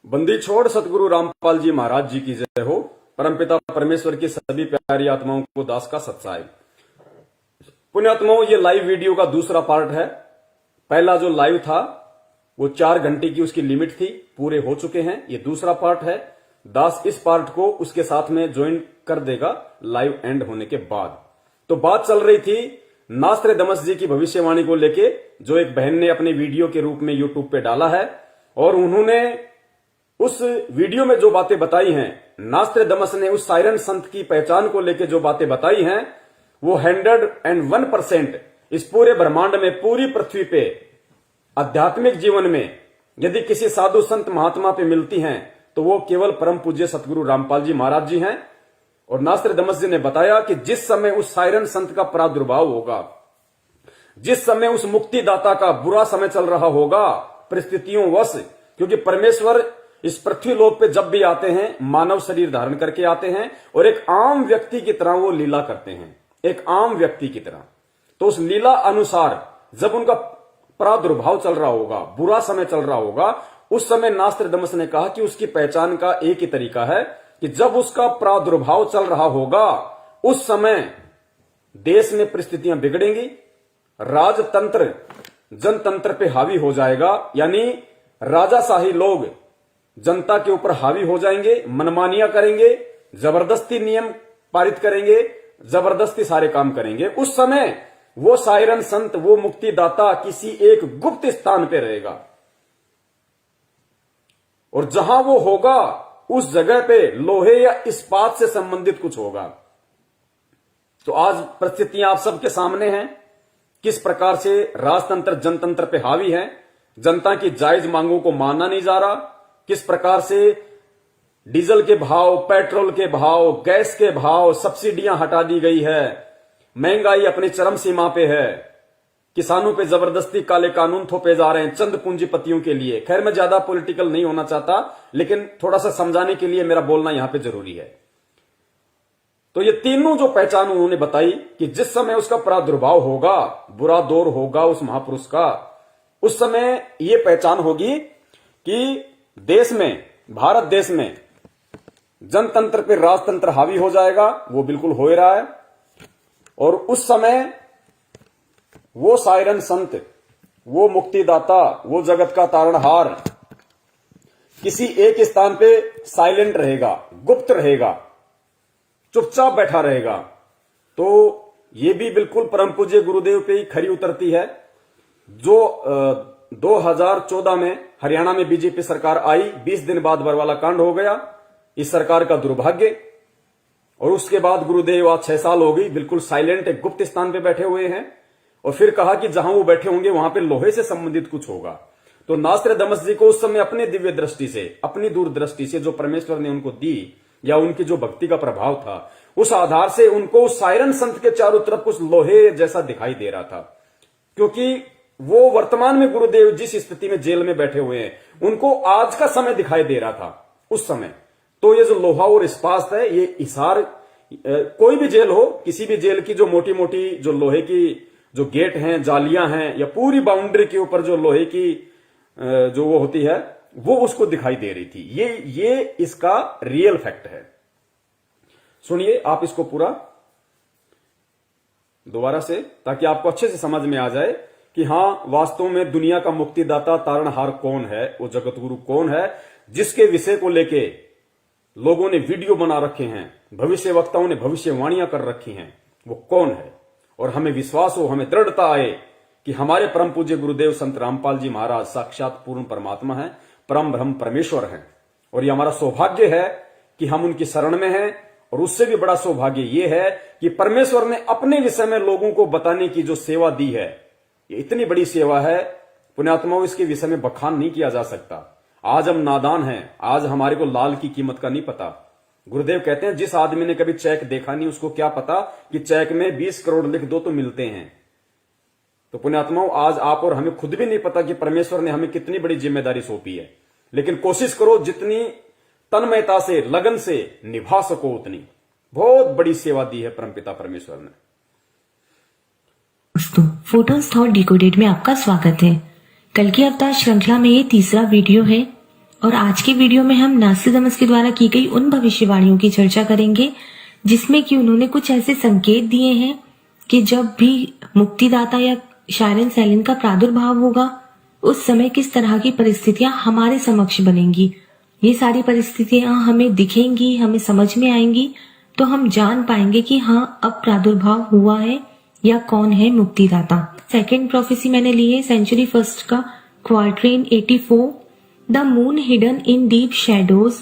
बंदी छोड़ सतगुरु रामपाल जी महाराज जी की जय हो। परमपिता परमेश्वर की सभी प्यारी आत्माओं को दास का सत्साई। पुण्यात्माओं, ये लाइव वीडियो का दूसरा पार्ट है। पहला जो लाइव था वो 4 घंटे की उसकी लिमिट थी, पूरे हो चुके हैं। ये दूसरा पार्ट है। दास इस पार्ट को उसके साथ में ज्वाइन कर देगा लाइव एंड होने के बाद। तो बात चल रही थी नास्त्रेदमस जी की भविष्यवाणी को लेके, जो एक बहन ने अपने वीडियो के रूप में यूट्यूब पे डाला है। और उन्होंने उस वीडियो में जो बातें बताई हैं, नास्त्रेदमस ने उस साइरन संत की पहचान को लेकर जो बातें बताई हैं, वो 101% इस पूरे ब्रह्मांड में, पूरी पृथ्वी पे आध्यात्मिक जीवन में यदि किसी साधु संत महात्मा पे मिलती हैं तो वो केवल परम पूज्य सतगुरु रामपाल जी महाराज जी हैं। और नास्त्रेदमस जी ने बताया कि जिस समय उस साइरन संत का प्रादुर्भाव होगा, जिस समय उस मुक्तिदाता का बुरा समय चल रहा होगा परिस्थितियों वश, क्योंकि परमेश्वर इस पृथ्वी लोक पे जब भी आते हैं मानव शरीर धारण करके आते हैं और एक आम व्यक्ति की तरह वो लीला करते हैं, एक आम व्यक्ति की तरह। तो उस लीला अनुसार जब उनका प्रादुर्भाव चल रहा होगा, बुरा समय चल रहा होगा, उस समय नास्त्रेदमस ने कहा कि उसकी पहचान का एक ही तरीका है कि जब उसका प्रादुर्भाव चल रहा होगा उस समय देश में परिस्थितियां बिगड़ेंगी, राजतंत्र जनतंत्र पे हावी हो जाएगा, यानी राजाशाही लोग जनता के ऊपर हावी हो जाएंगे, मनमानियां करेंगे, जबरदस्ती नियम पारित करेंगे, जबरदस्ती सारे काम करेंगे। उस समय वो साइरन संत, वो मुक्तिदाता किसी एक गुप्त स्थान पे रहेगा और जहां वो होगा उस जगह पे लोहे या इस्पात से संबंधित कुछ होगा। तो आज परिस्थितियां आप सबके सामने हैं, किस प्रकार से राजतंत्र जनतंत्र पे हावी है, जनता की जायज मांगों को माना नहीं जा रहा, किस प्रकार से डीजल के भाव, पेट्रोल के भाव, गैस के भाव, सब्सिडियां हटा दी गई है, महंगाई अपनी चरम सीमा पे है, किसानों पे जबरदस्ती काले कानून थोपे जा रहे हैं चंद पूंजीपतियों के लिए। खैर, मैं ज्यादा पॉलिटिकल नहीं होना चाहता, लेकिन थोड़ा सा समझाने के लिए मेरा बोलना यहां पे जरूरी है। तो ये तीनों जो पहचान उन्होंने बताई कि जिस समय उसका प्रादुर्भाव होगा, बुरा दौर होगा उस महापुरुष का, उस समय ये पहचान होगी कि देश में, भारत देश में जनतंत्र पे राजतंत्र हावी हो जाएगा। वो बिल्कुल हो ही रहा है। और उस समय वो साइरन संत, वो मुक्तिदाता, वो जगत का तारणहार किसी एक स्थान पे साइलेंट रहेगा, गुप्त रहेगा, चुपचाप बैठा रहेगा। तो ये भी बिल्कुल परम पूज्य गुरुदेव पे ही खरी उतरती है। जो 2014 में हरियाणा में बीजेपी सरकार आई, 20 दिन बाद बरवाला कांड हो गया, इस सरकार का दुर्भाग्य। और उसके बाद गुरुदेव आज 6 साल हो गई बिल्कुल साइलेंट, एक गुप्त स्थान पे बैठे हुए हैं। और फिर कहा कि जहां वो बैठे होंगे वहां पे लोहे से संबंधित कुछ होगा। तो नास्त्रेदमस जी को उस समय अपने दिव्य दृष्टि से, अपनी दूरदृष्टि से जो परमेश्वर ने उनको दी, या उनकी जो भक्ति का प्रभाव था, उस आधार से उनको साइरन संत के चारों तरफ कुछ लोहे जैसा दिखाई दे रहा था। क्योंकि वो वर्तमान में गुरुदेव जिस स्थिति में जेल में बैठे हुए हैं, उनको आज का समय दिखाई दे रहा था उस समय। तो ये जो लोहा और इस्पात है, ये हिसार, कोई भी जेल हो, किसी भी जेल की जो मोटी मोटी जो लोहे की जो गेट हैं, जालियां हैं, या पूरी बाउंड्री के ऊपर जो लोहे की जो वो होती है, वो उसको दिखाई दे रही थी। ये इसका रियल फैक्ट है। सुनिए आप इसको पूरा दोबारा से, ताकि आपको अच्छे से समझ में आ जाए कि हां, वास्तव में दुनिया का मुक्तिदाता तारणहार कौन है, वो जगत गुरु कौन है, जिसके विषय को लेके लोगों ने वीडियो बना रखे हैं, भविष्य वक्ताओं ने भविष्यवाणियां कर रखी हैं, वो कौन है। और हमें विश्वास हो, हमें दृढ़ता आए कि हमारे परम पूज्य गुरुदेव संत रामपाल जी महाराज साक्षात पूर्ण परमात्मा हैं, परम ब्रह्म परमेश्वर हैं। और ये हमारा सौभाग्य है कि हम उनकी शरण में हैं। और उससे भी बड़ा सौभाग्य ये है कि परमेश्वर ने अपने विषय में लोगों को बताने की जो सेवा दी है, ये इतनी बड़ी सेवा है पुण्यात्माओं, इसके विषय में बखान नहीं किया जा सकता। आज हम नादान हैं, आज हमारे को लाल की कीमत का नहीं पता। गुरुदेव कहते हैं जिस आदमी ने कभी चेक देखा नहीं, उसको क्या पता कि चेक में 20 करोड़ लिख दो तो मिलते हैं। तो पुण्यात्माओं, आज आप और हमें खुद भी नहीं पता कि परमेश्वर ने हमें कितनी बड़ी जिम्मेदारी सौंपी है। लेकिन कोशिश करो जितनी तन्मयता से, लगन से निभा सको उतनी। बहुत बड़ी सेवा दी है परमपिता परमेश्वर ने। दोस्तों, फोटोज थॉट डिकोडेड में आपका स्वागत है। कल की अवतार श्रृंखला में ये तीसरा वीडियो है और आज के वीडियो में हम नास्ट्राडामस के द्वारा की गई उन भविष्यवाणियों की चर्चा करेंगे जिसमें कि उन्होंने कुछ ऐसे संकेत दिए हैं कि जब भी मुक्तिदाता या शायरन सैलिन का प्रादुर्भाव होगा उस समय किस तरह की परिस्थितियां हमारे समक्ष बनेंगी। ये सारी परिस्थितियां हमें दिखेंगी, हमें समझ में आएंगी, तो हम जान पाएंगे कि हाँ अब प्रादुर्भाव हुआ है या कौन है मुक्तिदाता। सेकेंड प्रोफेसी मैंने ली है सेंचुरी फर्स्ट का quatrain 84। The moon hidden in deep shadows,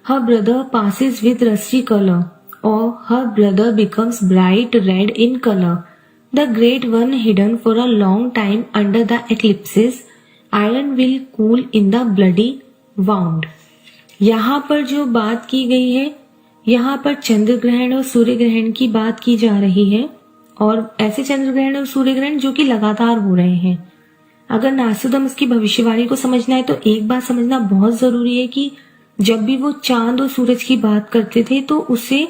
her brother passes with rusty colour or her brother becomes bright red in color. The great one hidden for a long time under the eclipses, iron will cool in the bloody wound. यहाँ पर जो बात की गई है, यहाँ पर चंद्र ग्रहण और सूर्य ग्रहण की बात की जा रही है और ऐसे चंद्र ग्रहण और सूर्य ग्रहण जो कि लगातार हो रहे हैं। अगर नास्ट्राडामस की भविष्यवाणी को समझना है तो एक बात समझना बहुत जरूरी है कि जब भी वो चांद और सूरज की बात करते थे तो उसे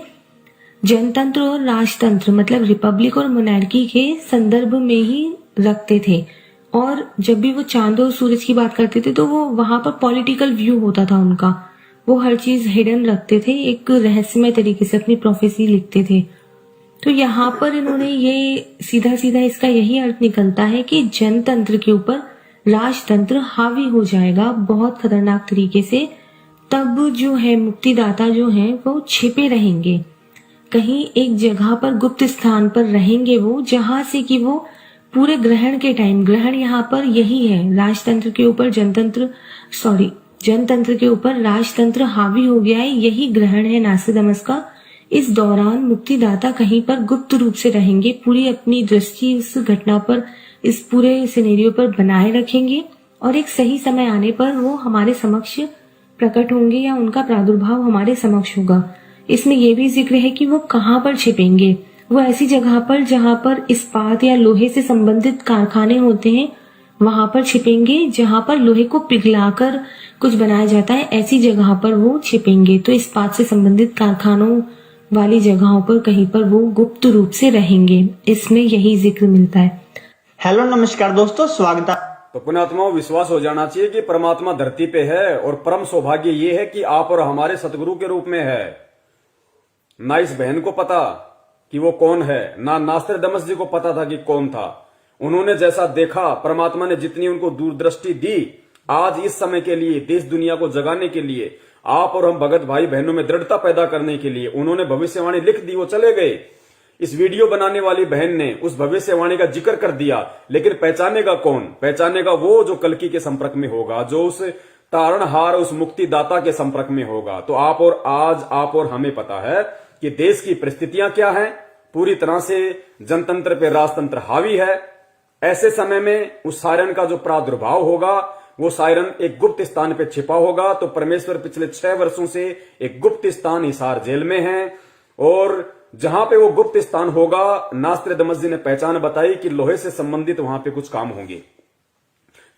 जनतंत्र और राजतंत्र मतलब रिपब्लिक और मोनार्की के संदर्भ में ही रखते थे। और जब भी वो चांद और सूरज की बात करते थे तो वो वहां पर पॉलिटिकल व्यू होता था उनका, वो हर चीज हिडन रखते थे, एक रहस्यमय तरीके से अपनी प्रोफेसी लिखते थे। तो यहाँ पर इन्होंने ये सीधा सीधा इसका यही अर्थ निकलता है कि जनतंत्र के ऊपर राजतंत्र हावी हो जाएगा बहुत खतरनाक तरीके से। तब जो है मुक्तिदाता जो है वो छिपे रहेंगे, कहीं एक जगह पर गुप्त स्थान पर रहेंगे वो, जहां से कि वो पूरे ग्रहण के टाइम, ग्रहण यहाँ पर यही है, राजतंत्र के ऊपर जनतंत्र के ऊपर राजतंत्र हावी हो गया है, यही ग्रहण है नास्ट्राडामस का। इस दौरान मुक्तिदाता कहीं पर गुप्त रूप से रहेंगे, पूरी अपनी दृष्टि उस घटना पर, इस पूरे सिनेरियो पर बनाए रखेंगे और एक सही समय आने पर वो हमारे समक्ष प्रकट होंगे या उनका प्रादुर्भाव हमारे समक्ष होगा। इसमें यह भी जिक्र है कि वो कहाँ पर छिपेंगे। वो ऐसी जगह पर जहाँ पर इस्पात या लोहे से संबंधित कारखाने होते हैं वहां पर छिपेंगे, जहाँ पर लोहे को पिघलाकर कुछ बनाया जाता है ऐसी जगह पर वो छिपेंगे। तो इस्पात से संबंधित कारखानों वाली जगहों पर कहीं पर वो गुप्त रूप से रहेंगे, इसमें यही जिक्र मिलता है। हेलो नमस्कार दोस्तों, स्वागत है। तो पुण्यात्माओं, विश्वास हो जाना चाहिए कि परमात्मा धरती पे है और परम सौभाग्य ये है कि आप और हमारे सतगुरु के रूप में है। ना इस बहन को पता कि वो कौन है, ना नास्ट्राडामस जी को पता था कि कौन था। उन्होंने जैसा देखा, परमात्मा ने जितनी उनको दूरदृष्टि दी, आज इस समय के लिए देश दुनिया को जगाने के लिए, आप और हम भगत भाई बहनों में दृढ़ता पैदा करने के लिए उन्होंने भविष्यवाणी लिख दी। वो चले गए। इस वीडियो बनाने वाली बहन ने उस भविष्यवाणी का जिक्र कर दिया, लेकिन पहचानेगा कौन? पहचानेगा वो जो कल्कि के संपर्क में होगा, जो उस तारणहार, उस मुक्तिदाता के संपर्क में होगा। तो आप और हमें पता है कि देश की परिस्थितियां क्या हैं। पूरी तरह से जनतंत्र पे राजतंत्र हावी है। ऐसे समय में उस सायरन का जो प्रादुर्भाव होगा, वो सायरन एक गुप्त स्थान पे छिपा होगा। तो परमेश्वर पिछले 6 वर्षों से एक गुप्त स्थान हिसार जेल में है और जहां पे वो गुप्त स्थान होगा, नास्ट्राडामस जी ने पहचान बताई कि लोहे से संबंधित वहां पे कुछ काम होंगे,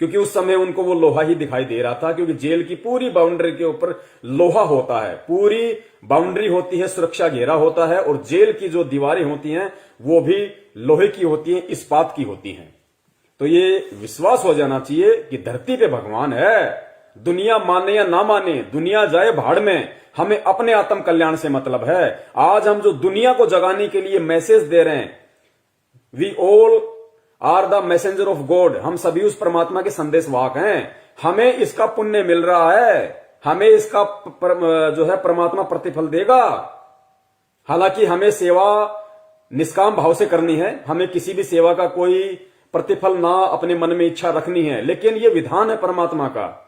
क्योंकि उस समय उनको वो लोहा ही दिखाई दे रहा था। क्योंकि जेल की पूरी बाउंड्री के ऊपर लोहा होता है, पूरी बाउंड्री होती है, सुरक्षा घेरा होता है और जेल की जो दीवारें होती हैं वो भी लोहे की होती हैं, इस्पात की होती हैं। तो ये विश्वास हो जाना चाहिए कि धरती पे भगवान है। दुनिया माने या ना माने, दुनिया जाए भाड़ में, हमें अपने आत्म कल्याण से मतलब है। आज हम जो दुनिया को जगाने के लिए मैसेज दे रहे हैं, we all are the messenger of God, हम सभी उस परमात्मा के संदेशवाहक हैं। हमें इसका पुण्य मिल रहा है, हमें इसका जो है परमात्मा प्रतिफल देगा। हालांकि हमें सेवा निष्काम भाव से करनी है, हमें किसी भी सेवा का कोई प्रतिफल ना अपने मन में इच्छा रखनी है, लेकिन ये विधान है परमात्मा का।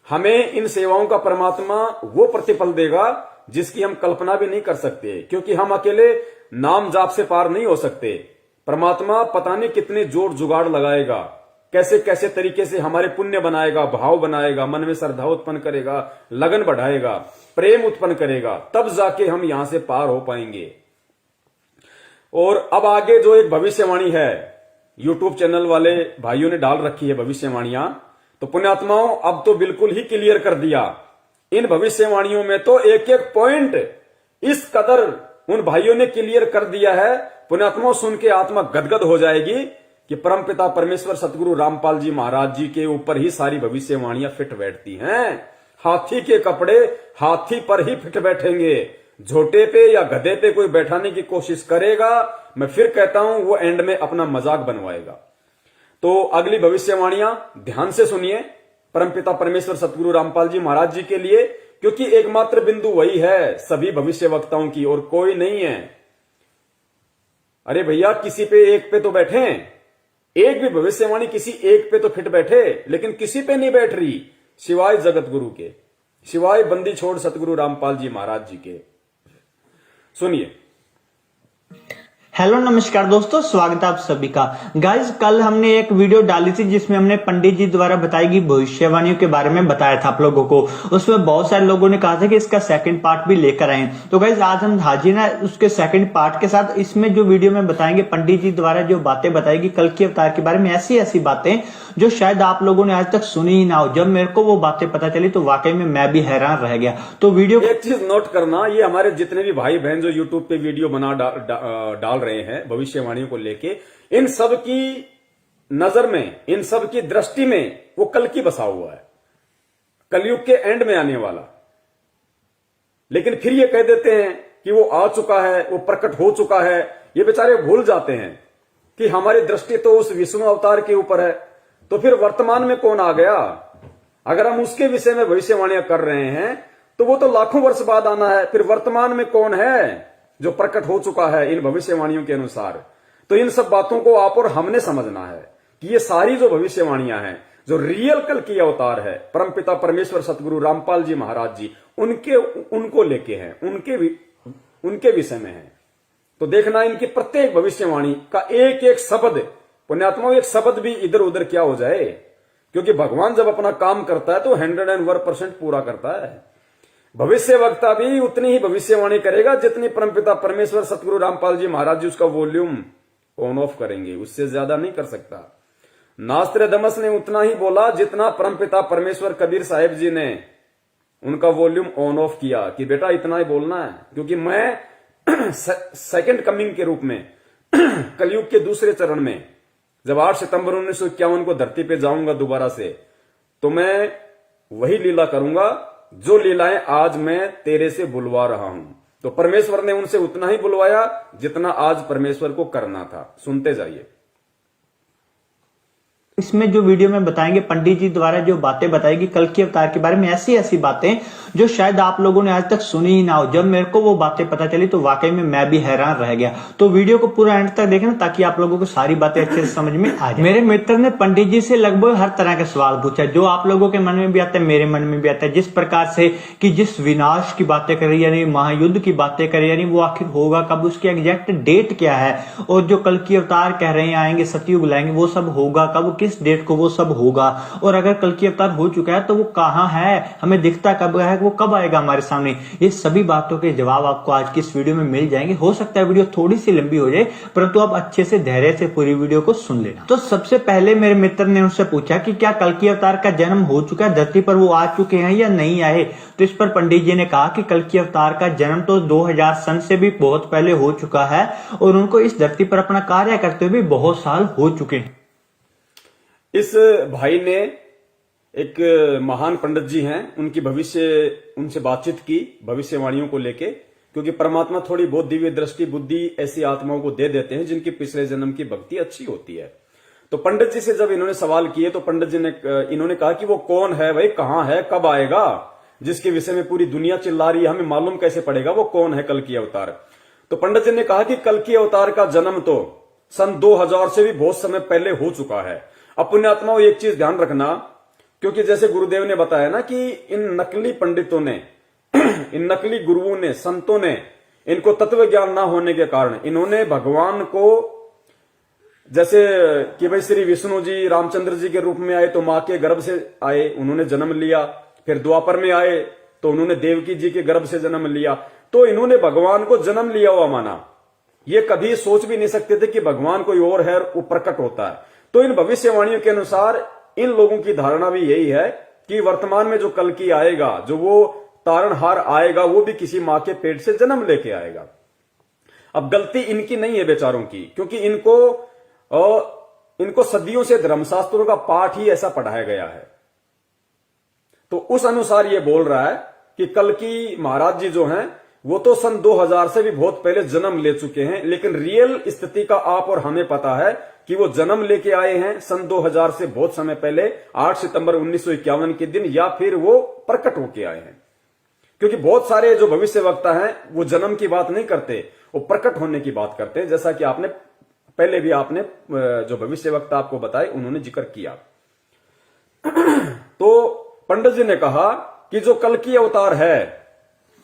हमें इन सेवाओं का परमात्मा वो प्रतिफल देगा जिसकी हम कल्पना भी नहीं कर सकते, क्योंकि हम अकेले नाम जाप से पार नहीं हो सकते। परमात्मा पता नहीं कितने जोड़ जुगाड़ लगाएगा, कैसे कैसे तरीके से हमारे पुण्य बनाएगा, भाव बनाएगा, मन में श्रद्धा उत्पन्न करेगा, लगन बढ़ाएगा, प्रेम उत्पन्न करेगा, तब जाके हम यहां से पार हो पाएंगे। और अब आगे जो एक भविष्यवाणी है, यूट्यूब चैनल वाले भाइयों ने डाल रखी है भविष्यवाणियां, तो पुण्यात्माओं अब तो बिल्कुल ही क्लियर कर दिया। इन भविष्यवाणियों में तो एक एक पॉइंट इस कदर उन भाइयों ने क्लियर कर दिया है, पुण्यात्माओं सुन के आत्मा गदगद हो जाएगी कि परमपिता परमेश्वर सतगुरु रामपाल जी महाराज जी के ऊपर ही सारी भविष्यवाणियां फिट बैठती हैं। हाथी के कपड़े हाथी पर ही फिट बैठेंगे। झोटे पे या गधे पे कोई बैठाने की कोशिश करेगा, मैं फिर कहता हूं, वो एंड में अपना मजाक बनवाएगा। तो अगली भविष्यवाणियां ध्यान से सुनिए परमपिता परमेश्वर सतगुरु रामपाल जी महाराज जी के लिए, क्योंकि एकमात्र बिंदु वही है सभी भविष्य वक्ताओं की, और कोई नहीं है। अरे भैया, किसी पे एक पे तो बैठे, एक भी भविष्यवाणी किसी एक पे तो फिट बैठे, लेकिन किसी पे नहीं बैठ रही सिवाय जगत गुरु के, सिवाय बंदी छोड़ सतगुरु रामपाल जी महाराज जी के। सुनिए। हेलो नमस्कार दोस्तों, स्वागत है आप सभी का। गाइज, कल हमने एक वीडियो डाली थी जिसमें हमने पंडित जी द्वारा बताई गई भविष्यवाणियों के बारे में बताया था आप लोगों को। उसमें बहुत सारे लोगों ने कहा था कि इसका सेकंड पार्ट भी लेकर आए। तो गाइज, आज हम हाजिर हैं उसके सेकंड पार्ट के साथ। इसमें जो वीडियो में बताएंगे पंडित जी द्वारा जो बातें बताएगी कल के अवतार के बारे में, ऐसी ऐसी बातें जो शायद आप लोगों ने आज तक सुनी ही ना हो। जब मेरे को वो बातें पता चली तो वाकई में मैं भी हैरान रह गया। तो वीडियो एक चीज नोट करना, ये हमारे जितने भी भाई बहन जो यूट्यूब पे वीडियो बना डाल रहे हैं भविष्यवाणियों को लेके, इन सब की नजर में, इन सब की दृष्टि में वो कल की बसा हुआ है, कलयुग के एंड में आने वाला। लेकिन फिर ये कह देते हैं कि वो आ चुका है, वो प्रकट हो चुका है। ये बेचारे भूल जाते हैं कि हमारी दृष्टि तो उस विष्णु अवतार के ऊपर है। तो फिर वर्तमान में कौन आ गया? अगर हम उसके विषय में भविष्यवाणियां कर रहे हैं तो वो तो लाखों वर्ष बाद आना है। फिर वर्तमान में कौन है जो प्रकट हो चुका है इन भविष्यवाणियों के अनुसार? तो इन सब बातों को आप और हमने समझना है कि ये सारी जो भविष्यवाणियां हैं, जो रियल कल की अवतार है परमपिता परमेश्वर सतगुरु रामपाल जी महाराज जी, उनको लेके हैं, उनके विषय में है। तो देखना, इनकी प्रत्येक भविष्यवाणी का एक एक शब्द, पुण्यात्माओं, एक शब्द भी इधर उधर क्या हो जाए, क्योंकि भगवान जब अपना काम करता है तो 101% पूरा करता है। भविष्य वक्ता भी उतनी ही भविष्यवाणी करेगा जितनी परमपिता परमेश्वर सतगुरु रामपाल जी महाराज जी उसका वॉल्यूम ऑन ऑफ करेंगे, उससे ज्यादा नहीं कर सकता। नास्त्रदमस ने उतना ही बोला जितना परमपिता परमेश्वर कबीर साहिब जी ने उनका वॉल्यूम ऑन ऑफ किया कि बेटा इतना ही बोलना है, क्योंकि मैं सेकंड कमिंग के रूप में कलयुग के दूसरे चरण में जब 8 सितंबर 1951 को धरती पे जाऊंगा दोबारा से, तो मैं वही लीला करूंगा जो लीलाएं आज मैं तेरे से बुलवा रहा हूं। तो परमेश्वर ने उनसे उतना ही बुलवाया जितना आज परमेश्वर को करना था। सुनते जाइए। इसमें जो वीडियो में बताएंगे पंडित जी द्वारा जो बातें बताएगी कल के अवतार के बारे में, ऐसी ऐसी बातें जो शायद आप लोगों ने आज तक सुनी ही ना हो। जब मेरे को वो बातें पता चली तो वाकई में मैं भी हैरान रह गया। तो वीडियो को पूरा एंड तक देखना ताकि आप लोगों को सारी बातें अच्छे से समझ में आ जाए। मेरे मित्र ने पंडित जी से लगभग हर तरह के सवाल पूछा, जो आप लोगों के मन में भी आता है, मेरे मन में भी आता है। जिस प्रकार से कि जिस विनाश की बातें कर रही, यानी महायुद्ध की बातें कर रही, यानी वो आखिर होगा कब, उसकी एग्जैक्ट डेट क्या है, और जो कल की अवतार कह रहे हैं आएंगे, सतयुग लाएंगे, वो सब होगा कब, किस डेट को वो सब होगा, और अगर कल की अवतार हो चुका है तो वो कहां है, हमें दिखता कब है, वो कब आएगा हमारे सामने। ये सभी बातों के जवाब आपको आज की इस वीडियो में मिल जाएंगे। हो सकता है वीडियो थोड़ी सी लंबी हो जाए, परंतु आप अच्छे से धैर्य से पूरी वीडियो को सुन लेना। तो सबसे पहले मेरे मित्र ने उनसे पूछा कि क्या कल की अवतार का जन्म हो चुका है, धरती पर वो आ चुके हैं या नहीं आए। तो इस पर पंडित जी ने कहा कि कल की अवतार का जन्म तो 2000 सन से भी बहुत पहले हो चुका है, और उनको इस धरती पर अपना कार्य करते हुए भी बहुत साल हो चुके हैं। इस भाई ने, एक महान पंडित जी हैं, उनसे बातचीत की भविष्यवाणियों को लेके, क्योंकि परमात्मा थोड़ी बहुत दिव्य दृष्टि बुद्धि ऐसी आत्माओं को दे देते हैं जिनकी पिछले जन्म की भक्ति अच्छी होती है। तो पंडित जी से जब इन्होंने सवाल किए तो पंडित जी ने इन्होंने कहा कि वो कौन है भाई, कहां है, कब आएगा, जिसके विषय में पूरी दुनिया चिल्ला रही है, हमें मालूम कैसे पड़ेगा वो कौन है कल की अवतार। तो पंडित जी ने कहा कि कल की अवतार का जन्म तो सन 2000 से भी बहुत समय पहले हो चुका है। अब पुण्यात्माओं, एक चीज ध्यान रखना, क्योंकि जैसे गुरुदेव ने बताया ना कि इन नकली पंडितों ने इन नकली गुरुओं ने, संतों ने, इनको तत्व ज्ञान ना होने के कारण इन्होंने भगवान को, जैसे कि भाई श्री विष्णु जी रामचंद्र जी के रूप में आए तो मां के गर्भ से आए, उन्होंने जन्म लिया। फिर द्वापर में आए तो उन्होंने देवकी जी के गर्भ से जन्म लिया। तो इन्होंने भगवान को जन्म लिया हुआ माना। ये कभी सोच भी नहीं सकते थे कि भगवान कोई और है, वो प्रकट होता है। तो इन भविष्यवाणियों के अनुसार इन लोगों की धारणा भी यही है कि वर्तमान में जो कल की आएगा, जो वो तारणहार आएगा, वो भी किसी मां के पेट से जन्म लेके आएगा। अब गलती इनकी नहीं है बेचारों की, क्योंकि इनको इनको सदियों से धर्मशास्त्रों का पाठ ही ऐसा पढ़ाया गया है। तो उस अनुसार ये बोल रहा है कि कल्कि महाराज जी जो हैं वो तो सन 2000 से भी बहुत पहले जन्म ले चुके हैं, लेकिन रियल स्थिति का आप और हमें पता है कि वो जन्म लेके आए हैं सन 2000 से बहुत समय पहले 8 सितंबर 1951 के दिन, या फिर वो प्रकट होके आए हैं। क्योंकि बहुत सारे जो भविष्य वक्ता हैं वो जन्म की बात नहीं करते, वो प्रकट होने की बात करते हैं, जैसा कि आपने पहले भी आपने जो भविष्य वक्ता आपको बताए उन्होंने जिक्र किया। तो पंडित जी ने कहा कि जो कल्कि अवतार है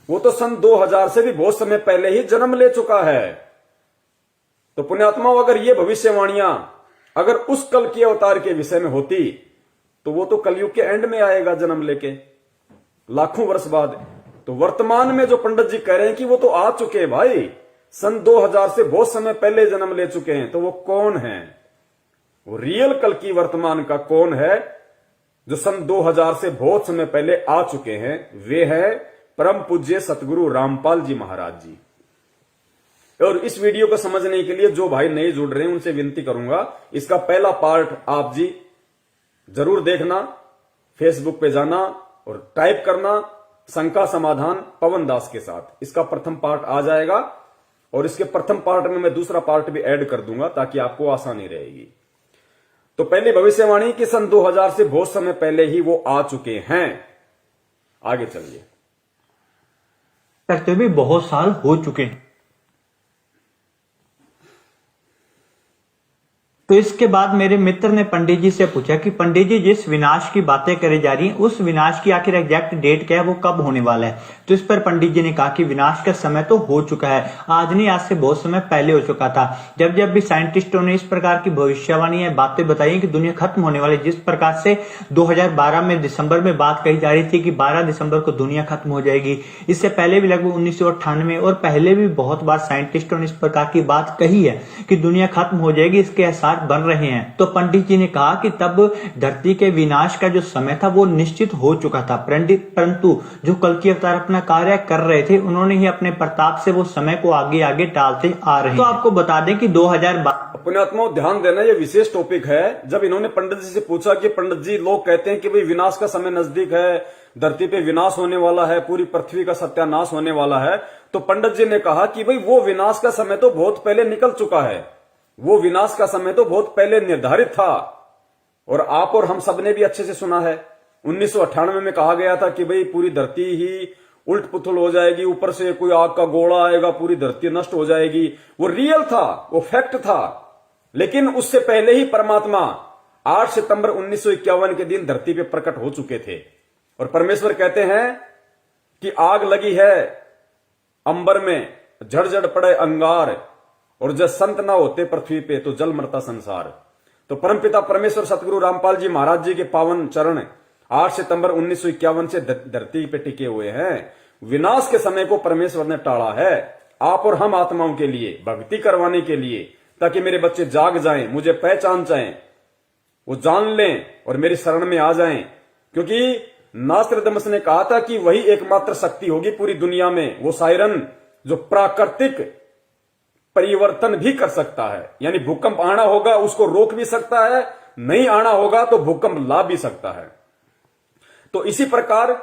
वो तो सन 2000 से भी बहुत समय पहले ही जन्म ले चुका है। तो पुण्यात्माओं, अगर ये भविष्यवाणियां अगर उस कल्कि अवतार के विषय में होती तो वो तो कलयुग के एंड में आएगा जन्म लेके लाखों वर्ष बाद। तो वर्तमान में जो पंडित जी कह रहे हैं कि वो तो आ चुके हैं भाई, सन 2000 से बहुत समय पहले जन्म ले चुके हैं, तो वो कौन है? वो रियल कल्कि वर्तमान का कौन है जो सन 2000 से बहुत समय पहले आ चुके हैं? वे है परम पूज्य सतगुरु रामपाल जी महाराज जी। और इस वीडियो को समझने के लिए जो भाई नहीं जुड़ रहे हैं उनसे विनती करूंगा, इसका पहला पार्ट आप जी जरूर देखना, फेसबुक पे जाना और टाइप करना शंका समाधान पवन दास के साथ। इसका प्रथम पार्ट आ जाएगा और इसके प्रथम पार्ट में मैं दूसरा पार्ट भी ऐड कर दूंगा ताकि आपको आसानी रहेगी। तो पहली भविष्यवाणी कि सन 2000 से बहुत समय पहले ही वो आ चुके हैं। आगे चलिए। करते हुए बहुत साल हो चुके हैं। तो इसके बाद मेरे मित्र ने पंडित जी से पूछा कि पंडित जी जिस विनाश की बातें करी जा रही हैं उस विनाश की आखिर एग्जैक्ट डेट क्या है, वो कब होने वाला है? तो इस पर पंडित जी ने कहा कि विनाश का समय तो हो चुका है, आज नहीं आज से बहुत समय पहले हो चुका था। जब जब भी साइंटिस्टों ने इस प्रकार की भविष्यवाणी या बातें बताई कि दुनिया खत्म होने वाली, जिस प्रकार से 2012 में दिसंबर में बात कही जा रही थी कि 12 दिसंबर को दुनिया खत्म हो जाएगी, इससे पहले भी लगभग 1998 और पहले भी बहुत बार साइंटिस्टों ने इस प्रकार की बात कही है कि दुनिया खत्म हो जाएगी, इसके आसार बन रहे हैं। तो पंडित जी ने कहा कि तब धरती के विनाश का जो समय था वो निश्चित हो चुका था, परंतु जो कल्कि अवतार अपना कार्य कर रहे थे उन्होंने ही अपने प्रताप से वो समय को आगे आगे टालते आ रहे हैं। तो आपको बता दें कि 2012 पुण्यात्माओं ध्यान देना, ये विशेष टॉपिक है। जब इन्होंने पंडित जी से पूछा कि पंडित जी लोग कहते हैं कि भाई विनाश का समय नजदीक है, धरती पे विनाश होने वाला है, पूरी पृथ्वी का सत्यानाश होने वाला है, तो पंडित जी ने कहा कि भाई वो विनाश का समय तो बहुत पहले निकल चुका है, वो विनाश का समय तो बहुत पहले निर्धारित था। और आप और हम सब ने भी अच्छे से सुना है, 1998 में कहा गया था कि भाई पूरी धरती ही उल्ट पुथल हो जाएगी, ऊपर से कोई आग का गोला आएगा, पूरी धरती नष्ट हो जाएगी। वो रियल था, वो फैक्ट था। लेकिन उससे पहले ही परमात्मा 8 सितंबर 1951 के दिन धरती पे प्रकट हो चुके थे। और परमेश्वर कहते हैं कि आग लगी है अंबर में, झड़झड़ पड़े अंगार, और जब संत ना होते पृथ्वी पे तो जल मरता संसार। तो परमपिता परमेश्वर सतगुरु रामपाल जी महाराज जी के पावन चरण 8 सितंबर 1951 से धरती पे टिके हुए हैं। विनाश के समय को परमेश्वर ने टाला है आप और हम आत्माओं के लिए, भक्ति करवाने के लिए, ताकि मेरे बच्चे जाग जाएं, मुझे पहचान जाएं, वो जान लें और मेरी शरण में आ जाएं। क्योंकि नास्त्रदमस ने कहा था कि वही एकमात्र शक्ति होगी पूरी दुनिया में, वो सायरन जो प्राकृतिक परिवर्तन भी कर सकता है। यानी भूकंप आना होगा उसको रोक भी सकता है, नहीं आना होगा तो भूकंप ला भी सकता है। तो इसी प्रकार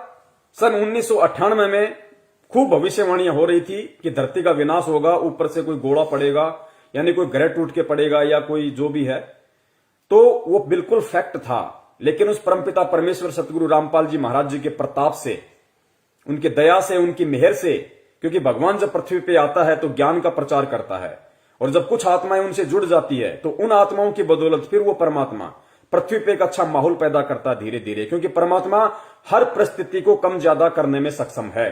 सन 1998 में खूब भविष्यवाणियां हो रही थी कि धरती का विनाश होगा, ऊपर से कोई गोला पड़ेगा, यानी कोई ग्रह टूट के पड़ेगा या कोई जो भी है। तो वो बिल्कुल फैक्ट था। लेकिन उस परमपिता परमेश्वर सतगुरु रामपाल जी महाराज जी के प्रताप से, उनकी दया से, उनकी मेहर से, क्योंकि भगवान जब पृथ्वी पे आता है तो ज्ञान का प्रचार करता है, और जब कुछ आत्माएं उनसे जुड़ जाती है तो उन आत्माओं की बदौलत फिर वो परमात्मा पृथ्वी पे एक अच्छा माहौल पैदा करता है धीरे धीरे। क्योंकि परमात्मा हर परिस्थिति को कम ज्यादा करने में सक्षम है।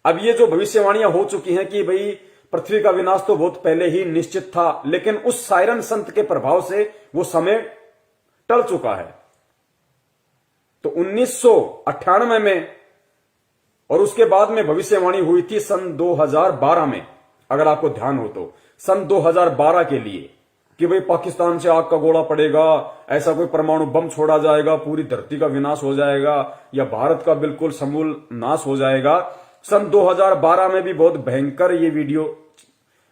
अब ये जो भविष्यवाणियां हो चुकी हैं कि भाई पृथ्वी का विनाश तो बहुत पहले ही निश्चित था, लेकिन उस सायरन संत के प्रभाव से वो समय टल चुका है। तो 1998 में और उसके बाद में भविष्यवाणी हुई थी सन 2012 में, अगर आपको ध्यान हो तो, सन 2012 के लिए कि भाई पाकिस्तान से आग का गोला पड़ेगा, ऐसा कोई परमाणु बम छोड़ा जाएगा, पूरी धरती का विनाश हो जाएगा, या भारत का बिल्कुल समूल नाश हो जाएगा। सन 2012 में भी बहुत भयंकर ये वीडियो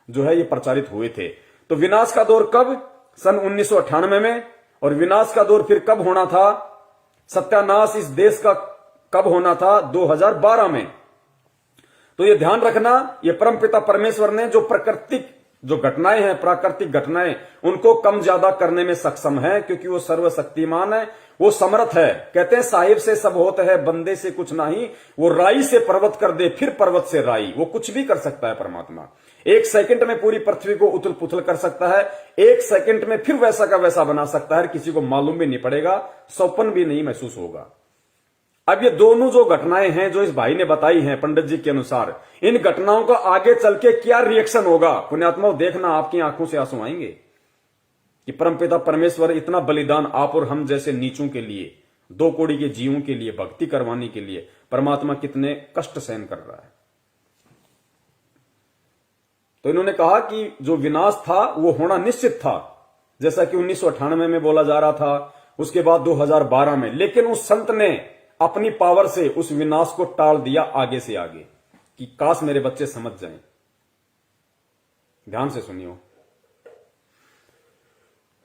जो है ये प्रचारित हुए थे। तो विनाश का दौर कब? सन 1998 में, और विनाश का दौर फिर कब होना था, सत्यानाश इस देश का कब होना था, 2012 में। तो ये ध्यान रखना, ये परमपिता परमेश्वर ने जो प्राकृतिक जो घटनाएं हैं, प्राकृतिक घटनाएं, उनको कम ज्यादा करने में सक्षम है, क्योंकि वो सर्वशक्तिमान है, वो समर्थ है। कहते हैं साहिब से सब होता है, बंदे से कुछ नहीं। वो राई से पर्वत कर दे, फिर पर्वत से राई, वो कुछ भी कर सकता है परमात्मा। 1 सेकंड में पूरी पृथ्वी को उथल पुथल कर सकता है, 1 सेकंड में फिर वैसा का वैसा बना सकता है, किसी को मालूम भी नहीं पड़ेगा, सौपन भी नहीं महसूस होगा। अब ये दोनों जो घटनाएं हैं जो इस भाई ने बताई हैं पंडित जी के अनुसार, इन घटनाओं का आगे चल के क्या रिएक्शन होगा, पुण्यात्माओं देखना, आपकी आंखों से आंसू आएंगे कि परमपिता परमेश्वर इतना बलिदान आप और हम जैसे नीचों के लिए, 2 कौड़ी के जीवों के लिए भक्ति करवाने के लिए परमात्मा कितने कष्ट सहन कर रहा है। तो इन्होंने कहा कि जो विनाश था वो होना निश्चित था, जैसा कि 1998 में बोला जा रहा था, उसके बाद 2012 में, लेकिन उस संत ने अपनी पावर से उस विनाश को टाल दिया आगे से आगे, कि काश मेरे बच्चे समझ जाएं। ध्यान से सुनियो।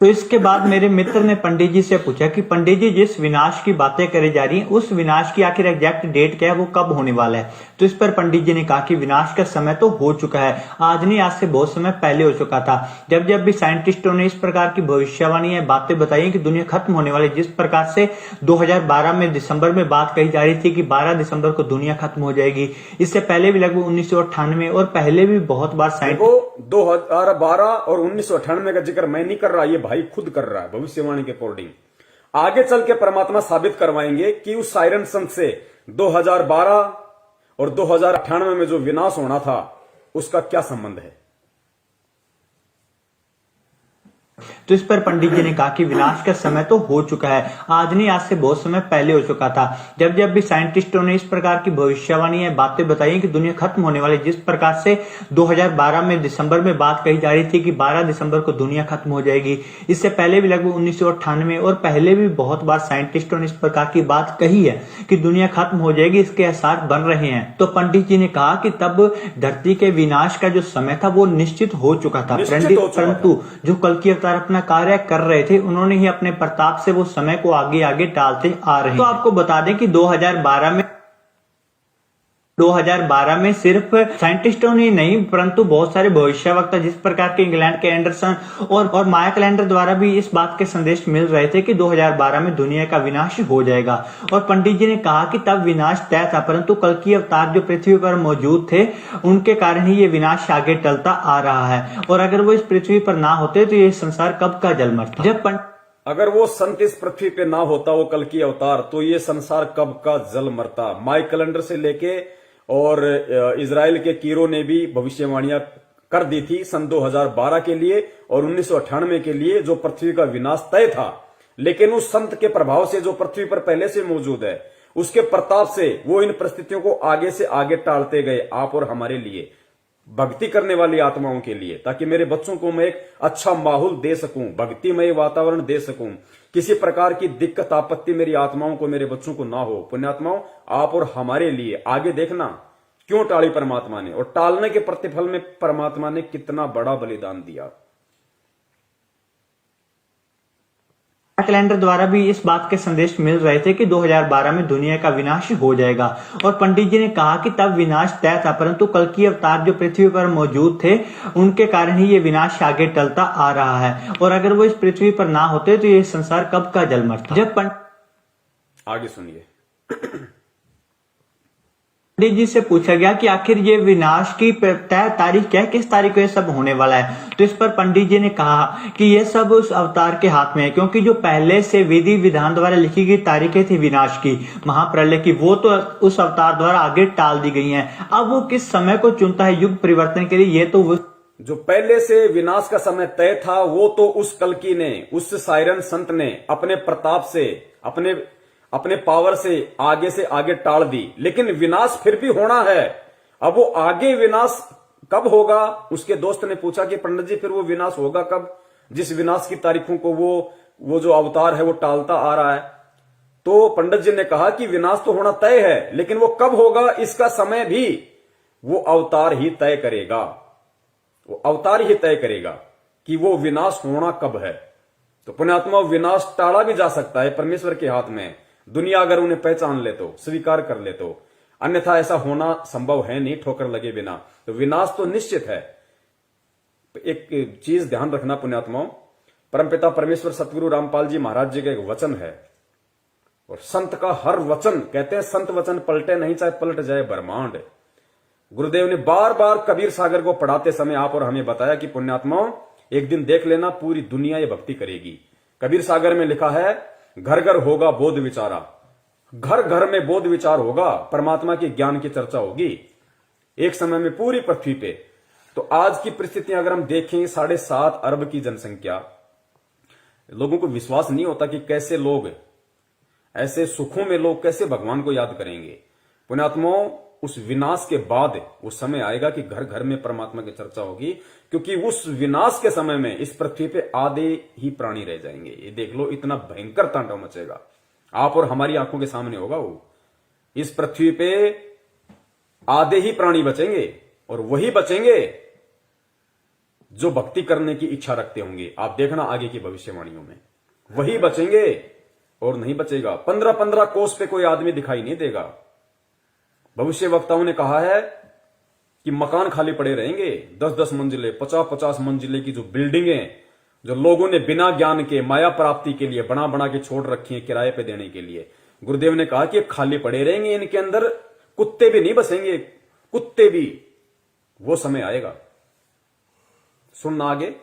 तो इसके बाद मेरे मित्र ने पंडित जी से पूछा कि पंडित जी, जिस विनाश की बातें करी जा रही हैं, उस विनाश की आखिर एग्जैक्ट डेट क्या है, वो कब होने वाला है। तो इस पर पंडित जी ने कहा कि विनाश का समय तो हो चुका है, आज नहीं, आज से बहुत समय पहले हो चुका था। जब जब भी साइंटिस्टों ने इस प्रकार की भविष्यवाणी बातें बताई कि दुनिया खत्म होने वाली, जिस प्रकार से 2012 में दिसंबर में बात कही जा रही थी कि 12 दिसंबर को दुनिया खत्म हो जाएगी, इससे पहले भी लगभग 1998 और पहले भी बहुत बार साइंटिस्ट 2012 और 1998 का जिक्र मैं नहीं कर रहा, ये भाई खुद कर रहा है भविष्यवाणी के अकॉर्डिंग। आगे चल के परमात्मा साबित करवाएंगे कि उस सायरन संत से 2012 और 2098 में जो विनाश होना था उसका क्या संबंध है। तो इस पर पंडित जी ने कहा कि विनाश का समय तो हो चुका है, आज नहीं, आज से बहुत समय पहले हो चुका था। जब जब भी साइंटिस्टों ने इस प्रकार की भविष्यवाणी बातें बताई कि दुनिया खत्म होने वाली, जिस प्रकार से 2012 में दिसंबर में बात कही जा रही थी कि 12 दिसंबर को दुनिया खत्म हो जाएगी, इससे पहले भी लगभग 1998 और पहले भी बहुत बार साइंटिस्टों ने इस प्रकार की बात कही है कि दुनिया खत्म हो जाएगी, इसके आसार बन रहे हैं। तो पंडित जी ने कहा कि तब धरती के विनाश का जो समय था वो निश्चित हो चुका था, परंतु जो कल की अवतार अपना कार्य कर रहे थे, उन्होंने ही अपने प्रताप से वो समय को आगे आगे टालते आ रहे हैं। तो आपको बता दें कि 2012 में सिर्फ साइंटिस्टों ने नहीं, परंतु बहुत सारे भविष्यवक्ता, जिस प्रकार के इंग्लैंड के एंडरसन और माया कैलेंडर द्वारा भी इस बात के संदेश मिल रहे थे कि 2012 में दुनिया का विनाश हो जाएगा। और पंडित जी ने कहा कि तब विनाश तय था, परंतु कल की अवतार जो पृथ्वी पर मौजूद थे, उनके कारण ही ये विनाश आगे टलता आ रहा है, और अगर वो इस पृथ्वी पर ना होते तो ये संसार कब का जल मरता। जब अगर वो संत इस पृथ्वी पे ना होता, वो कल की अवतार, तो ये संसार कब का जल मरता। माई कैलेंडर से लेके और इजराइल के कीरो ने भी भविष्यवाणियां कर दी थी सन 2012 के लिए और 1998 के लिए, जो पृथ्वी का विनाश तय था। लेकिन उस संत के प्रभाव से, जो पृथ्वी पर पहले से मौजूद है, उसके प्रताप से वो इन परिस्थितियों को आगे से आगे टालते गए, आप और हमारे लिए, भक्ति करने वाली आत्माओं के लिए, ताकि मेरे बच्चों को मैं एक अच्छा माहौल दे सकूं, भक्तिमय वातावरण दे सकूं, किसी प्रकार की दिक्कत आपत्ति मेरी आत्माओं को, मेरे बच्चों को ना हो। पुण्यात्माओं, आप और हमारे लिए आगे देखना क्यों टाली परमात्मा ने, और टालने के प्रतिफल में परमात्मा ने कितना बड़ा बलिदान दिया। कैलेंडर द्वारा भी इस बात के संदेश मिल रहे थे कि 2012 में दुनिया का विनाश हो जाएगा, और पंडित जी ने कहा कि तब विनाश तय था, परंतु कल की अवतार जो पृथ्वी पर मौजूद थे, उनके कारण ही ये विनाश आगे टलता आ रहा है, और अगर वो इस पृथ्वी पर ना होते तो ये संसार कब का जल मरता। जब आगे सुनिए। पंडित जी से पूछा गया कि आखिर ये विनाश की तय तारीख क्या है, किस तारीख को ये सब होने वाला है। तो इस पर पंडित जी ने कहा कि ये सब उस अवतार के हाथ में है, क्योंकि जो पहले से विधि विधान द्वारा लिखी गई तारीखें थी विनाश की, महाप्रलय की, वो तो उस अवतार द्वारा आगे टाल दी गई हैं। अब वो किस समय को चुनता है युग परिवर्तन के लिए, ये तो वो जो पहले से विनाश का समय तय था, वो तो उस कल्कि ने, उस सायरन संत ने अपने प्रताप से, अपने पावर से आगे टाल दी। लेकिन विनाश फिर भी होना है। अब वो आगे विनाश कब होगा, उसके दोस्त ने पूछा कि पंडित जी फिर वो विनाश होगा कब, जिस विनाश की तारीखों को वो जो अवतार है वो टालता आ रहा है। तो पंडित जी ने कहा कि विनाश तो होना तय है, लेकिन वो कब होगा इसका समय भी वो अवतार ही तय करेगा, वो अवतार ही तय करेगा। कि वो विनाश होना कब है। तो पुण्यात्मा, विनाश टाला भी जा सकता है, परमेश्वर के हाथ में। दुनिया अगर उन्हें पहचान ले तो, स्वीकार कर ले तो, अन्यथा ऐसा होना संभव है नहीं ठोकर लगे बिना। तो विनाश तो निश्चित है। एक चीज ध्यान रखना पुण्यात्माओं, परमपिता परमेश्वर सतगुरु रामपाल जी महाराज जी का एक वचन है, और संत का हर वचन, कहते हैं संत वचन पलटे नहीं, चाहे पलट जाए ब्रह्मांड। गुरुदेव ने बार बार कबीर सागर को पढ़ाते समय आप और हमें बताया कि पुण्यात्माओं, एक दिन देख लेना पूरी दुनिया ये भक्ति करेगी। कबीर सागर में लिखा है, घर घर होगा बोध विचारा, घर घर में बोध विचार होगा, परमात्मा के ज्ञान की चर्चा होगी एक समय में पूरी पृथ्वी पे। तो आज की परिस्थितियां अगर हम देखें, 7.5 अरब की जनसंख्या, लोगों को विश्वास नहीं होता कि कैसे लोग ऐसे सुखों में लोग कैसे भगवान को याद करेंगे। पुण्यात्माओं, उस विनाश के बाद वो समय आएगा कि घर घर में परमात्मा की चर्चा होगी, क्योंकि उस विनाश के समय में इस पृथ्वी पे आधे ही प्राणी रह जाएंगे। ये देख लो, इतना भयंकर तांडव मचेगा, आप और हमारी आंखों के सामने होगा। वो इस पृथ्वी पे आधे ही प्राणी बचेंगे, और वही बचेंगे जो भक्ति करने की इच्छा रखते होंगे। आप देखना आगे की भविष्यवाणियों में, वही बचेंगे और नहीं बचेगा। 15-15 कोस पे कोई आदमी दिखाई नहीं देगा। भविष्य वक्ताओं ने कहा है कि मकान खाली पड़े रहेंगे, 10-10 मंजिले, 50-50 मंजिले की जो बिल्डिंगें, जो लोगों ने बिना ज्ञान के माया प्राप्ति के लिए बना बना के छोड़ रखी है किराए पे देने के लिए, गुरुदेव ने कहा कि खाली पड़े रहेंगे। इनके अंदर कुत्ते भी नहीं बसेंगे, कुत्ते भी। वो समय आएगा, सुनना आगे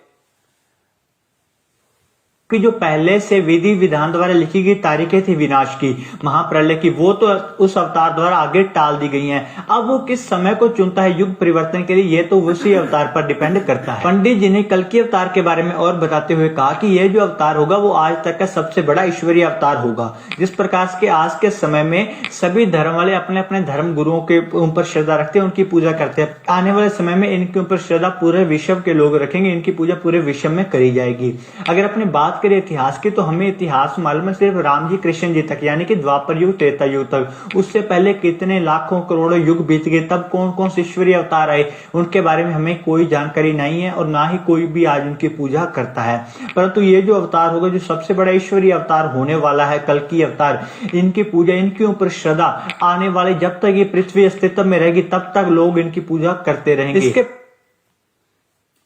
कि जो पहले से विधि विधान द्वारा लिखी गई तारीखें थी विनाश की, महाप्रलय की, वो तो उस अवतार द्वारा आगे टाल दी गई हैं। अब वो किस समय को चुनता है युग परिवर्तन के लिए, ये तो उसी अवतार पर डिपेंड करता है। पंडित जी ने कल के अवतार के बारे में और बताते हुए कहा कि यह जो अवतार होगा वो आज तक का सबसे बड़ा ईश्वरीय अवतार होगा। जिस प्रकार के आज के समय में सभी धर्म वाले अपने अपने धर्म गुरुओं के ऊपर श्रद्धा रखते हैं, उनकी पूजा करते हैं, आने वाले समय में इनके ऊपर श्रद्धा पूरे विश्व के लोग रखेंगे, इनकी पूजा पूरे विश्व में करी जाएगी। अगर अपनी बात करें इतिहास की, तो हमें इतिहास मालूम है सिर्फ राम जी कृष्ण जी तक, यानी कि द्वापर युग त्रेता युग तक। उससे पहले कितने लाखों करोड़ों युग बीत गए, तब कौन कौन से ईश्वरीय अवतार आए, उनके बारे में हमें कोई जानकारी नहीं है, और ना ही कोई भी आज उनकी पूजा करता है। परंतु ये जो अवतार होगा, जो सबसे बड़ा ईश्वरीय अवतार होने वाला है, कल की अवतार, इनकी पूजा, इनके ऊपर श्रद्धा आने वाले, जब तक ये पृथ्वी अस्तित्व में रहेगी तब तक लोग इनकी पूजा करते रहेंगे। इसके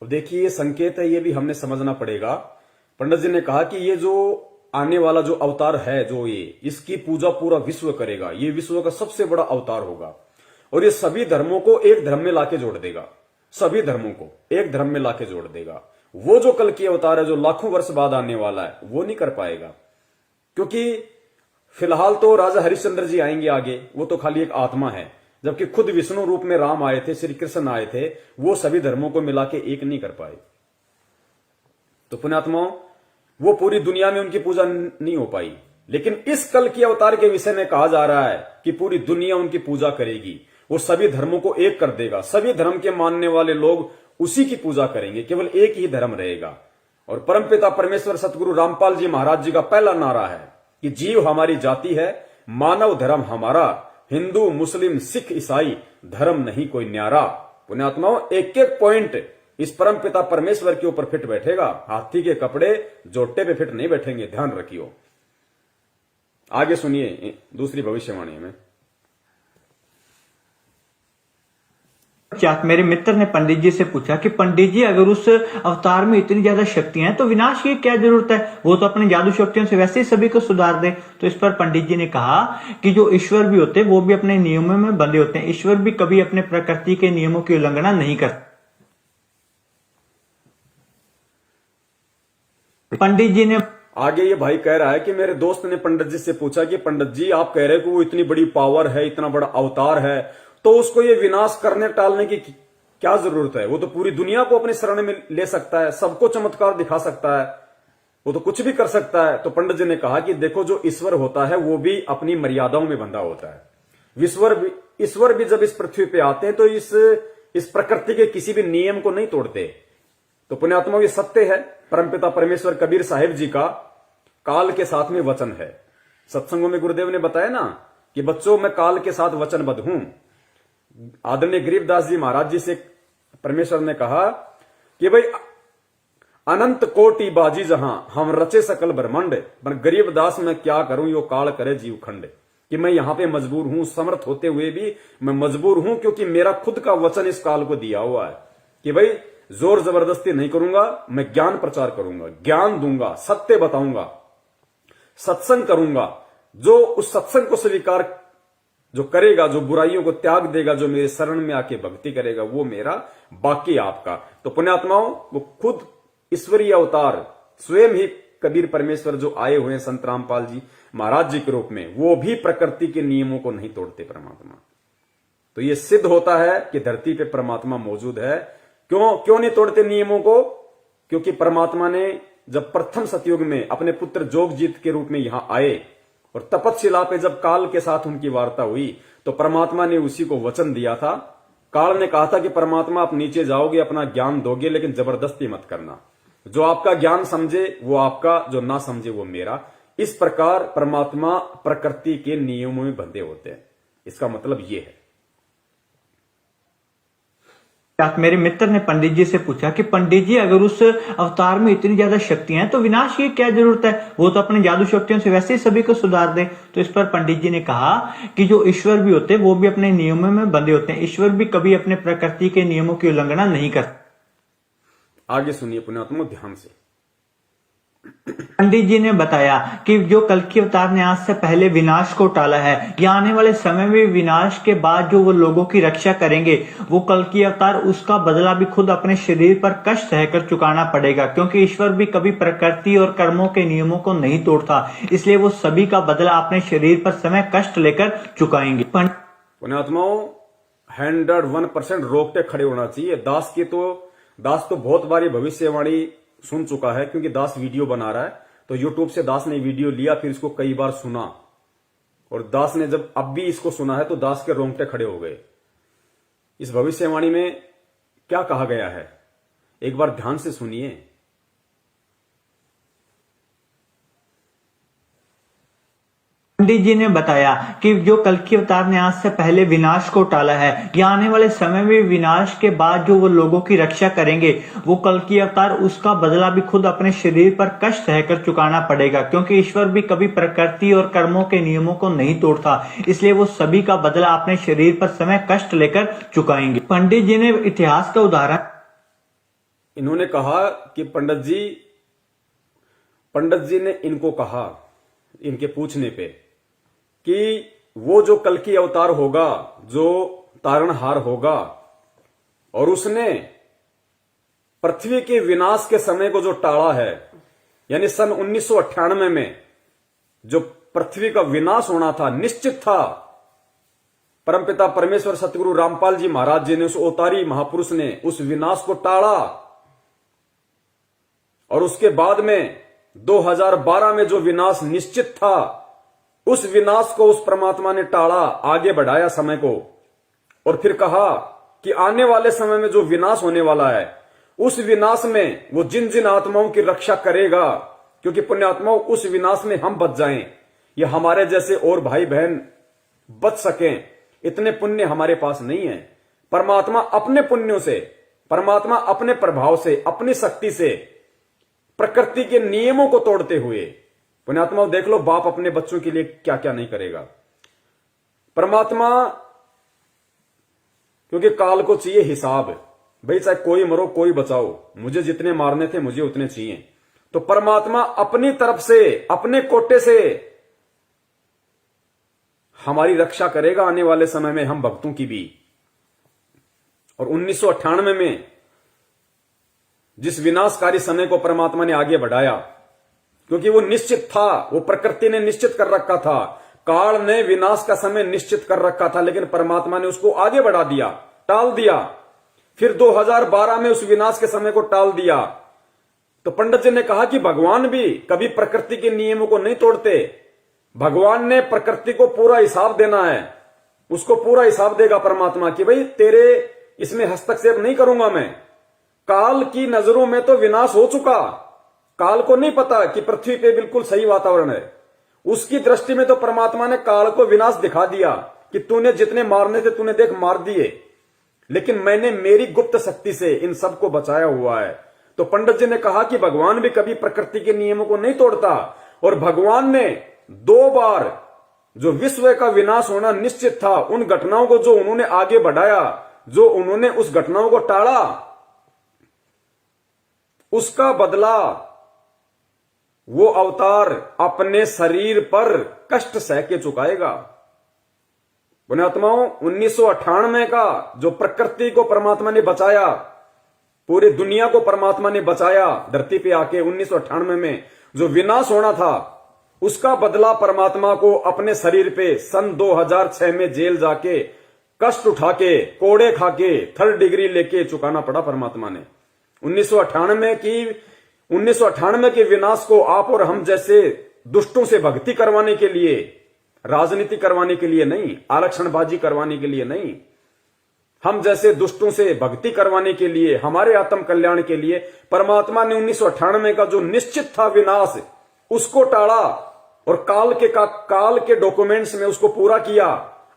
देखिए, ये संकेत है, ये भी हमने समझना पड़ेगा। पंडित जी ने कहा कि ये जो आने वाला जो अवतार है, जो ये, इसकी पूजा पूरा विश्व करेगा, ये विश्व का सबसे बड़ा अवतार होगा, और ये सभी धर्मों को एक धर्म में लाके जोड़ देगा, सभी धर्मों को एक धर्म में लाके जोड़ देगा। वो जो कल की अवतार है, जो लाखों वर्ष बाद आने वाला है, वो नहीं कर पाएगा, क्योंकि फिलहाल तो राजा हरिश्चंद्र जी आएंगे आगे, वो तो खाली एक आत्मा है, जबकि खुद विष्णु रूप में राम आए थे, श्री कृष्ण आए थे, वो सभी धर्मों को मिला के एक नहीं कर पाए। तो पुण्यात्माओं, वो पूरी दुनिया में उनकी पूजा नहीं हो पाई, लेकिन इस कल की अवतार के विषय में कहा जा रहा है कि पूरी दुनिया उनकी पूजा करेगी, वो सभी धर्मों को एक कर देगा, सभी धर्म के मानने वाले लोग उसी की पूजा करेंगे, केवल एक ही धर्म रहेगा। और परमपिता परमेश्वर सतगुरु रामपाल जी महाराज जी का पहला नारा है कि जीव हमारी जाति है, मानव धर्म हमारा, हिंदू मुस्लिम सिख ईसाई धर्म नहीं कोई न्यारा। पुण्यात्माओं, एक एक पॉइंट इस परम पिता परमेश्वर के ऊपर फिट बैठेगा, हाथी के कपड़े जोटे पे फिट नहीं बैठेंगे, ध्यान रखियो। आगे सुनिए दूसरी भविष्यवाणी में। मेरे मित्र ने पंडित जी से पूछा कि पंडित जी, अगर उस अवतार में इतनी ज्यादा शक्तियां हैं तो विनाश की क्या जरूरत है, वो तो अपनी जादू शक्तियों से वैसे ही सभी को सुधार दे। तो इस पर पंडित जी ने कहा कि जो ईश्वर भी होते हैं वो भी अपने नियमों में बंधे होते हैं, ईश्वर भी कभी अपने प्रकृति के नियमों की उल्लंघना नहीं करते। पंडित जी ने आगे ये भाई कह रहा है कि मेरे दोस्त ने पंडित जी से पूछा कि पंडित जी, आप कह रहे हो कि वो इतनी बड़ी पावर है, इतना बड़ा अवतार है, तो उसको ये विनाश करने टालने की क्या जरूरत है? वो तो पूरी दुनिया को अपने शरण में ले सकता है, सबको चमत्कार दिखा सकता है, वो तो कुछ भी कर सकता है। तो पंडित जी ने कहा कि देखो, जो ईश्वर होता है वो भी अपनी मर्यादाओं में बंधा होता है। ईश्वर भी जब इस पृथ्वी पे आते हैं तो इस प्रकृति के किसी भी नियम को नहीं तोड़ते। तो पुण्यात्मा, ये सत्य है। परमपिता परमेश्वर कबीर साहिब जी का काल के साथ में वचन है। सत्संगों में गुरुदेव ने बताया ना कि बच्चों, मैं काल के साथ वचनबद्ध हूं। आदरणीय गरीबदास जी महाराज जी से परमेश्वर ने कहा कि भाई, अनंत कोटि बाजी जहां हम रचे सकल ब्रह्मांड, पर गरीब दास मैं क्या करूं यो काल करे जीव खंड। कि मैं यहां पे मजबूर हूं, समर्थ होते हुए भी मैं मजबूर हूं, क्योंकि मेरा खुद का वचन इस काल को दिया हुआ है कि भाई जोर जबरदस्ती नहीं करूंगा, मैं ज्ञान प्रचार करूंगा, ज्ञान दूंगा, सत्य बताऊंगा, सत्संग करूंगा। जो उस सत्संग को स्वीकार जो करेगा, जो बुराइयों को त्याग देगा, जो मेरे शरण में आके भक्ति करेगा, वो मेरा, बाकी आपका। तो पुण्यात्माओं, वो खुद ईश्वरीय अवतार स्वयं ही कबीर परमेश्वर जो आए हुए हैं संत रामपाल जी महाराज जी के रूप में, वो भी प्रकृति के नियमों को नहीं तोड़ते परमात्मा। तो ये सिद्ध होता है कि धरती पे परमात्मा मौजूद है। क्यों नहीं तोड़ते नियमों को? क्योंकि परमात्मा ने जब प्रथम सतयुग में अपने पुत्र जोगजीत के रूप में यहां आए और तपतशिला पे जब काल के साथ उनकी वार्ता हुई, तो परमात्मा ने उसी को वचन दिया था। काल ने कहा था कि परमात्मा आप नीचे जाओगे, अपना ज्ञान दोगे, लेकिन जबरदस्ती मत करना। जो आपका ज्ञान समझे वो आपका, जो ना समझे वो मेरा। इस प्रकार परमात्मा प्रकृति के नियमों में बंधे होते हैं। इसका मतलब ये है। मेरे मित्र ने पंडित जी से पूछा कि पंडित जी, अगर उस अवतार में इतनी ज्यादा शक्तियां हैं तो विनाश की क्या जरूरत है? वो तो अपने जादू शक्तियों से वैसे ही सभी को सुधार दे। तो इस पर पंडित जी ने कहा कि जो ईश्वर भी होते हैं वो भी अपने नियमों में बंधे होते हैं। ईश्वर भी कभी अपने प्रकृति के नियमों की उल्लंघना नहीं करते। आगे सुनिए पुण्यात्मा ध्यान से। पंडित जी ने बताया कि जो कल्कि अवतार ने आज से पहले विनाश को टाला है, या आने वाले समय में विनाश के बाद जो वो लोगों की रक्षा करेंगे, वो कल्कि अवतार, उसका बदला भी खुद अपने शरीर पर कष्ट सहकर चुकाना पड़ेगा। क्योंकि ईश्वर भी कभी प्रकृति और कर्मों के नियमों को नहीं तोड़ता, इसलिए वो सभी का बदला अपने शरीर पर समय कष्ट लेकर चुकाएंगे। पुण्यात्माओं, 101% रोकते खड़े होना चाहिए। दास तो बहुत बारी भविष्यवाणी सुन चुका है, क्योंकि दास वीडियो बना रहा है। तो यूट्यूब से दास ने वीडियो लिया, फिर इसको कई बार सुना, और दास ने जब अब भी इसको सुना है तो दास के रोंगटे खड़े हो गए। इस भविष्यवाणी में क्या कहा गया है, एक बार ध्यान से सुनिए। पंडित जी ने बताया कि जो कल्कि अवतार ने आज से पहले विनाश को टाला है, या आने वाले समय में विनाश के बाद जो वो लोगों की रक्षा करेंगे, वो कल्कि अवतार, उसका बदला भी खुद अपने शरीर पर कष्ट सहकर चुकाना पड़ेगा। क्योंकि ईश्वर भी कभी प्रकृति और कर्मों के नियमों को नहीं तोड़ता, इसलिए वो सभी का बदला अपने शरीर पर समय कष्ट लेकर चुकाएंगे। पंडित जी ने इतिहास का उदाहरण, इन्होंने कहा कि पंडित जी ने इनको कहा, इनके पूछने पे, कि वो जो कल्कि अवतार होगा, जो तारणहार होगा, और उसने पृथ्वी के विनाश के समय को जो टाला है, यानी सन 1998 में जो पृथ्वी का विनाश होना था, निश्चित था। परमपिता परमेश्वर सतगुरु रामपाल जी महाराज जी ने, उस अवतारी महापुरुष ने उस विनाश को टाला। और उसके बाद में 2012 में जो विनाश निश्चित था, उस विनाश को उस परमात्मा ने टाला, आगे बढ़ाया समय को, और फिर कहा कि आने वाले समय में जो विनाश होने वाला है, उस विनाश में वो जिन जिन आत्माओं की रक्षा करेगा, क्योंकि पुण्यात्माओं उस विनाश में हम बच जाएं, या हमारे जैसे और भाई बहन बच सकें, इतने पुण्य हमारे पास नहीं है। परमात्मा अपने पुण्यों से, परमात्मा अपने प्रभाव से, अपनी शक्ति से, प्रकृति के नियमों को तोड़ते हुए, पुण्यात्माओं देख लो, बाप अपने बच्चों के लिए क्या क्या नहीं करेगा। परमात्मा, क्योंकि काल को चाहिए हिसाब, भाई चाहे कोई मरो कोई बचाओ, मुझे जितने मारने थे मुझे उतने चाहिए। तो परमात्मा अपनी तरफ से, अपने कोटे से हमारी रक्षा करेगा आने वाले समय में, हम भक्तों की भी। और 1998 में जिस विनाशकारी समय को परमात्मा ने आगे बढ़ाया, क्योंकि वो निश्चित था, वो प्रकृति ने निश्चित कर रखा था, काल ने विनाश का समय निश्चित कर रखा था, लेकिन परमात्मा ने उसको आगे बढ़ा दिया, टाल दिया। फिर 2012 में उस विनाश के समय को टाल दिया। तो पंडित जी ने कहा कि भगवान भी कभी प्रकृति के नियमों को नहीं तोड़ते। भगवान ने प्रकृति को पूरा हिसाब देना है, उसको पूरा हिसाब देगा परमात्मा कि भाई तेरे इसमें हस्तक्षेप नहीं करूंगा मैं। काल की नजरों में तो विनाश हो चुका, काल को नहीं पता कि पृथ्वी पे बिल्कुल सही वातावरण है। उसकी दृष्टि में तो परमात्मा ने काल को विनाश दिखा दिया कि तूने जितने मारने थे तूने देख मार दिए, लेकिन मैंने मेरी गुप्त शक्ति से इन सबको बचाया हुआ है। तो पंडित जी ने कहा कि भगवान भी कभी प्रकृति के नियमों को नहीं तोड़ता, और भगवान ने 2 बार जो विश्व का विनाश होना निश्चित था, उन घटनाओं को जो उन्होंने आगे बढ़ाया, जो उन्होंने उस घटनाओं को टाला, उसका बदला वो अवतार अपने शरीर पर कष्ट सह के चुकाएगा। पुण्यात्माओं, 1998 का जो प्रकृति को परमात्मा ने बचाया, पूरी दुनिया को परमात्मा ने बचाया, धरती पे आके 1998 में जो विनाश होना था, उसका बदला परमात्मा को अपने शरीर पे सन 2006 में जेल जाके कष्ट उठा के, कोड़े खा के, 3rd डिग्री लेके चुकाना पड़ा परमात्मा ने। 1998 के विनाश को आप और हम जैसे दुष्टों से भक्ति करवाने के लिए, राजनीति करवाने के लिए नहीं, आरक्षणबाजी करवाने के लिए नहीं, हम जैसे दुष्टों से भक्ति करवाने के लिए, हमारे आत्म कल्याण के लिए परमात्मा ने 1998 का जो निश्चित था विनाश, उसको टाला और काल के डॉक्यूमेंट्स में उसको पूरा किया,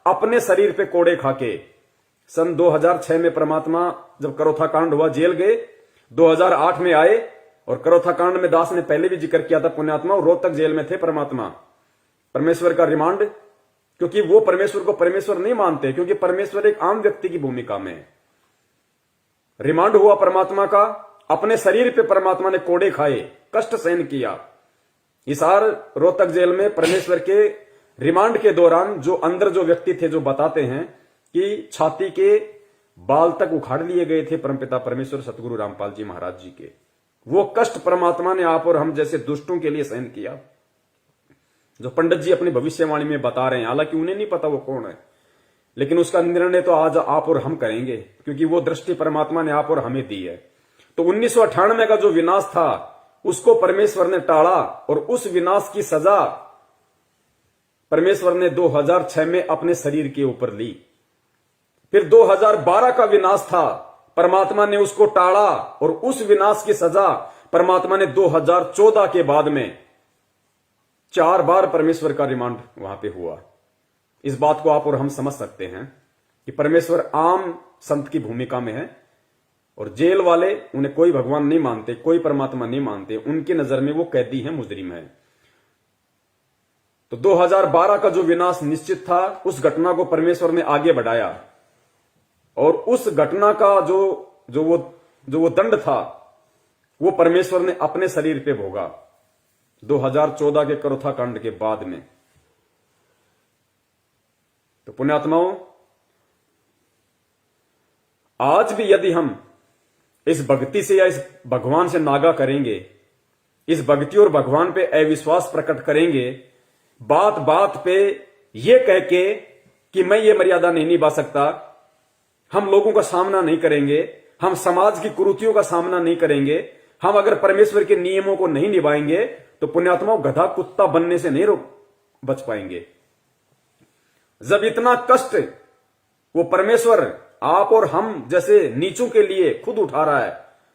अपने शरीर पे कोड़े खाके। सन 2006 में परमात्मा जब करोथा कांड हुआ, जेल गए, 2008 में आए, और करोथा कांड में दास ने पहले भी जिक्र किया था, पुण्यात्मा रोहतक जेल में थे परमात्मा, परमेश्वर का रिमांड, क्योंकि वो परमेश्वर को परमेश्वर नहीं मानते, क्योंकि परमेश्वर एक आम व्यक्ति की भूमिका में है। रिमांड हुआ परमात्मा का, अपने शरीर पे परमात्मा ने कोड़े खाए, कष्ट सहन किया। हिसार रोहतक जेल में परमेश्वर के रिमांड के दौरान जो अंदर जो व्यक्ति थे, जो बताते हैं कि छाती के बाल तक उखाड़ लिए गए थे परमपिता परमेश्वर सतगुरु रामपाल जी महाराज जी के। वो कष्ट परमात्मा ने आप और हम जैसे दुष्टों के लिए सहन किया, जो पंडित जी अपनी भविष्यवाणी में बता रहे हैं। हालांकि उन्हें नहीं पता वो कौन है, लेकिन उसका निर्णय तो आज आप और हम करेंगे, क्योंकि वो दृष्टि परमात्मा ने आप और हमें दी है। तो 1998 का जो विनाश था, उसको परमेश्वर ने टाला, और उस विनाश की सजा परमेश्वर ने 2006 में अपने शरीर के ऊपर ली। फिर 2012 का विनाश था, परमात्मा ने उसको टाला, और उस विनाश की सजा परमात्मा ने 2014 के बाद में 4 बार परमेश्वर का रिमांड वहां पे हुआ। इस बात को आप और हम समझ सकते हैं कि परमेश्वर आम संत की भूमिका में है, और जेल वाले उन्हें कोई भगवान नहीं मानते, कोई परमात्मा नहीं मानते, उनकी नजर में वो कैदी है, मुजरिम है। तो 2012 का जो विनाश निश्चित था, उस घटना को परमेश्वर ने आगे बढ़ाया, और उस घटना का जो वो दंड था, वो परमेश्वर ने अपने शरीर पे भोगा 2014 के करोथा कांड के बाद में। तो पुण्यात्माओं, आज भी यदि हम इस भक्ति से या इस भगवान से नागा करेंगे, इस भक्ति और भगवान पे अविश्वास प्रकट करेंगे, बात बात पे ये कह के कि मैं ये मर्यादा नहीं निभा सकता, हम लोगों का सामना नहीं करेंगे, हम समाज की कुरीतियों का सामना नहीं करेंगे, हम अगर परमेश्वर के नियमों को नहीं निभाएंगे, तो पुण्यात्माओं गधा कुत्ता बनने से नहीं बच पाएंगे। जब इतना कष्ट वो परमेश्वर आप और हम जैसे नीचों के लिए खुद उठा रहा है,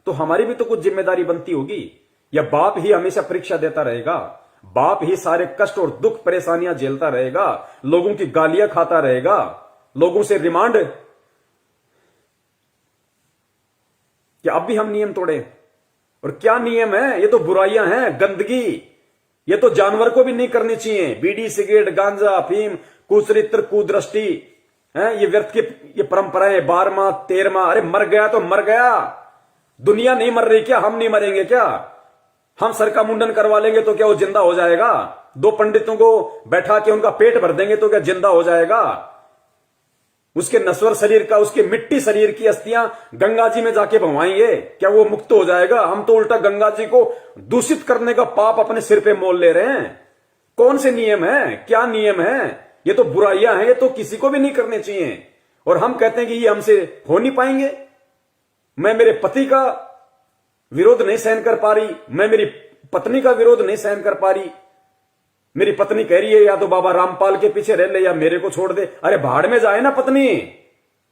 तो हमारी भी तो कुछ जिम्मेदारी बनती होगी। या बाप ही हमेशा परीक्षा देता रहेगा, बाप ही सारे कष्ट और दुख परेशानियां झेलता रहेगा, लोगों की गालियां खाता रहेगा, लोगों से रिमांड कि अब भी हम नियम तोड़े। और क्या नियम है? ये तो बुराइयां हैं, गंदगी, ये तो जानवर को भी नहीं करनी चाहिए। बीड़ी, सिगरेट, गांजा, अफीम, कुचरित्र, कुदृष्टि है, ये व्यर्थ की ये परंपराएं, 12वां 13वां। अरे मर गया तो मर गया, दुनिया नहीं मर रही क्या? हम नहीं मरेंगे क्या? हम सर का मुंडन करवा लेंगे तो क्या वो जिंदा हो जाएगा? 2 पंडितों को बैठा के उनका पेट भर देंगे तो क्या जिंदा हो जाएगा? उसके नश्वर शरीर का, उसके मिट्टी शरीर की अस्थियां गंगा जी में जाके भवाएंगे, क्या वो मुक्त हो जाएगा? हम तो उल्टा गंगा जी को दूषित करने का पाप अपने सिर पे मोल ले रहे हैं। कौन से नियम है? क्या नियम है? ये तो बुराइयां हैं, ये तो किसी को भी नहीं करने चाहिए। और हम कहते हैं कि ये हमसे हो नहीं पाएंगे। मैं मेरे पति का विरोध नहीं सहन कर पा रही, मैं मेरी पत्नी का विरोध नहीं सहन कर पा रही। मेरी पत्नी कह रही है या तो बाबा रामपाल के पीछे रह ले या मेरे को छोड़ दे। अरे भाड़ में जाए ना पत्नी।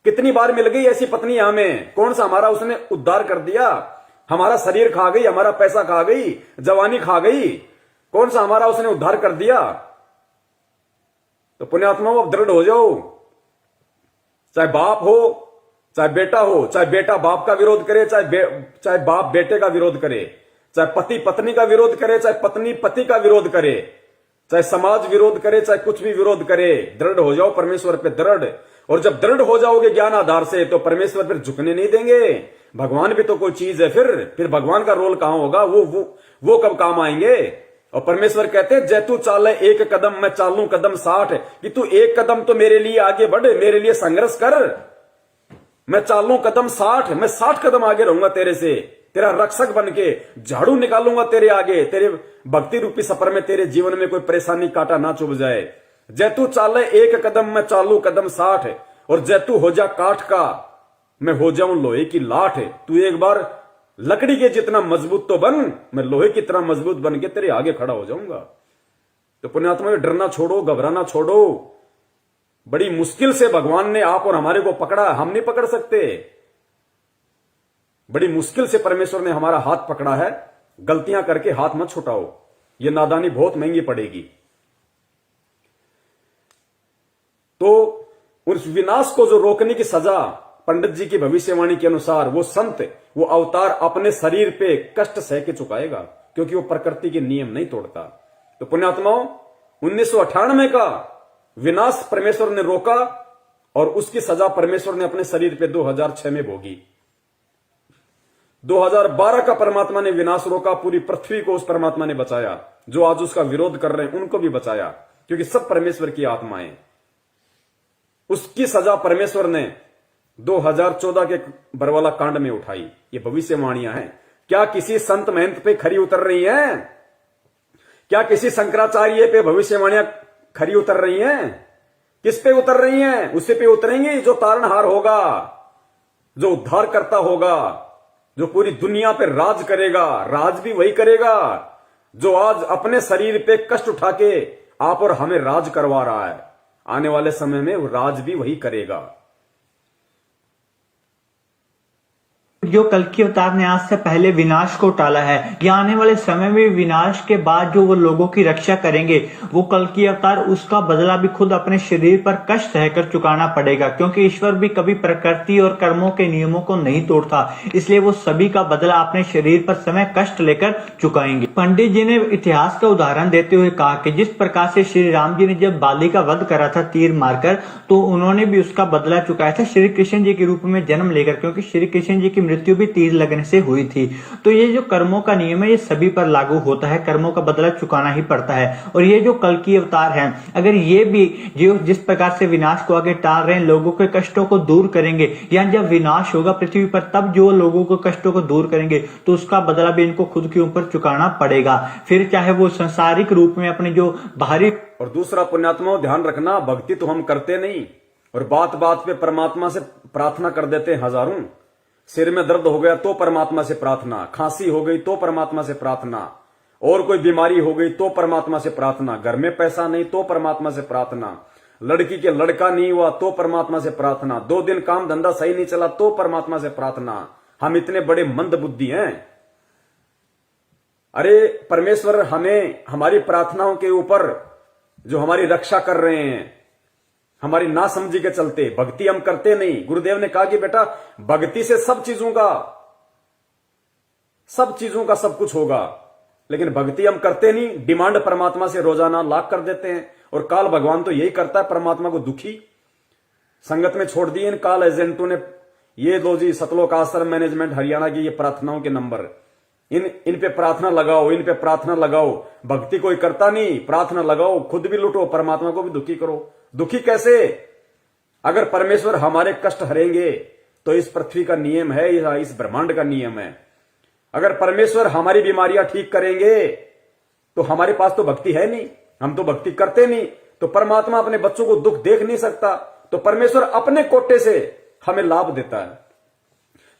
कितनी बार मिल गई ऐसी पत्नी हमें? कौन सा हमारा उसने उद्धार कर दिया? हमारा शरीर खा गई, हमारा पैसा खा गई, जवानी खा गई, कौन सा हमारा उसने उद्धार कर दिया? तो पुण्यात्माओं, अब दृढ़ हो जाओ। चाहे बाप हो, चाहे बेटा हो, चाहे बेटा बाप का विरोध करे, चाहे बाप बेटे का विरोध करे, चाहे पति पत्नी का विरोध करे, चाहे पत्नी पति का विरोध करे, चाहे समाज विरोध करे, चाहे कुछ भी विरोध करे, दृढ़ हो जाओ परमेश्वर पे दृढ़। और जब दृढ़ हो जाओगे ज्ञान आधार से, तो परमेश्वर फिर झुकने नहीं देंगे। भगवान भी तो कोई चीज है, फिर भगवान का रोल कहां होगा, वो कब काम आएंगे। और परमेश्वर कहते हैं, जैतू चाले एक कदम मैं चालू कदम 60, कि तू एक कदम तो मेरे लिए आगे बढ़, मेरे लिए संघर्ष कर। मैं चालू कदम 60, मैं 60 कदम आगे रहूंगा तेरे से, तेरा रक्षक बन के झाड़ू निकालूंगा तेरे आगे, तेरे भक्ति रूपी सफर में तेरे जीवन में कोई परेशानी कांटा ना चुभ जाए। जैतू चाले एक कदम मैं चालू कदम 60, और जैतू हो जा काठ का मैं हो जाऊं लोहे की लाठ। तू एक बार लकड़ी के जितना मजबूत तो बन, मैं लोहे की तरह मजबूत बन के तेरे आगे खड़ा हो जाऊंगा। तो पुण्यात्मा, डरना छोड़ो, घबराना छोड़ो। बड़ी मुश्किल से भगवान ने आप और हमारे को पकड़ा, हम नहीं पकड़ सकते। बड़ी मुश्किल से परमेश्वर ने हमारा हाथ पकड़ा है। गलतियां करके हाथ मत छुटाओ, ये नादानी बहुत महंगी पड़ेगी। तो उस विनाश को जो रोकने की सजा पंडित जी की भविष्यवाणी के अनुसार वो संत, वो अवतार अपने शरीर पे कष्ट सह के चुकाएगा, क्योंकि वो प्रकृति के नियम नहीं तोड़ता। तो पुण्यात्माओं, 1998 का विनाश परमेश्वर ने रोका, और उसकी सजा परमेश्वर ने अपने शरीर पे 2006 में भोगी। 2012 का परमात्मा ने विनाश रोका, पूरी पृथ्वी को उस परमात्मा ने बचाया। जो आज उसका विरोध कर रहे हैं उनको भी बचाया, क्योंकि सब परमेश्वर की आत्माएं। उसकी सजा परमेश्वर ने 2014 के बरवाला कांड में उठाई। ये भविष्यवाणियां हैं। क्या किसी संत महंत पे खरी उतर रही हैं? क्या किसी शंकराचार्य पे भविष्यवाणियां खरी उतर रही हैं? किस पे उतर रही हैं? उसी पे उतरेंगी जो तारणहार होगा, जो उद्धार करता होगा, जो पूरी दुनिया पे राज करेगा। राज भी वही करेगा जो आज अपने शरीर पे कष्ट उठा के आप और हमें राज करवा रहा है। आने वाले समय में वो राज भी वही करेगा। जो कल्कि अवतार ने आज से पहले विनाश को टाला है, या आने वाले समय में विनाश के बाद जो वो लोगों की रक्षा करेंगे, वो कल्कि अवतार, उसका बदला भी खुद अपने शरीर पर कष्ट सहकर चुकाना पड़ेगा। क्योंकि ईश्वर भी कभी प्रकृति और कर्मों के नियमों को नहीं तोड़ता, इसलिए वो सभी का बदला अपने शरीर पर समय कष्ट लेकर चुकाएंगे। पंडित जी ने इतिहास का उदाहरण देते हुए कहा कि जिस प्रकार से श्री राम जी ने जब बाली का वध करा था तीर मारकर, तो उन्होंने भी उसका बदला चुकाया था श्री कृष्ण जी के रूप में जन्म लेकर, क्योंकि श्री कृष्ण जी की मृत्यु भी तीर लगने से हुई थी। तो ये जो कर्मों का नियम है, ये सभी पर लागू होता है। कर्मों का बदला चुकाना ही पड़ता है। और ये जो कल्कि अवतार हैं, अगर ये भी जो जिस प्रकार से विनाश को आगे टाल रहे हैं, लोगों के कष्टों को दूर करेंगे, या जब विनाश होगा पृथ्वी पर तब जो लोगों के कष्टों को दूर करेंगे, तो उसका बदला भी इनको खुद के ऊपर चुकाना पड़ेगा। फिर चाहे वो संसारिक रूप में अपने जो बाहरी। और दूसरा पुण्यात्मा, ध्यान रखना, भक्ति तो हम करते नहीं, और बात बात पे परमात्मा से प्रार्थना कर देते हैं हजारों। सिर में दर्द हो गया तो परमात्मा से प्रार्थना, खांसी हो गई तो परमात्मा से प्रार्थना, और कोई बीमारी हो गई तो परमात्मा से प्रार्थना, घर में पैसा नहीं तो परमात्मा से प्रार्थना, लड़की के लड़का नहीं हुआ तो परमात्मा से प्रार्थना, 2 दिन काम धंधा सही नहीं चला तो परमात्मा से प्रार्थना। हम इतने बड़े मंद बुद्धि हैं। अरे परमेश्वर हमें हमारी प्रार्थनाओं के ऊपर जो हमारी रक्षा कर रहे हैं, हमारी नासमझी के चलते भक्ति हम करते नहीं। गुरुदेव ने कहा कि बेटा, भक्ति से सब चीजों का सब कुछ होगा, लेकिन भक्ति हम करते नहीं। डिमांड परमात्मा से रोजाना लाख कर देते हैं, और काल भगवान तो यही करता है, परमात्मा को दुखी संगत में छोड़ दिए इन काल एजेंटों ने। ये लो जी, सतलोक आश्रम मैनेजमेंट हरियाणा की ये प्रार्थनाओं के नंबर, इन पे प्रार्थना लगाओ, इन पे प्रार्थना लगाओ। भक्ति कोई करता नहीं, प्रार्थना लगाओ, खुद भी लुटो, परमात्मा को भी दुखी करो। दुखी कैसे? अगर परमेश्वर हमारे कष्ट हरेंगे तो इस पृथ्वी का नियम है, या इस ब्रह्मांड का नियम है। अगर परमेश्वर हमारी बीमारियां ठीक करेंगे तो हमारे पास तो भक्ति है नहीं, हम तो भक्ति करते नहीं। तो परमात्मा अपने बच्चों को दुख देख नहीं सकता, तो परमेश्वर अपने कोटे से हमें लाभ देता है,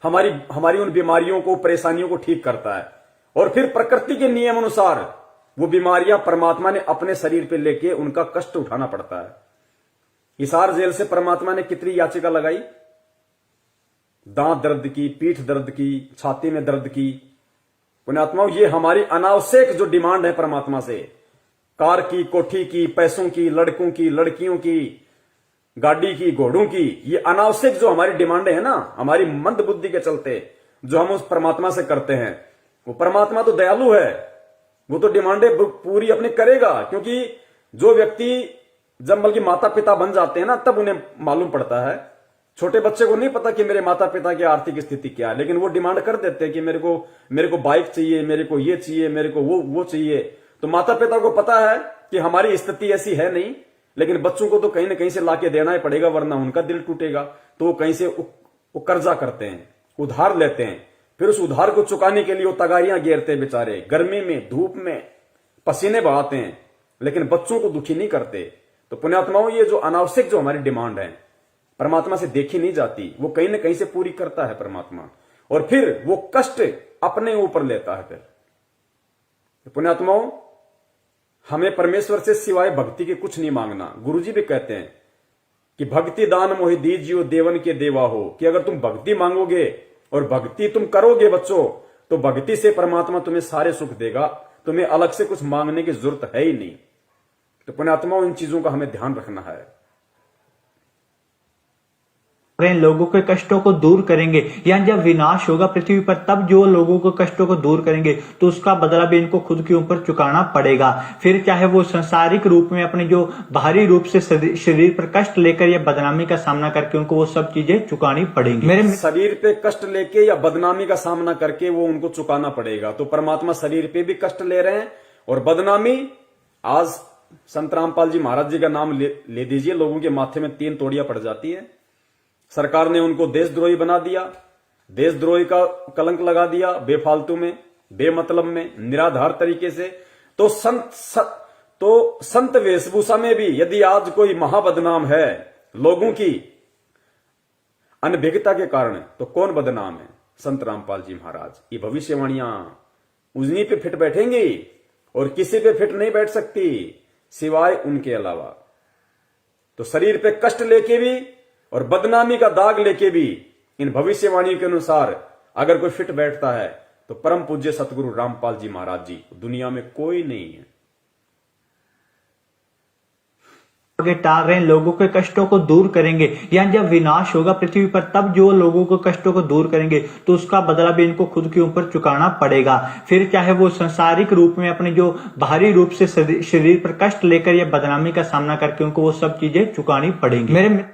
हमारी उन बीमारियों को, परेशानियों को ठीक करता है। और फिर प्रकृति के नियम अनुसार वो बीमारियां परमात्मा ने अपने शरीर पे लेके उनका कष्ट उठाना पड़ता है। हिसार जेल से परमात्मा ने कितनी याचिका लगाई, दांत दर्द की, पीठ दर्द की, छाती में दर्द की। पुण्यात्माओं, ये हमारी अनावश्यक जो डिमांड है परमात्मा से, कार की, कोठी की, पैसों की, लड़कों की, लड़कियों की, गाड़ी की, घोड़ों की, ये अनावश्यक जो हमारी डिमांडें हैं ना, हमारी मंद बुद्धि के चलते जो हम उस परमात्मा से करते हैं, वो परमात्मा तो दयालु है, वो तो डिमांडें पूरी अपनी करेगा। क्योंकि जो व्यक्ति जब बल्कि माता पिता बन जाते हैं ना, तब उन्हें मालूम पड़ता है। छोटे बच्चे को नहीं पता कि मेरे माता पिता की आर्थिक स्थिति क्या है, लेकिन वो डिमांड कर देते हैं कि मेरे को बाइक चाहिए, मेरे को ये चाहिए, मेरे को वो चाहिए। तो माता पिता को पता है कि हमारी स्थिति ऐसी है नहीं, लेकिन बच्चों को तो कहीं ना कहीं से लाके देना ही पड़ेगा, वरना उनका दिल टूटेगा। तो वो कहीं से वो कर्जा करते हैं, उधार लेते हैं, फिर उस उधार को चुकाने के लिए वो तगारियां घेरते हैं बेचारे, गर्मी में, धूप में पसीने बहाते हैं, लेकिन बच्चों को दुखी नहीं करते। तो पुण्यात्माओं, ये जो अनावश्यक जो हमारी डिमांड है परमात्मा से देखी नहीं जाती, वो कहीं ना कहीं से पूरी करता है परमात्मा, और फिर वो कष्ट अपने ऊपर लेता है। फिर पुण्यात्माओं, हमें परमेश्वर से सिवाय भक्ति के कुछ नहीं मांगना। गुरुजी भी कहते हैं कि भक्ति दान मोहि दीजियो देवन के देवा हो, कि अगर तुम भक्ति मांगोगे और भक्ति तुम करोगे बच्चों, तो भक्ति से परमात्मा तुम्हें सारे सुख देगा, तुम्हें अलग से कुछ मांगने की जरूरत है ही नहीं। तो पुण्यात्माओं, इन चीजों का हमें ध्यान रखना है। लोगों के कष्टों को दूर करेंगे, या जब विनाश होगा पृथ्वी पर तब जो लोगों के कष्टों को दूर करेंगे तो उसका बदला भी इनको खुद के ऊपर चुकाना पड़ेगा। फिर चाहे वो सांसारिक रूप में अपने जो बाहरी रूप से शरीर पर कष्ट लेकर या बदनामी का सामना करके उनको वो सब चीजें चुकानी पड़ेंगी। मेरे शरीर पे कष्ट लेके या बदनामी का सामना करके वो उनको चुकाना पड़ेगा। तो परमात्मा शरीर पे भी कष्ट ले रहे हैं और बदनामी, आज संत रामपाल जी महाराज जी का नाम ले दीजिए, लोगों के माथे में 3 तोड़ियां पड़ जाती है। सरकार ने उनको देशद्रोही बना दिया, देशद्रोही का कलंक लगा दिया, बेफालतू में, बेमतलब में, निराधार तरीके से। तो संत वेशभूषा में भी यदि आज कोई महाबदनाम है लोगों की अनभिज्ञता के कारण, तो कौन बदनाम है? संत रामपाल जी महाराज। ये भविष्यवाणियां उन्हीं पे फिट बैठेंगी और किसी पे फिट नहीं बैठ सकती सिवाय उनके अलावा। तो शरीर पे कष्ट लेके भी और बदनामी का दाग लेके भी इन भविष्यवाणी के अनुसार अगर कोई फिट बैठता है तो परम पूज्य सतगुरु रामपाल जी महाराज जी, दुनिया में कोई नहीं है। टाल रहे हैं, लोगों के कष्टों को दूर करेंगे, या जब विनाश होगा पृथ्वी पर तब जो लोगों के कष्टों को दूर करेंगे तो उसका बदला भी इनको खुद के ऊपर चुकाना पड़ेगा। फिर चाहे वो सांसारिक रूप में अपने जो बाहरी रूप से शरीर पर कष्ट लेकर या बदनामी का सामना करके उनको वो सब चीजें चुकानी पड़ेंगी। मेरे मित्र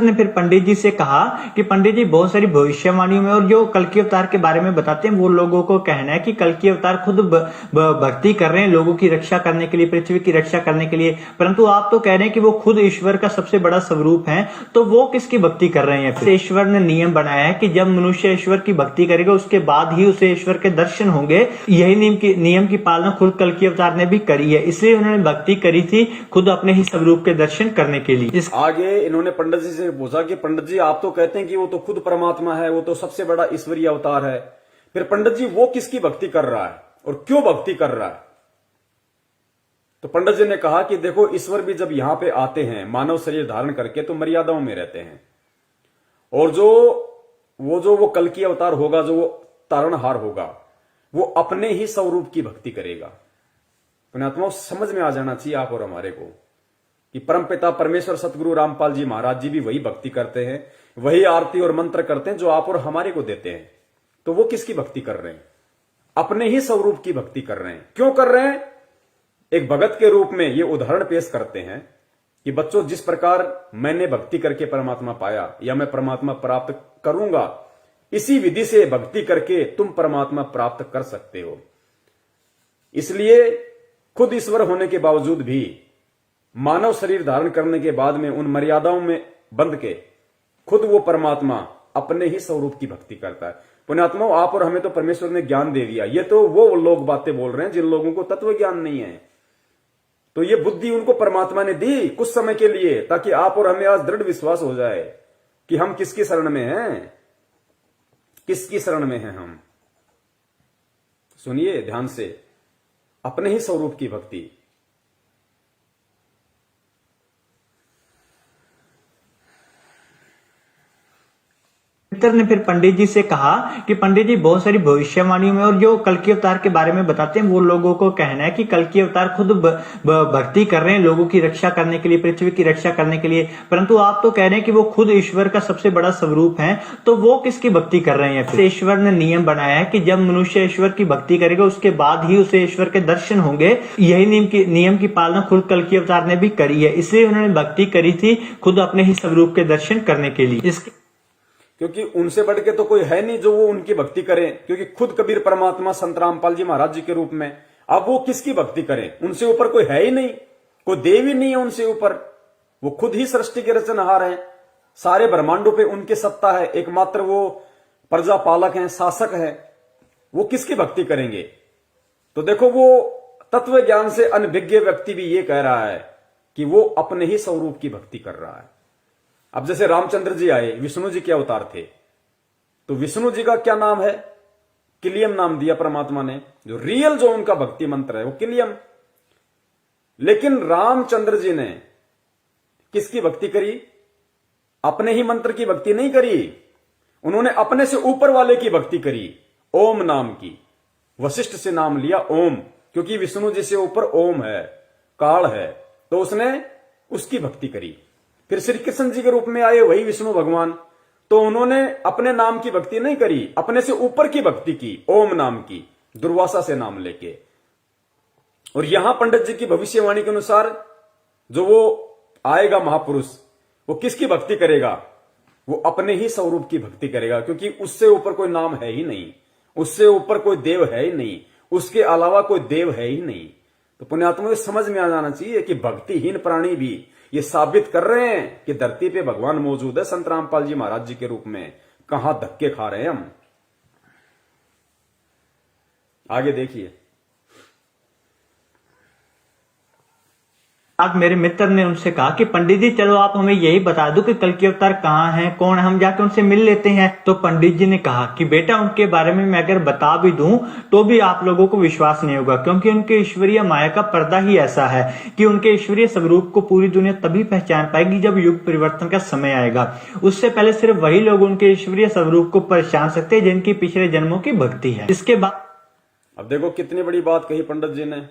ने फिर पंडित जी से कहा कि पंडित जी, बहुत सारी भविष्यवाणियों में और जो कल की अवतार के बारे में बताते हैं, वो लोगों को कहना है कि कल की अवतार खुद भक्ति कर रहे हैं लोगों की रक्षा करने के लिए, पृथ्वी की रक्षा करने के लिए, परंतु आप तो कह रहे हैं कि वो खुद ईश्वर का सबसे बड़ा स्वरूप है, तो वो किसकी भक्ति कर रहे हैं? फिर ईश्वर ने नियम बनाया है कि जब मनुष्य ईश्वर की भक्ति करेगा उसके बाद ही उसे ईश्वर के दर्शन होंगे। यही नियम की पालना खुद कल की अवतार ने भी करी है, इसलिए उन्होंने भक्ति करी थी खुद अपने ही स्वरूप के दर्शन करने के लिए। आगे इन्होंने पंडित जी से पूछा कि पंडित जी, आप तो कहते हैं कि वो तो खुद परमात्मा है, वो तो सबसे बड़ा ईश्वरीय अवतार है, फिर पंडित जी वो किसकी भक्ति कर रहा है और क्यों भक्ति कर रहा है? तो पंडित जी ने कहा कि देखो, ईश्वर भी जब यहां पे आते हैं मानव शरीर धारण करके तो मर्यादाओं में रहते हैं, और वो कल की अवतार होगा, जो वो तारणहार होगा, वो अपने ही स्वरूप की भक्ति करेगा। पुण्यात्माओं, समझ में आ जाना चाहिए आप और हमारे को कि परमपिता परमेश्वर सतगुरु रामपाल जी महाराज जी भी वही भक्ति करते हैं, वही आरती और मंत्र करते हैं जो आप और हमारे को देते हैं। तो वो किसकी भक्ति कर रहे हैं? अपने ही स्वरूप की भक्ति कर रहे हैं। क्यों कर रहे हैं? एक भगत के रूप में ये उदाहरण पेश करते हैं कि बच्चों, जिस प्रकार मैंने भक्ति करके परमात्मा पाया या मैं परमात्मा प्राप्त करूंगा, इसी विधि से भक्ति करके तुम परमात्मा प्राप्त कर सकते हो। इसलिए खुद ईश्वर होने के बावजूद भी मानव शरीर धारण करने के बाद में उन मर्यादाओं में बंध के खुद वो परमात्मा अपने ही स्वरूप की भक्ति करता है। पुण्यात्माओं, आप और हमें तो परमेश्वर ने ज्ञान दे दिया, ये तो वो लोग बातें बोल रहे हैं जिन लोगों को तत्व ज्ञान नहीं है। तो ये बुद्धि उनको परमात्मा ने दी कुछ समय के लिए, ताकि आप और हमें आज दृढ़ विश्वास हो जाए कि हम किसकी शरण में हैं, किसकी शरण में हैं हम। सुनिए ध्यान से, अपने ही स्वरूप की भक्ति। मित्र ने फिर पंडित जी से कहा कि पंडित जी बहुत सारी भविष्यवाणियों में और जो कल की अवतार के बारे में बताते हैं वो लोगों को कहना है कि कल की अवतार खुद भक्ति कर रहे हैं लोगों की रक्षा करने के लिए, पृथ्वी की रक्षा करने के लिए, परंतु आप तो कह रहे हैं कि वो खुद ईश्वर का सबसे बड़ा स्वरूप है, तो वो किसकी भक्ति कर रहे हैं? फिर ईश्वर ने नियम बनाया है कि जब मनुष्य ईश्वर की भक्ति करेगा उसके बाद ही उसे ईश्वर के दर्शन होंगे। यही नियम की पालना खुद कल की अवतार ने भी करी है, इसलिए उन्होंने भक्ति करी थी खुद अपने ही स्वरूप के दर्शन करने के लिए। क्योंकि उनसे बढ़ के तो कोई है नहीं जो वो उनकी भक्ति करें, क्योंकि खुद कबीर परमात्मा संत रामपाल जी महाराज जी के रूप में, अब वो किसकी भक्ति करें? उनसे ऊपर कोई है ही नहीं, कोई देव ही नहीं है उनसे ऊपर, वो खुद ही सृष्टि के रचनहार हैं, सारे ब्रह्मांडों पे उनकी सत्ता है, एकमात्र वो प्रजा पालक हैं, शासक हैं, वो किसकी भक्ति करेंगे? तो देखो वो तत्व ज्ञान से अनभिज्ञ व्यक्ति भी ये कह रहा है कि वो अपने ही स्वरूप की भक्ति कर रहा है। अब जैसे रामचंद्र जी आए, विष्णु जी के अवतार थे, तो विष्णु जी का क्या नाम है? किलियम नाम दिया परमात्मा ने, जो रियल जो उनका भक्ति मंत्र है वो किलियम। लेकिन रामचंद्र जी ने किसकी भक्ति करी? अपने ही मंत्र की भक्ति नहीं करी, उन्होंने अपने से ऊपर वाले की भक्ति करी, ओम नाम की। वशिष्ठ से नाम लिया ओम, क्योंकि विष्णु जी से ऊपर ओम है, काल है, तो उसने उसकी भक्ति करी। फिर श्री कृष्ण जी के रूप में आए वही विष्णु भगवान, तो उन्होंने अपने नाम की भक्ति नहीं करी, अपने से ऊपर की भक्ति की, ओम नाम की, दुर्वासा से नाम लेके। और यहां पंडित जी की भविष्यवाणी के अनुसार जो वो आएगा महापुरुष, वो किसकी भक्ति करेगा? वो अपने ही स्वरूप की भक्ति करेगा, क्योंकि उससे ऊपर कोई नाम है ही नहीं, उससे ऊपर कोई देव है ही नहीं, उसके अलावा कोई देव है ही नहीं। तो पुण्यात्मा समझ में आ जाना चाहिए कि भक्तिहीन प्राणी भी ये साबित कर रहे हैं कि धरती पे भगवान मौजूद है संत रामपाल जी महाराज जी के रूप में। कहां धक्के खा रहे हैं हम, आगे देखिए। आज मेरे मित्र ने उनसे कहा कि पंडित जी चलो आप हमें यही बता दो कि कल की अवतार कहाँ है, कौन है, हम जाके उनसे मिल लेते हैं। तो पंडित जी ने कहा कि बेटा उनके बारे में मैं अगर बता भी दूं तो भी आप लोगों को विश्वास नहीं होगा, क्योंकि उनके ईश्वरीय माया का पर्दा ही ऐसा है कि उनके ईश्वरीय स्वरूप को पूरी दुनिया तभी पहचान पाएगी जब युग परिवर्तन का समय आएगा। उससे पहले सिर्फ वही लोग उनके ईश्वरीय स्वरूप को पहचान सकते हैं जिनकी पिछले जन्मों की भक्ति है। इसके बाद अब देखो कितनी बड़ी बात कही पंडित जी ने।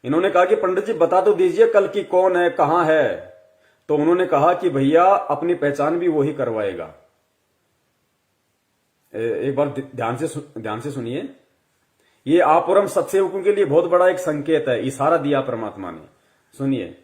इन्होंने कहा कि पंडित जी बता तो दीजिए कल की कौन है, कहां है। तो उन्होंने कहा कि भैया अपनी पहचान भी वही करवाएगा। एक बार ध्यान से सुनिए, ये आप और हम सत्सेवकों के लिए बहुत बड़ा एक संकेत है, इशारा दिया परमात्मा ने। सुनिए।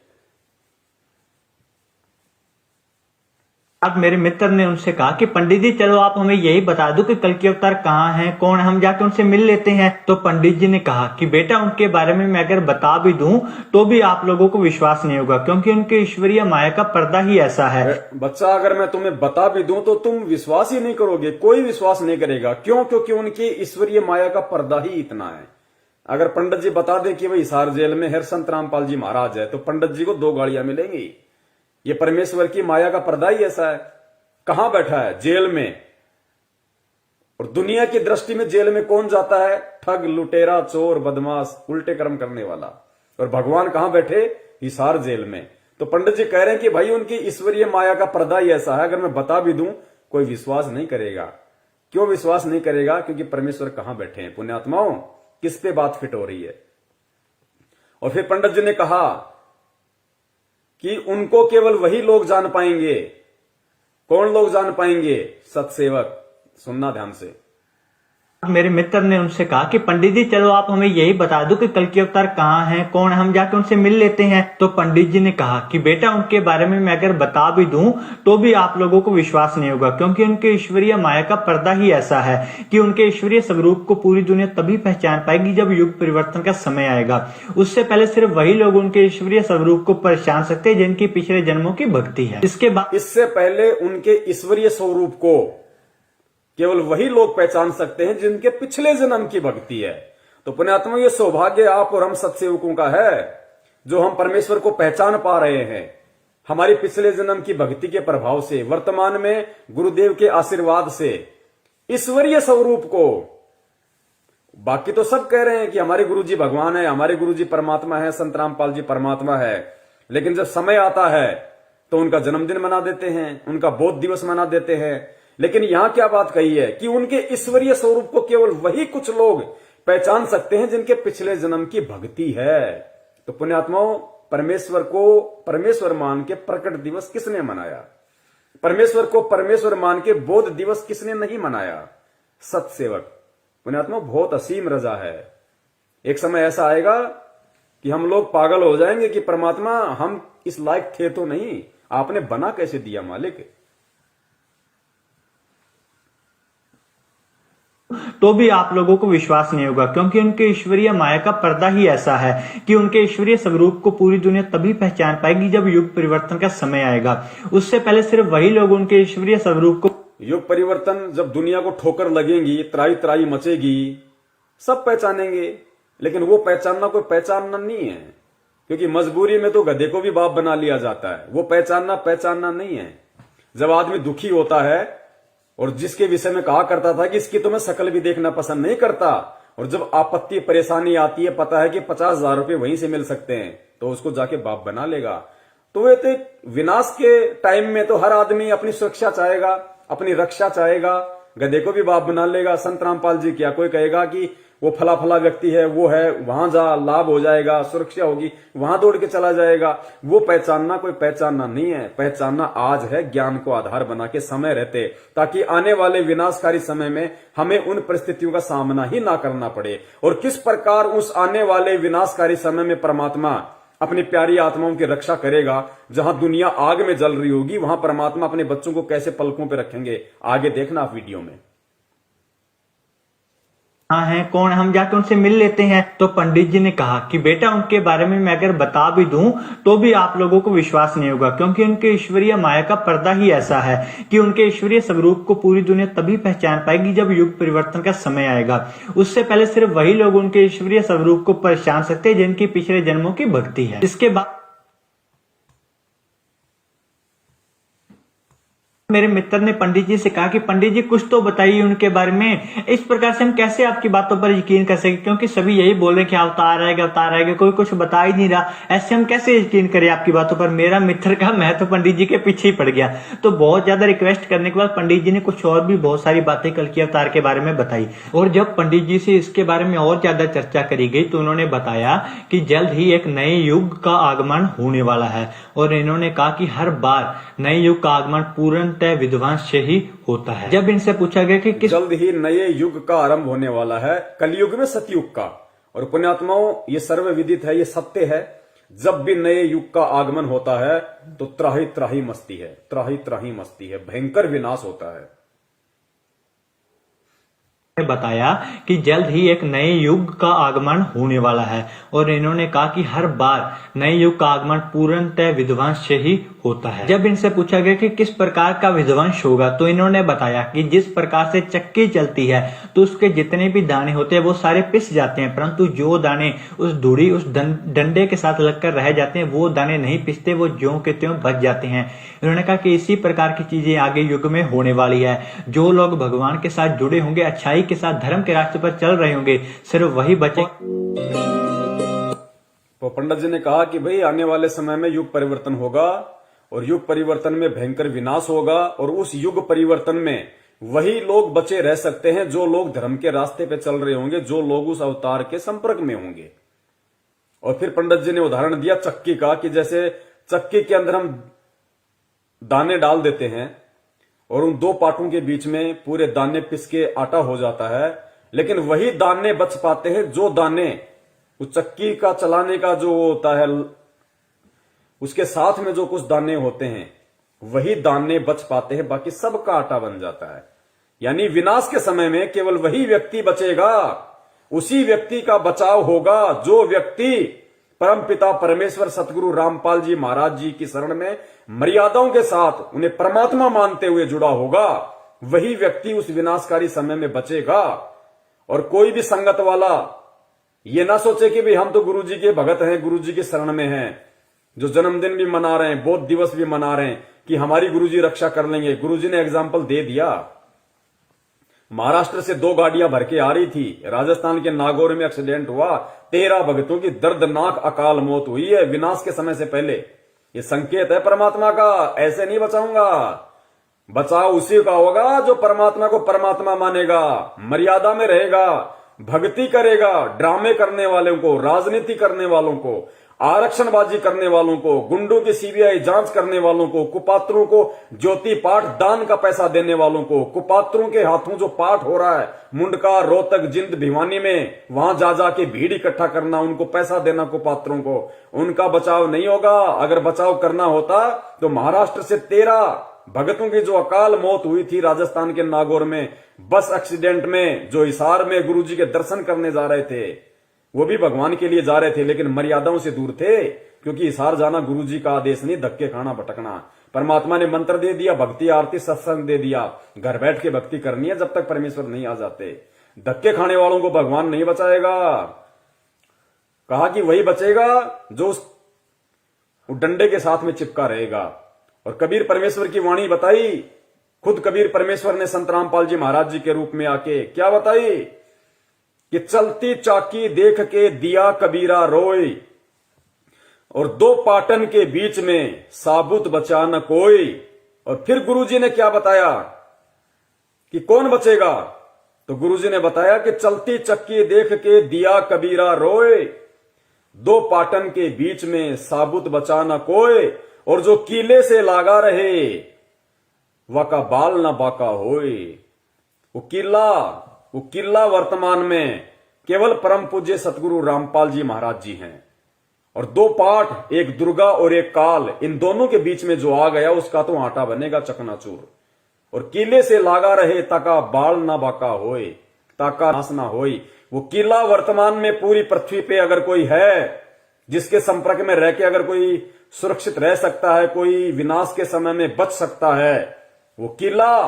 अब मेरे मित्र ने उनसे कहा कि पंडित जी चलो आप हमें यही बता दो कि कल की अवतार कहाँ है, कौन है, हम जाके उनसे मिल लेते हैं। तो पंडित जी ने कहा कि बेटा उनके बारे में मैं अगर बता भी दूं तो भी आप लोगों को विश्वास नहीं होगा, क्योंकि उनके ईश्वरीय माया का पर्दा ही ऐसा है। बच्चा अगर मैं तुम्हें बता भी दूं तो तुम विश्वास ही नहीं करोगे, कोई विश्वास नहीं करेगा। क्यों? क्योंकि उनकी ईश्वरीय माया का पर्दा ही इतना है। अगर पंडित जी बता दे कि भाई हिसार जेल में हर संत रामपाल जी महाराज है, तो पंडित जी को 2 गाड़ियां मिलेंगी। ये परमेश्वर की माया का पर्दा ही ऐसा है। कहां बैठा है? जेल में। और दुनिया की दृष्टि में जेल में कौन जाता है? ठग, लुटेरा, चोर, बदमाश, उल्टे कर्म करने वाला। और भगवान कहां बैठे? हिसार जेल में। तो पंडित जी कह रहे हैं कि भाई उनकी ईश्वरीय माया का पर्दा ही ऐसा है, अगर मैं बता भी दूं कोई विश्वास नहीं करेगा। क्यों विश्वास नहीं करेगा? क्योंकि परमेश्वर कहां बैठे हैं। पुण्यात्माओं, किस पे बात फिट हो रही है? और फिर पंडित जी ने कहा कि उनको केवल वही लोग जान पाएंगे। कौन लोग जान पाएंगे? सत्सेवक। सुनना ध्यान से। मेरे मित्र ने उनसे कहा कि पंडित जी चलो आप हमें यही बता दो कि कल की अवतार कहाँ है, कौन है, हम जाके उनसे मिल लेते हैं। तो पंडित जी ने कहा कि बेटा उनके बारे में मैं अगर बता भी दूं तो भी आप लोगों को विश्वास नहीं होगा, क्योंकि उनके ईश्वरीय माया का पर्दा ही ऐसा है कि उनके ईश्वरीय स्वरूप को पूरी दुनिया तभी पहचान पाएगी जब युग परिवर्तन का समय आएगा। उससे पहले सिर्फ वही लोग उनके ईश्वरीय स्वरूप को पहचान सकते हैं जिनकी पिछले जन्मों की भक्ति है। इससे पहले उनके ईश्वरीय स्वरूप को केवल वही लोग पहचान सकते हैं जिनके पिछले जन्म की भक्ति है। तो पुण्यात्मा, ये सौभाग्य आप और हम सत्सेवकों का है जो हम परमेश्वर को पहचान पा रहे हैं हमारी पिछले जन्म की भक्ति के प्रभाव से, वर्तमान में गुरुदेव के आशीर्वाद से ईश्वरीय स्वरूप को। बाकी तो सब कह रहे हैं कि हमारे गुरुजी भगवान है, हमारे गुरुजी परमात्मा है, संत रामपाल जी परमात्मा है, लेकिन जब समय आता है तो उनका जन्मदिन मना देते हैं, उनका बोध दिवस मना देते हैं, लेकिन यहां क्या बात कही है कि उनके ईश्वरीय स्वरूप को केवल वही कुछ लोग पहचान सकते हैं जिनके पिछले जन्म की भक्ति है। तो पुण्यात्माओं, परमेश्वर को परमेश्वर मान के प्रकट दिवस किसने मनाया? परमेश्वर को परमेश्वर मान के बोध दिवस किसने नहीं मनाया? सतसेवक। पुण्यात्मा, बहुत असीम रजा है। एक समय ऐसा आएगा कि हम लोग पागल हो जाएंगे कि परमात्मा हम इस लायक थे तो नहीं, आपने बना कैसे दिया मालिक। तो भी आप लोगों को विश्वास नहीं होगा, क्योंकि उनके ईश्वरीय माया का पर्दा ही ऐसा है कि उनके ईश्वरीय स्वरूप को पूरी दुनिया तभी पहचान पाएगी जब युग परिवर्तन का समय आएगा। उससे पहले सिर्फ वही लोग उनके ईश्वरीय स्वरूप को, युग परिवर्तन जब दुनिया को ठोकर लगेंगी, त्राही त्राही मचेगी, सब पहचानेंगे। लेकिन वो पहचानना कोई पहचानना नहीं है, क्योंकि मजबूरी में तो गधे को भी बाप बना लिया जाता है। वो पहचानना नहीं है। जब आदमी दुखी होता है और जिसके विषय में कहा करता था कि इसकी तो मैं शकल भी देखना पसंद नहीं करता, और जब आपत्ति परेशानी आती है, पता है कि 50,000 रुपए वहीं से मिल सकते हैं, तो उसको जाके बाप बना लेगा। तो वे तो विनाश के टाइम में तो हर आदमी अपनी सुरक्षा चाहेगा, अपनी रक्षा चाहेगा, गधे को भी बाप बना लेगा। संत रामपाल जी क्या कोई कहेगा कि वो फला फला व्यक्ति है, वो है, वहां जा, लाभ हो जाएगा, सुरक्षा होगी, वहां दौड़ के चला जाएगा। वो पहचानना कोई पहचानना नहीं है। पहचानना आज है ज्ञान को आधार बना के समय रहते, ताकि आने वाले विनाशकारी समय में हमें उन परिस्थितियों का सामना ही ना करना पड़े। और किस प्रकार उस आने वाले विनाशकारी समय में परमात्मा अपनी प्यारी आत्माओं की रक्षा करेगा। जहां दुनिया आग में जल रही होगी, वहां परमात्मा अपने बच्चों को कैसे पलकों पे रखेंगे, आगे देखना आप वीडियो में। हाँ है कौन, हम जाके उनसे मिल लेते हैं। तो पंडित जी ने कहा कि बेटा उनके बारे में मैं अगर बता भी दूं तो भी आप लोगों को विश्वास नहीं होगा, क्योंकि उनके ईश्वरीय माया का पर्दा ही ऐसा है कि उनके ईश्वरीय स्वरूप को पूरी दुनिया तभी पहचान पाएगी जब युग परिवर्तन का समय आएगा। उससे पहले सिर्फ वही लोग उनके ईश्वरीय स्वरूप को पहचान सकते हैं जिनकी पिछले जन्मों की भक्ति है। इसके बाद मेरे मित्र ने पंडित जी से कहा कि पंडित जी कुछ तो बताइए उनके बारे में। इस प्रकार से हम कैसे आपकी बातों पर यकीन कर सके, क्योंकि सभी यही बोल रहे हैं कि अवतार आएगा, कोई कुछ बता ही नहीं रहा। ऐसे हम कैसे यकीन करें आपकी बातों पर। मेरा मित्र का मैं तो पंडित जी के पीछे ही पड़ गया। तो बहुत ज्यादा रिक्वेस्ट करने के बाद पंडित जी ने कुछ और भी बहुत सारी बातें कल की अवतार के बारे में बताई। और जब पंडित जी से इसके बारे में और ज्यादा चर्चा करी गई तो उन्होंने बताया कि जल्द ही एक नए युग का आगमन होने वाला है। और इन्होंने कहा कि हर बार नए युग का आगमन पूर्ण विध्वंस से ही होता है। जब इनसे पूछा गया कि किस जल्द ही नए युग का आरंभ होने वाला है, कलयुग में सतयुग का। और पुण्यात्माओं, ये सर्वविदित है, ये सत्य है। जब भी नए युग का आगमन होता है तो त्राही त्राही मस्ती है, त्राही त्राही मस्ती है, भयंकर विनाश होता है। बताया कि जल्द ही एक नए युग का आगमन होने वाला है। और इन्होंने कहा कि हर बार नए युग का आगमन पूर्णतः विध्वंस से ही होता है। जब इनसे पूछा गया कि किस प्रकार का विध्वंस होगा तो इन्होंने बताया कि जिस प्रकार से चक्की चलती है तो उसके जितने भी दाने होते हैं वो सारे पिस जाते हैं, परंतु जो दाने उस धुड़ी उस डंडे के साथ लगकर रह जाते हैं वो दाने नहीं पिसते, वो ज्यों के त्यों बच जाते हैं। इन्होंने कहा कि इसी प्रकार की चीजें आगे युग में होने वाली है। जो लोग भगवान के साथ जुड़े होंगे, अच्छाई के साथ धर्म के रास्ते पर चल रहे होंगे, सिर्फ वही बचे। तो पंडित जी ने कहा कि भाई आने वाले समय में युग परिवर्तन होगा और युग परिवर्तन में भयंकर विनाश होगा। और उस युग परिवर्तन में वही लोग बचे रह सकते हैं जो लोग धर्म के रास्ते पे चल रहे होंगे, जो लोग उस अवतार के संपर्क में होंगे। और फिर पंडित जी ने उदाहरण दिया चक्की का, कि जैसे चक्की के अंदर हम दाने डाल देते हैं और उन दो पाटों के बीच में पूरे दाने पिस के आटा हो जाता है, लेकिन वही दाने बच पाते हैं जो दाने उस चक्की का चलाने का जो होता है, उसके साथ में जो कुछ दाने होते हैं वही दाने बच पाते हैं, बाकी सबका आटा बन जाता है। यानी विनाश के समय में केवल वही व्यक्ति बचेगा, उसी व्यक्ति का बचाव होगा जो व्यक्ति परमपिता परमेश्वर सतगुरु रामपाल जी महाराज जी की शरण में मर्यादाओं के साथ उन्हें परमात्मा मानते हुए जुड़ा होगा। वही व्यक्ति उस विनाशकारी समय में बचेगा। और कोई भी संगत वाला ये ना सोचे कि भाई हम तो गुरु जी के भगत हैं, गुरु जी की शरण में हैं, जो जन्मदिन भी मना रहे हैं, बोध दिवस भी मना रहे हैं कि हमारी गुरु जी रक्षा कर लेंगे। गुरु जी ने एग्जाम्पल दे दिया। महाराष्ट्र से 2 गाड़ियां भर के आ रही थी, राजस्थान के नागौर में एक्सीडेंट हुआ, 13 भक्तों की दर्दनाक अकाल मौत हुई है विनाश के समय से पहले। ये संकेत है परमात्मा का, ऐसे नहीं बचाऊंगा। बचाव उसी का होगा जो परमात्मा को परमात्मा मानेगा, मर्यादा में रहेगा, भक्ति करेगा। ड्रामे करने वालों को, राजनीति करने वालों को, आरक्षणबाजी करने वालों को, गुंडों की सीबीआई जांच करने वालों को, कुपात्रों को ज्योति पाठ दान का पैसा देने वालों को, कुपात्रों के हाथों जो पाठ हो रहा है मुंडका, रोहतक, जिंद, भिवानी में, वहां जा के भीड़ इकट्ठा करना, उनको पैसा देना कुपात्रों को, उनका बचाव नहीं होगा। अगर बचाव करना होता तो महाराष्ट्र से 13 भगतों की जो अकाल मौत हुई थी राजस्थान के नागौर में बस एक्सीडेंट में, जो हिसार में गुरुजी के दर्शन करने जा रहे थे, वो भी भगवान के लिए जा रहे थे लेकिन मर्यादाओं से दूर थे, क्योंकि हिसार जाना गुरुजी का आदेश नहीं, धक्के खाना भटकना। परमात्मा ने मंत्र दे दिया, भक्ति आरती सत्संग दे दिया, घर बैठ के भक्ति करनी है जब तक परमेश्वर नहीं आ जाते। धक्के खाने वालों को भगवान नहीं बचाएगा। कहा कि वही बचेगा जो उस डंडे के साथ में चिपका रहेगा। और कबीर परमेश्वर की वाणी बताई, खुद कबीर परमेश्वर ने संत रामपाल जी महाराज जी के रूप में आके क्या बताई कि चलती चाकी देख के दिया कबीरा रोई, और 2 पाटन के बीच में साबुत बचा न कोई। और फिर गुरुजी ने क्या बताया कि कौन बचेगा, तो गुरुजी ने बताया कि चलती चक्की देख के दिया कबीरा रोए, 2 पाटन के बीच में साबुत बचा न कोई, और जो कीले से लागा रहे वाका बाल न बाका होए। वो किला वर्तमान में केवल परम पूज्य सतगुरु रामपाल जी महाराज जी हैं। और 2 पाठ, एक दुर्गा और एक काल, इन दोनों के बीच में जो आ गया उसका तो आटा बनेगा चकनाचूर। और किले से लागा रहे ताका बाल ना बाका होए, ताका नाश ना होई। वो किला वर्तमान में पूरी पृथ्वी पे अगर कोई है जिसके संपर्क में रह के अगर कोई सुरक्षित रह सकता है, कोई विनाश के समय में बच सकता है, वो किला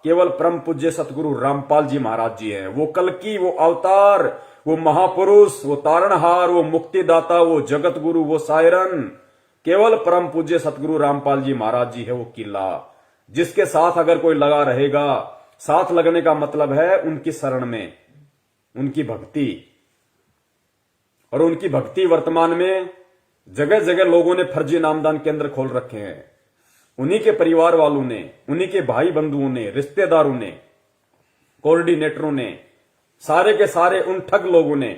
केवल परम पूज्य सतगुरु रामपाल जी महाराज जी हैं। वो कल्कि, वो अवतार, वो महापुरुष, वो तारणहार, वो मुक्तिदाता, वो जगत गुरु, वो सायरन, केवल परम पूज्य सतगुरु रामपाल जी महाराज जी है वो किला, जिसके साथ अगर कोई लगा रहेगा। साथ लगने का मतलब है उनकी शरण में, उनकी भक्ति। और उनकी भक्ति वर्तमान में जगह जगह लोगों ने फर्जी नामदान केंद्र खोल रखे हैं। उन्हीं के परिवार वालों ने, उन्हीं के भाई बंधुओं ने, रिश्तेदारों ने, कोऑर्डिनेटरों ने, सारे के सारे उन ठग लोगों ने,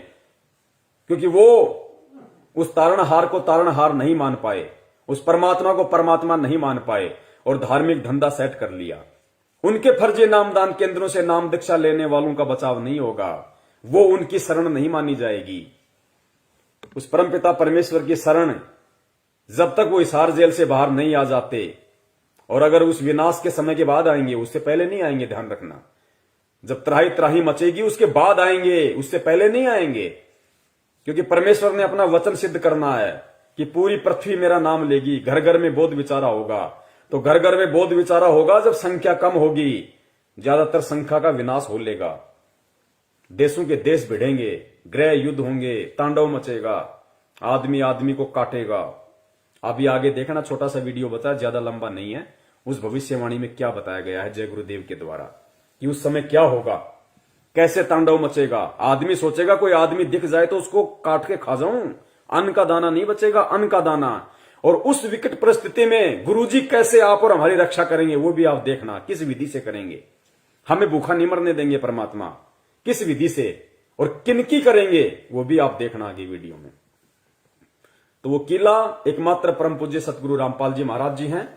क्योंकि वो उस तारणहार को तारणहार नहीं मान पाए, उस परमात्मा को परमात्मा नहीं मान पाए और धार्मिक धंधा सेट कर लिया। उनके फर्जी नामदान केंद्रों से नाम दीक्षा लेने वालों का बचाव नहीं होगा, वो उनकी शरण नहीं मानी जाएगी। उस परमपिता परमेश्वर की शरण जब तक वो हिसार जेल से बाहर नहीं आ जाते, और अगर उस विनाश के समय के बाद आएंगे, उससे पहले नहीं आएंगे, ध्यान रखना। जब त्राही त्राही मचेगी उसके बाद आएंगे, उससे पहले नहीं आएंगे। क्योंकि परमेश्वर ने अपना वचन सिद्ध करना है कि पूरी पृथ्वी मेरा नाम लेगी, घर घर में बोध विचारा होगा। तो घर घर में बोध विचारा होगा जब संख्या कम होगी, ज्यादातर संख्या का विनाश हो लेगा, देशों के देश भिड़ेंगे, गृह युद्ध होंगे, तांडव मचेगा, आदमी आदमी को काटेगा। अभी आगे देखना, छोटा सा वीडियो बता, ज्यादा लंबा नहीं है। उस भविष्यवाणी में क्या बताया गया है जय गुरुदेव के द्वारा कि उस समय क्या होगा, कैसे तांडव मचेगा। आदमी सोचेगा कोई आदमी दिख जाए तो उसको काट के खा जाऊं, अन्न का दाना नहीं बचेगा, अन्न का दाना। और उस विकट परिस्थिति में गुरुजी कैसे आप और हमारी रक्षा करेंगे वो भी आप देखना, किस विधि से करेंगे। हमें भूखा नहीं मरने देंगे परमात्मा, किस विधि से और किनकी करेंगे वो भी आप देखना आगे वीडियो में। तो वो किला एकमात्र परम पूज्य सतगुरु रामपाल जी महाराज जी हैं।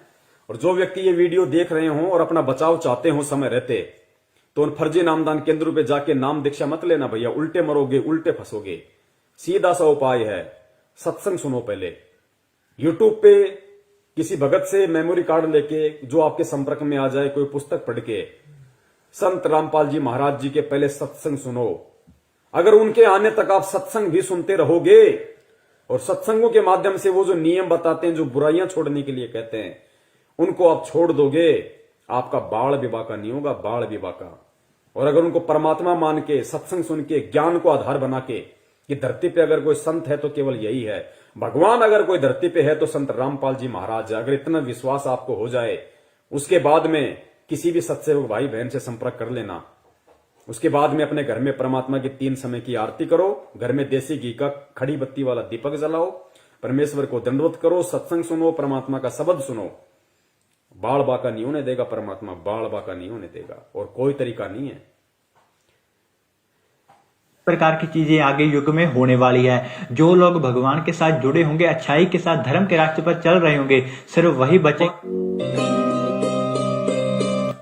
और जो व्यक्ति ये वीडियो देख रहे हों और अपना बचाव चाहते हो समय रहते, तो उन फर्जी नामदान केंद्रों पे जाके नाम दीक्षा मत लेना भैया, उल्टे मरोगे, उल्टे फंसोगे। सीधा सा उपाय है, सत्संग सुनो पहले। यूट्यूब पे किसी भगत से मेमोरी कार्ड लेके जो आपके संपर्क में आ जाए, कोई पुस्तक पढ़ के संत रामपाल जी महाराज जी के पहले सत्संग सुनो। अगर उनके आने तक आप सत्संग भी सुनते रहोगे और सत्संगों के माध्यम से वो जो नियम बताते हैं, जो बुराइयां छोड़ने के लिए कहते हैं, उनको आप छोड़ दोगे, आपका बाल विवाका नहीं होगा, बाल विवाका। और अगर उनको परमात्मा मान के, सत्संग सुन के, ज्ञान को आधार बना के कि धरती पे अगर कोई संत है तो केवल यही है, भगवान अगर कोई धरती पे है तो संत रामपाल जी महाराज है, अगर इतना विश्वास आपको हो जाए, उसके बाद में किसी भी सत्सेवक भाई बहन से संपर्क कर लेना। उसके बाद में अपने घर में परमात्मा की 3 समय की आरती करो, घर में देसी घी का खड़ी बत्ती वाला दीपक जलाओ, परमेश्वर को दंडवत करो, सत्संग सुनो, परमात्मा का शब्द सुनो। बाल बाका नहीं होने देगा परमात्मा, बाल बाका नहीं होने देगा, और कोई तरीका नहीं है। प्रकार की चीजें आगे युग में होने वाली है। जो लोग भगवान के साथ जुड़े होंगे, अच्छाई के साथ धर्म के रास्ते पर चल रहे होंगे, सिर्फ वही बचे।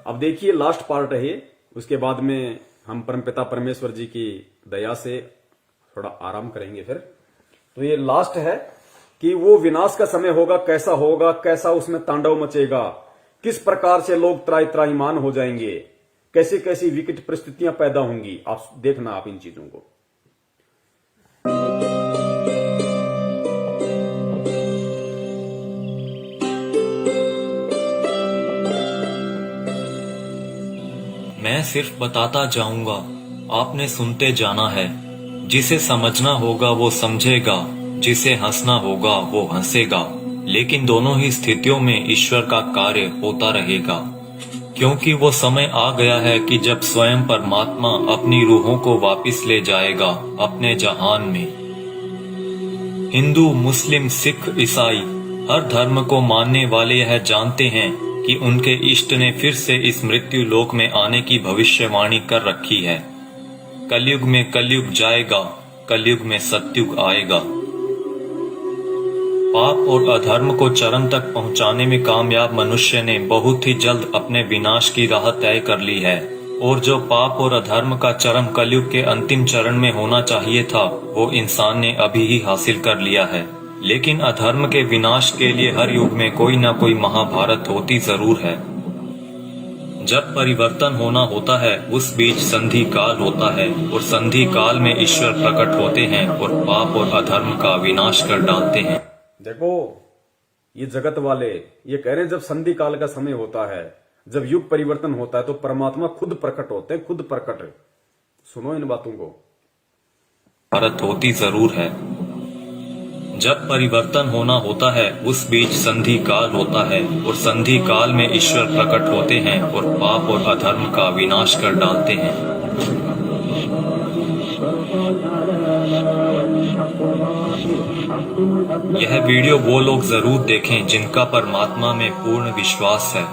अब देखिए लास्ट पार्ट है ये, उसके बाद में हम परमपिता परमेश्वर जी की दया से थोड़ा आराम करेंगे फिर। तो ये लास्ट है कि वो विनाश का समय होगा, कैसा होगा, कैसा उसमें तांडव मचेगा, किस प्रकार से लोग त्राहिमाम हो जाएंगे, कैसी कैसी विकट परिस्थितियां पैदा होंगी। आप देखना आप इन चीजों को। मैं सिर्फ बताता जाऊंगा, आपने सुनते जाना है। जिसे समझना होगा वो समझेगा, जिसे हंसना होगा वो हंसेगा, लेकिन दोनों ही स्थितियों में ईश्वर का कार्य होता रहेगा, क्योंकि वो समय आ गया है कि जब स्वयं परमात्मा अपनी रूहों को वापस ले जाएगा अपने जहान में। हिंदू, मुस्लिम, सिख, ईसाई हर धर्म को मानने वाले यह जानते हैं कि उनके इष्ट ने फिर से इस मृत्यु लोक में आने की भविष्यवाणी कर रखी है। कलयुग में कलयुग जाएगा, कलयुग में सतयुग आएगा। पाप और अधर्म को चरम तक पहुंचाने में कामयाब मनुष्य ने बहुत ही जल्द अपने विनाश की राह तय कर ली है, और जो पाप और अधर्म का चरम कलयुग के अंतिम चरण में होना चाहिए था वो इंसान ने अभी ही हासिल कर लिया है। लेकिन अधर्म के विनाश के लिए हर युग में कोई न कोई महाभारत होती जरूर है। जब परिवर्तन होना होता है उस बीच संधि काल होता है, और संधि काल में ईश्वर प्रकट होते हैं और पाप और अधर्म का विनाश कर डालते हैं। देखो ये जगत वाले ये कह रहे हैं जब संधि काल का समय होता है, जब युग परिवर्तन होता है तो परमात्मा खुद प्रकट होते हैं, खुद प्रकट। सुनो इन बातों को। भारत होती जरूर है। जब परिवर्तन होना होता है उस बीच संधि काल होता है, और संधि काल में ईश्वर प्रकट होते हैं और पाप और अधर्म का विनाश कर डालते हैं। यह वीडियो वो लोग जरूर देखें जिनका परमात्मा में पूर्ण विश्वास है।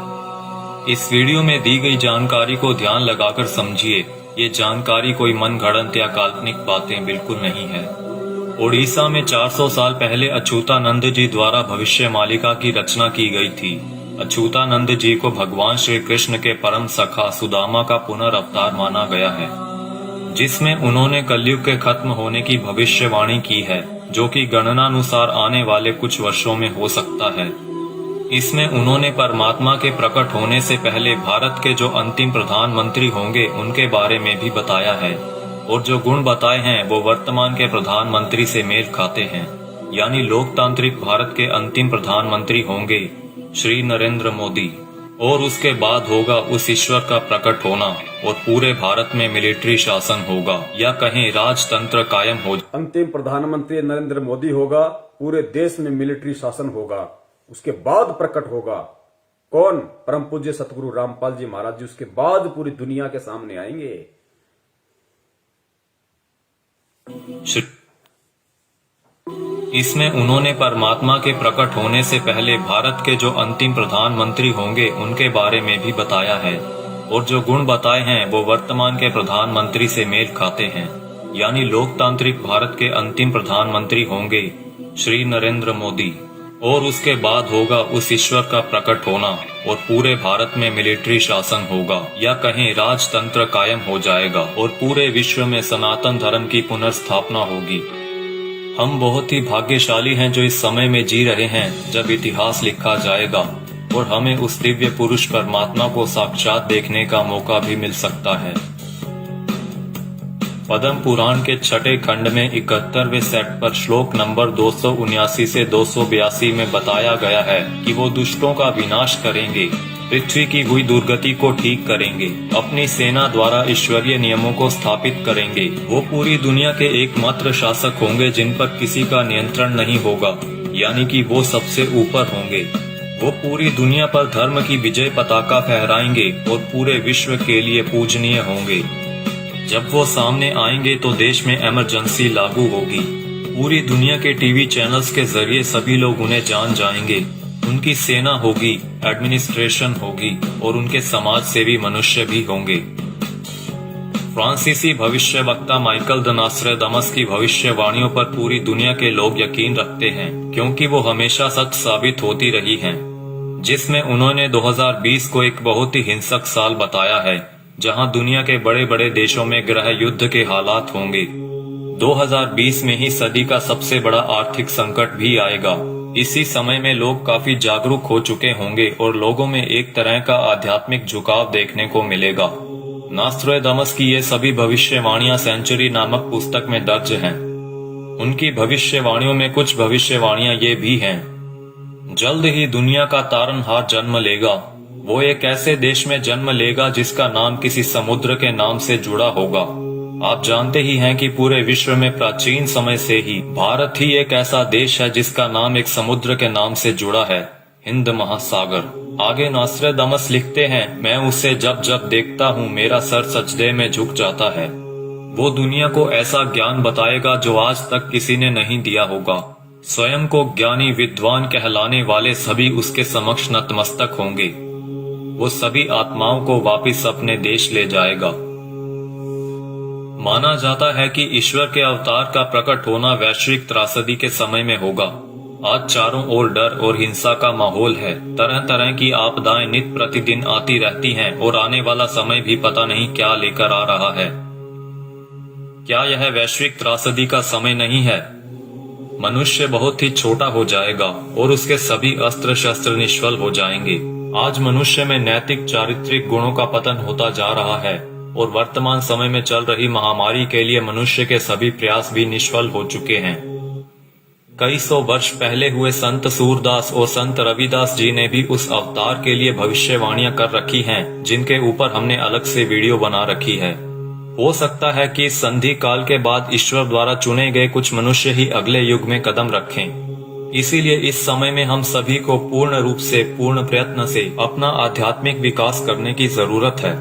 इस वीडियो में दी गई जानकारी को ध्यान लगाकर समझिए। ये जानकारी कोई मनगढ़ंत या काल्पनिक बातें बिल्कुल नहीं है। ओडिशा में 400 साल पहले अच्युतानंद जी द्वारा भविष्य मालिका की रचना की गई थी। अच्युतानंद जी को भगवान श्री कृष्ण के परम सखा सुदामा का पुनर्अवतार माना गया है, जिसमें उन्होंने कलयुग के खत्म होने की भविष्यवाणी की है, जो कि गणनानुसार आने वाले कुछ वर्षों में हो सकता है। इसमें उन्होंने परमात्मा के प्रकट होने से पहले भारत के जो अंतिम प्रधानमंत्री होंगे उनके बारे में भी बताया है, और जो गुण बताए हैं वो वर्तमान के प्रधानमंत्री से मेल खाते हैं। यानी लोकतांत्रिक भारत के अंतिम प्रधानमंत्री होंगे श्री नरेंद्र मोदी, और उसके बाद होगा उस ईश्वर का प्रकट होना, और पूरे भारत में मिलिट्री शासन होगा, या कहें राजतंत्र कायम हो। अंतिम प्रधानमंत्री नरेंद्र मोदी होगा, पूरे देश में मिलिट्री शासन होगा, उसके बाद प्रकट होगा कौन? परम पूज्य सतगुरु रामपाल जी महाराज जी। उसके बाद पूरी दुनिया के सामने आएंगे। इसमें उन्होंने परमात्मा के प्रकट होने से पहले भारत के जो अंतिम प्रधानमंत्री होंगे उनके बारे में भी बताया है, और जो गुण बताए हैं वो वर्तमान के प्रधानमंत्री से मेल खाते हैं। यानी लोकतांत्रिक भारत के अंतिम प्रधानमंत्री होंगे श्री नरेंद्र मोदी, और उसके बाद होगा उस ईश्वर का प्रकट होना, और पूरे भारत में मिलिट्री शासन होगा, या कहें राजतंत्र कायम हो जाएगा, और पूरे विश्व में सनातन धर्म की पुनर्स्थापना होगी। हम बहुत ही भाग्यशाली हैं जो इस समय में जी रहे हैं जब इतिहास लिखा जाएगा, और हमें उस दिव्य पुरुष परमात्मा को साक्षात देखने का मौका भी मिल सकता है। पद्म पुराण के छठे खंड में 71वें सेट पर श्लोक नंबर 279 से 282 में बताया गया है कि वो दुष्टों का विनाश करेंगे, पृथ्वी की हुई दुर्गति को ठीक करेंगे, अपनी सेना द्वारा ईश्वरीय नियमों को स्थापित करेंगे। वो पूरी दुनिया के एकमात्र शासक होंगे जिन पर किसी का नियंत्रण नहीं होगा, यानी कि वो सबसे ऊपर होंगे। वो पूरी दुनिया पर धर्म की विजय पताका फहराएंगे और पूरे विश्व के लिए पूजनीय होंगे। जब वो सामने आएंगे तो देश में इमरजेंसी लागू होगी। पूरी दुनिया के टीवी चैनल्स के जरिए सभी लोग उन्हें जान जाएंगे, उनकी सेना होगी, एडमिनिस्ट्रेशन होगी और उनके समाज सेवी मनुष्य भी होंगे। फ्रांसीसी भविष्यवक्ता माइकल द नॉस्ट्रेदामस की भविष्यवाणियों पर पूरी दुनिया के लोग यकीन रखते हैं, क्योंकि वो हमेशा सच साबित होती रही हैं। जिसमें उन्होंने 2020 को एक बहुत ही हिंसक साल बताया है, जहां दुनिया के बड़े बड़े देशों में गृह युद्ध के हालात होंगे। 2020 में ही सदी का सबसे बड़ा आर्थिक संकट भी आएगा। इसी समय में लोग काफी जागरूक हो चुके होंगे और लोगों में एक तरह का आध्यात्मिक झुकाव देखने को मिलेगा। नॉस्ट्रेदामस की ये सभी भविष्यवाणियां सेंचुरी नामक पुस्तक में दर्ज हैं। उनकी भविष्यवाणियों में कुछ भविष्यवाणियां ये भी हैं। जल्द ही दुनिया का तारनहार जन्म लेगा। वो एक ऐसे देश में जन्म लेगा जिसका नाम किसी समुद्र के नाम से जुड़ा होगा। आप जानते ही हैं कि पूरे विश्व में प्राचीन समय से ही भारत ही एक ऐसा देश है जिसका नाम एक समुद्र के नाम से जुड़ा है, हिंद महासागर। आगे नॉस्ट्रेदामस लिखते हैं, मैं उसे जब जब देखता हूँ मेरा सर सजदे में झुक जाता है। वो दुनिया को ऐसा ज्ञान बताएगा जो आज तक किसी ने नहीं दिया होगा। स्वयं को ज्ञानी विद्वान कहलाने वाले सभी उसके समक्ष नतमस्तक होंगे। वो सभी आत्माओं को वापस अपने देश ले जाएगा। माना जाता है कि ईश्वर के अवतार का प्रकट होना वैश्विक त्रासदी के समय में होगा। आज चारों ओर डर और हिंसा का माहौल है। तरह तरह की आपदाएं नित प्रतिदिन आती रहती हैं और आने वाला समय भी पता नहीं क्या लेकर आ रहा है। क्या यह वैश्विक त्रासदी का समय नहीं है? मनुष्य बहुत ही छोटा हो जाएगा और उसके सभी अस्त्र शस्त्र निष्फल हो जाएंगे। आज मनुष्य में नैतिक चारित्रिक गुणों का पतन होता जा रहा है और वर्तमान समय में चल रही महामारी के लिए मनुष्य के सभी प्रयास भी निष्फल हो चुके हैं। कई सौ वर्ष पहले हुए संत सूरदास और संत रविदास जी ने भी उस अवतार के लिए भविष्यवाणियां कर रखी हैं, जिनके ऊपर हमने अलग से वीडियो बना रखी है। हो सकता है कि इस संधि काल के बाद ईश्वर द्वारा चुने गए कुछ मनुष्य ही अगले युग में कदम रखें। इसीलिए इस समय में हम सभी को पूर्ण रूप से, पूर्ण प्रयत्न से अपना आध्यात्मिक विकास करने की जरूरत है।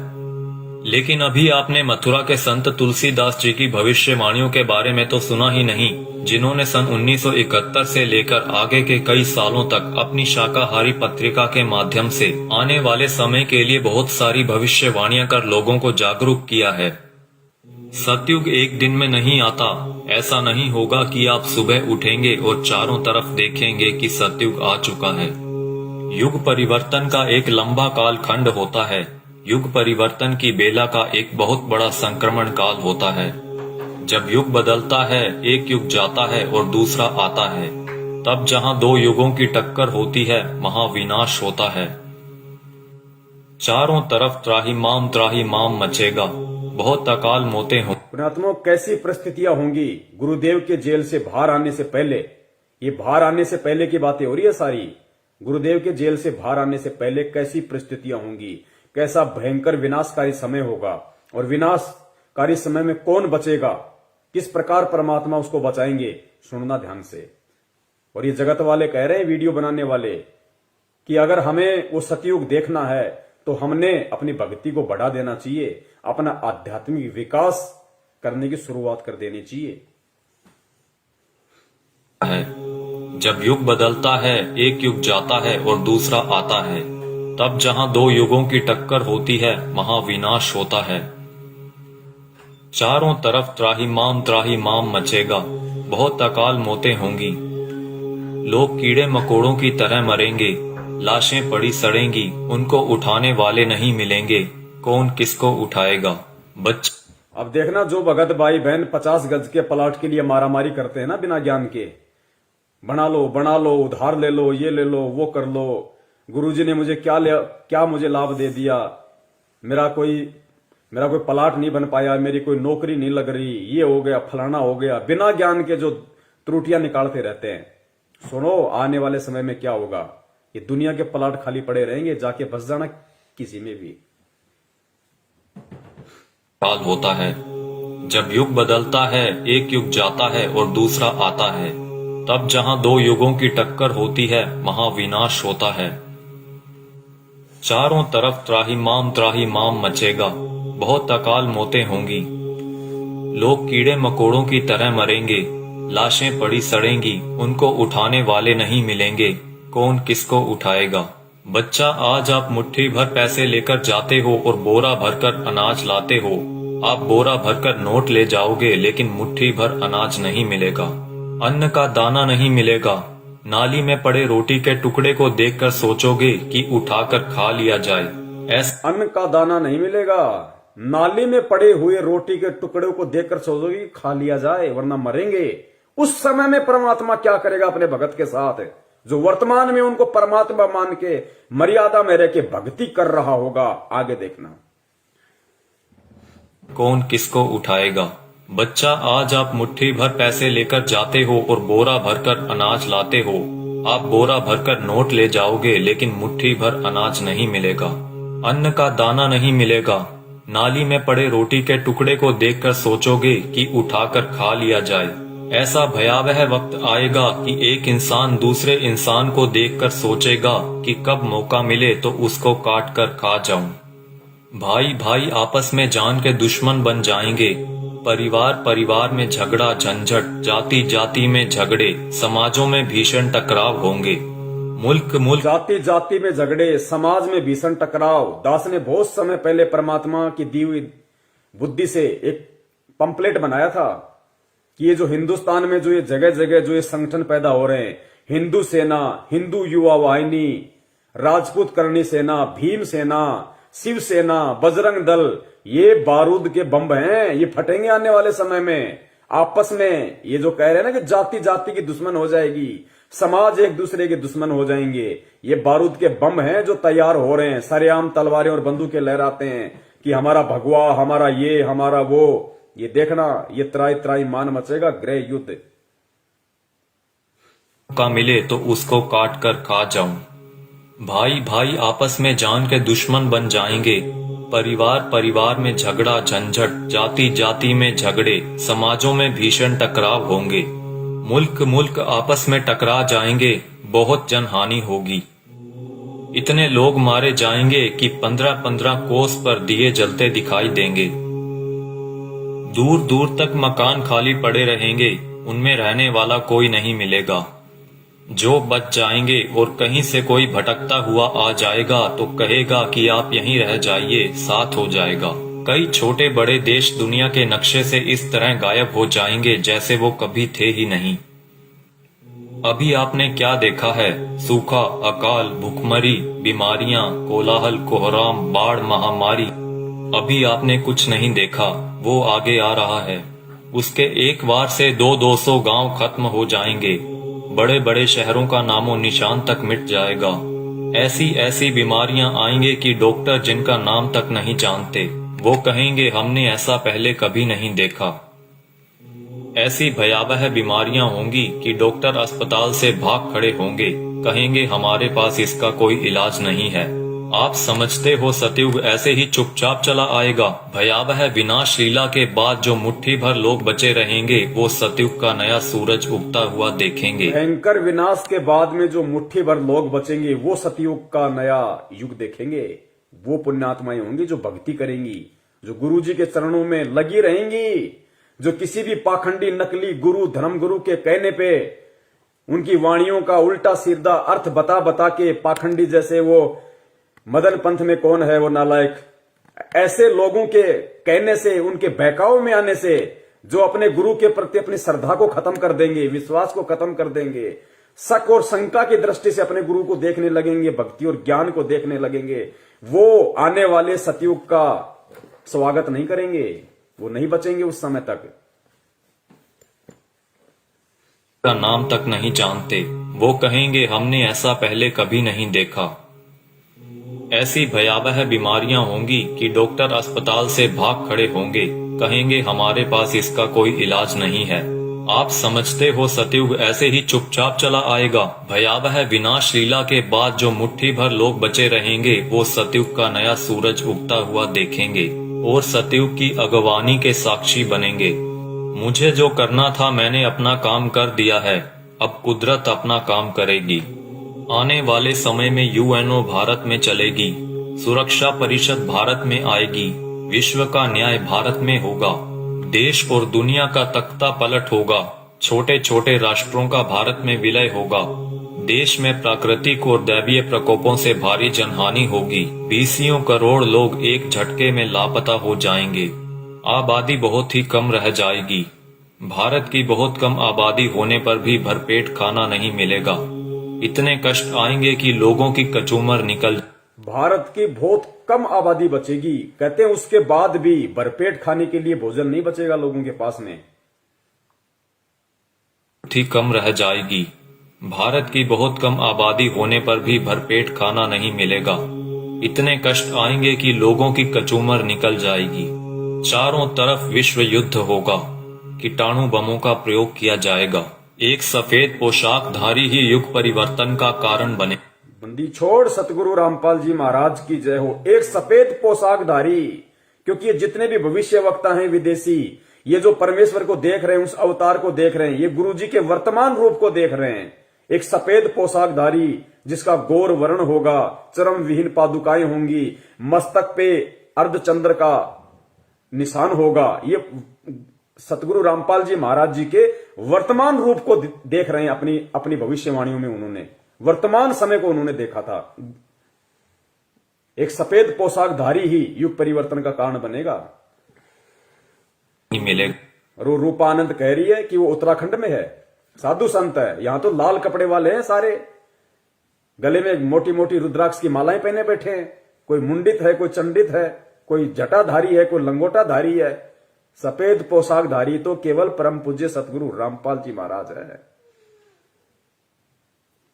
लेकिन अभी आपने मथुरा के संत तुलसीदास जी की भविष्यवाणियों के बारे में तो सुना ही नहीं, जिन्होंने सन 1971 से लेकर आगे के कई सालों तक अपनी शाकाहारी पत्रिका के माध्यम से आने वाले समय के लिए बहुत सारी भविष्यवाणियां कर लोगों को जागरूक किया है। सतयुग एक दिन में नहीं आता। ऐसा नहीं होगा कि आप सुबह उठेंगे और चारों तरफ देखेंगे कि सतयुग आ चुका है। युग परिवर्तन का एक लंबा काल खंड होता है। युग परिवर्तन की बेला का एक बहुत बड़ा संक्रमण काल होता है। जब युग बदलता है, एक युग जाता है और दूसरा आता है। तब जहां दो युगों की टक्कर होती है, महाविनाश होता है। चारों तरफ त्राहिमाम मचेगा, बहुत अकाल मौतें हो। पुण्यात्माओं, कैसी परिस्थितियां होंगी गुरुदेव के जेल से बाहर आने से पहले। ये बाहर आने से पहले की बातें हो रही है सारी। गुरुदेव के जेल से बाहर आने से पहले कैसी परिस्थितियां होंगी, कैसा भयंकर विनाशकारी समय होगा और विनाशकारी समय में कौन बचेगा, किस प्रकार परमात्मा उसको बचाएंगे, सुनना ध्यान से। और ये जगत वाले कह रहे हैं, वीडियो बनाने वाले, कि अगर हमें वो सतयुग देखना है तो हमने अपनी भक्ति को बढ़ा देना चाहिए, अपना आध्यात्मिक विकास करने की शुरुआत कर देनी चाहिए। जब युग बदलता है, एक युग जाता है और दूसरा आता है। तब जहां दो युगों की टक्कर होती है, महाविनाश होता है। चारों तरफ त्राहिमाम मचेगा, बहुत अकाल मौतें होंगी। लोग कीड़े मकोड़ों की तरह मरेंगे, लाशें पड़ी सड़ेंगी, उनको उठाने वाले नहीं मिलेंगे। कौन किसको उठाएगा? अब देखना, जो भगत भाई बहन 50 गज के प्लाट के लिए मारामारी करते हैं ना बिना ज्ञान के, बना लो, उधार ले लो, ये ले लो, वो कर लो, गुरुजी ने मुझे क्या मुझे लाभ दे दिया, मेरा कोई प्लाट नहीं बन पाया, मेरी कोई नौकरी नहीं लग रही, ये हो गया, फलाना हो गया, बिना ज्ञान के जो त्रुटियां निकालते रहते हैं। सुनो, आने वाले समय में क्या होगा, ये दुनिया के प्लाट खाली पड़े रहेंगे, जाके बस जाना किसी में भी। काल होता है। जब युग बदलता है, एक युग जाता है और दूसरा आता है। तब जहां दो युगों की टक्कर होती है, महाविनाश होता है। चारों तरफ त्राहिमाम मचेगा, बहुत अकाल मौतें होंगी। लोग कीड़े मकोड़ों की तरह मरेंगे, लाशें पड़ी सड़ेंगी, उनको उठाने वाले नहीं मिलेंगे। कौन किसको उठाएगा। बच्चा, आज आप मुट्ठी भर पैसे लेकर जाते हो और बोरा भरकर अनाज लाते हो। आप बोरा भरकर नोट ले जाओगे लेकिन मुट्ठी भर अनाज नहीं मिलेगा, अन्न का दाना नहीं मिलेगा। नाली में पड़े रोटी के टुकड़े को देखकर सोचोगे कि उठाकर खा लिया जाए। अन्न का दाना नहीं मिलेगा, नाली में पड़े हुए रोटी के टुकड़े को देखकर सोचोगे कि खा लिया जाए वरना मरेंगे। उस समय में परमात्मा क्या करेगा अपने भगत के साथ, जो वर्तमान में उनको परमात्मा मान के मर्यादा में रह के भक्ति कर रहा होगा। आगे देखना। कौन किसको उठाएगा। बच्चा, आज आप मुट्ठी भर पैसे लेकर जाते हो और बोरा भरकर अनाज लाते हो। आप बोरा भरकर नोट ले जाओगे लेकिन मुट्ठी भर अनाज नहीं मिलेगा, अन्न का दाना नहीं मिलेगा। नाली में पड़े रोटी के टुकड़े को देखकर सोचोगे कि उठाकर खा लिया जाए। ऐसा भयावह वक्त आएगा कि एक इंसान दूसरे इंसान को देखकर सोचेगा कि कब मौका मिले तो उसको काट कर खा जाऊं। भाई भाई आपस में जान के दुश्मन बन जाएंगे। परिवार परिवार में झगड़ा झंझट, जाति जाति में झगड़े, समाजों में भीषण टकराव होंगे। मुल्क मुल्क जाति जाति में झगड़े, समाज में भीषण टकराव। दास ने बहुत समय पहले परमात्मा की दी हुई बुद्धि से एक पंपलेट बनाया था कि ये जो हिंदुस्तान में जो ये जगह जगह जो ये संगठन पैदा हो रहे हैं, हिंदू सेना, हिंदू युवा वाहिनी, राजपूत करणी सेना, भीम सेना, शिव सेना, बजरंग दल, ये बारूद के बम हैं, ये फटेंगे आने वाले समय में। आपस में ये जो कह रहे हैं ना कि जाति जाति की दुश्मन हो जाएगी, समाज एक दूसरे के दुश्मन हो जाएंगे, ये बारूद के बम हैं जो तैयार हो रहे हैं। सरेआम तलवारें और बंदूकें लहराते हैं कि हमारा भगवा, हमारा ये, हमारा वो। ये देखना, ये त्राई त्राई मान मचेगा, गृह युद्ध। का मिले तो उसको काट कर खा जाऊं। भाई भाई आपस में जान के दुश्मन बन जाएंगे। परिवार परिवार में झगड़ा झंझट, जाति जाति में झगड़े, समाजों में भीषण टकराव होंगे। मुल्क मुल्क आपस में टकरा जाएंगे, बहुत जनहानि होगी। इतने लोग मारे जाएंगे कि 15-15 कोस पर दिए जलते दिखाई देंगे। दूर दूर तक मकान खाली पड़े रहेंगे, उनमें रहने वाला कोई नहीं मिलेगा। जो बच जाएंगे और कहीं से कोई भटकता हुआ आ जाएगा तो कहेगा कि आप यहीं रह जाइए, साथ हो जाएगा। कई छोटे बड़े देश दुनिया के नक्शे से इस तरह गायब हो जाएंगे जैसे वो कभी थे ही नहीं। अभी आपने क्या देखा है? सूखा, अकाल, भूखमरी, बीमारियां, कोलाहल, कोहराम, बाढ़, महामारी। अभी आपने कुछ नहीं देखा, वो आगे आ रहा है। उसके एक बार से 200-200 गांव खत्म हो जाएंगे। बड़े बड़े शहरों का नामो निशान तक मिट जाएगा। ऐसी ऐसी बीमारियां आएंगे कि डॉक्टर जिनका नाम तक नहीं जानते, वो कहेंगे हमने ऐसा पहले कभी नहीं देखा। ऐसी भयावह बीमारियां होंगी कि डॉक्टर अस्पताल से भाग खड़े होंगे, कहेंगे हमारे पास इसका कोई इलाज नहीं है। आप समझते हो सतयुग ऐसे ही चुपचाप चला आएगा। भयावह विनाश लीला के बाद जो मुट्ठी भर लोग बचे रहेंगे वो सतयुग का नया सूरज उगता हुआ देखेंगे। भयंकर विनाश के बाद में जो मुट्ठी भर लोग बचेंगे वो सतयुग का नया युग देखेंगे। वो पुण्यात्माएं होंगी जो भक्ति करेंगी, जो गुरु जी के चरणों में लगी रहेंगी, जो किसी भी पाखंडी नकली गुरु धर्म गुरु के कहने पे उनकी वाणियों का उल्टा सीधा अर्थ बता बता के, पाखंडी जैसे वो मदन पंथ में कौन है वो नालायक, ऐसे लोगों के कहने से, उनके बहकाव में आने से जो अपने गुरु के प्रति अपनी श्रद्धा को खत्म कर देंगे, विश्वास को खत्म कर देंगे, शक और शंका की दृष्टि से अपने गुरु को देखने लगेंगे, भक्ति और ज्ञान को देखने लगेंगे, वो आने वाले सतयुग का स्वागत नहीं करेंगे, वो नहीं बचेंगे उस समय तक। का नाम तक नहीं जानते, वो कहेंगे हमने ऐसा पहले कभी नहीं देखा। ऐसी भयावह बीमारियां होंगी कि डॉक्टर अस्पताल से भाग खड़े होंगे, कहेंगे हमारे पास इसका कोई इलाज नहीं है। आप समझते हो सतयुग ऐसे ही चुपचाप चला आएगा। भयावह विनाश लीला के बाद जो मुट्ठी भर लोग बचे रहेंगे वो सतयुग का नया सूरज उगता हुआ देखेंगे और सतयुग की अगवानी के साक्षी बनेंगे। मुझे जो करना था मैंने अपना काम कर दिया है, अब कुदरत अपना काम करेगी। आने वाले समय में यूएनओ भारत में चलेगी, सुरक्षा परिषद भारत में आएगी, विश्व का न्याय भारत में होगा, देश और दुनिया का तख्ता पलट होगा, छोटे छोटे राष्ट्रों का भारत में विलय होगा, देश में प्राकृतिक और दैवीय प्रकोपों से भारी जनहानि होगी। 20 करोड़ लोग एक झटके में लापता हो जाएंगे। आबादी बहुत ही कम रह जाएगी। भारत की बहुत कम आबादी होने पर भी भरपेट खाना नहीं मिलेगा। इतने कष्ट आएंगे कि लोगों की कचूमर निकल। भारत की बहुत कम आबादी बचेगी, कहते हैं उसके बाद भी भरपेट खाने के लिए भोजन नहीं बचेगा लोगों के पास में। ही कम रह जाएगी। भारत की बहुत कम आबादी होने पर भी भरपेट खाना नहीं मिलेगा। इतने कष्ट आएंगे कि लोगों की कचूमर निकल जाएगी। चारों तरफ विश्व युद्ध होगा। कीटाणु बमों का प्रयोग किया जाएगा। एक सफेद पोशाकधारी ही युग परिवर्तन का कारण बने। बंदी छोड़ सतगुरु रामपाल जी महाराज की जय हो। एक सफेद पोशाकधारी, क्योंकि ये जितने भी भविष्य वक्ता हैं विदेशी, ये जो परमेश्वर को देख रहे हैं, उस अवतार को देख रहे हैं, ये गुरु जी के वर्तमान रूप को देख रहे हैं। एक सफेद पोशाकधारी जिसका गौर वर्ण होगा, चरम विहीन पादुकाएं होंगी, मस्तक पे अर्धचंद्र का निशान होगा। ये सतगुरु रामपाल जी महाराज जी के वर्तमान रूप को देख रहे हैं। अपनी भविष्यवाणियों में उन्होंने वर्तमान समय को उन्होंने देखा था। एक सफेद पोशाकधारी ही युग परिवर्तन का कारण बनेगा। मिलेगा। और रूपानंद कह रही है कि वो उत्तराखंड में है, साधु संत है। यहां तो लाल कपड़े वाले हैं सारे, गले में मोटी मोटी रुद्राक्ष की मालाएं पहने बैठे हैं। कोई मुंडित है, कोई चंडित है, कोई जटाधारी है, कोई लंगोटाधारी है। सफेद पोशाकधारी तो केवल परम पूज्य सतगुरु रामपाल जी महाराज है।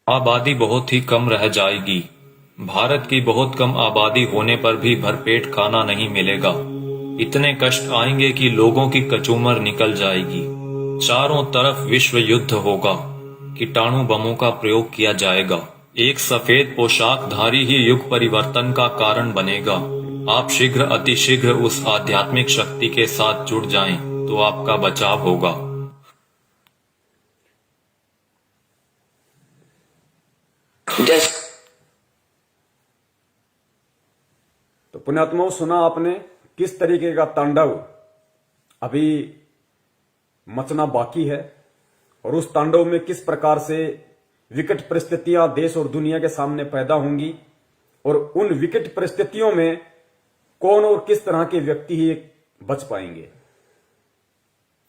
आबादी बहुत ही कम रह जाएगी। भारत की बहुत कम आबादी होने पर भी भरपेट खाना नहीं मिलेगा। इतने कष्ट आएंगे कि लोगों की कचूमर निकल जाएगी। चारों तरफ विश्व युद्ध होगा। कीटाणु बमों का प्रयोग किया जाएगा। एक सफेद पोशाकधारी ही युग परिवर्तन का कारण बनेगा। आप शीघ्र अतिशीघ्र उस आध्यात्मिक शक्ति के साथ जुड़ जाएं, तो आपका बचाव होगा। तो पुण्यात्माओं, सुना आपने किस तरीके का तांडव अभी मचना बाकी है, और उस तांडव में किस प्रकार से विकट परिस्थितियां देश और दुनिया के सामने पैदा होंगी, और उन विकट परिस्थितियों में कौन और किस तरह के व्यक्ति ही बच पाएंगे।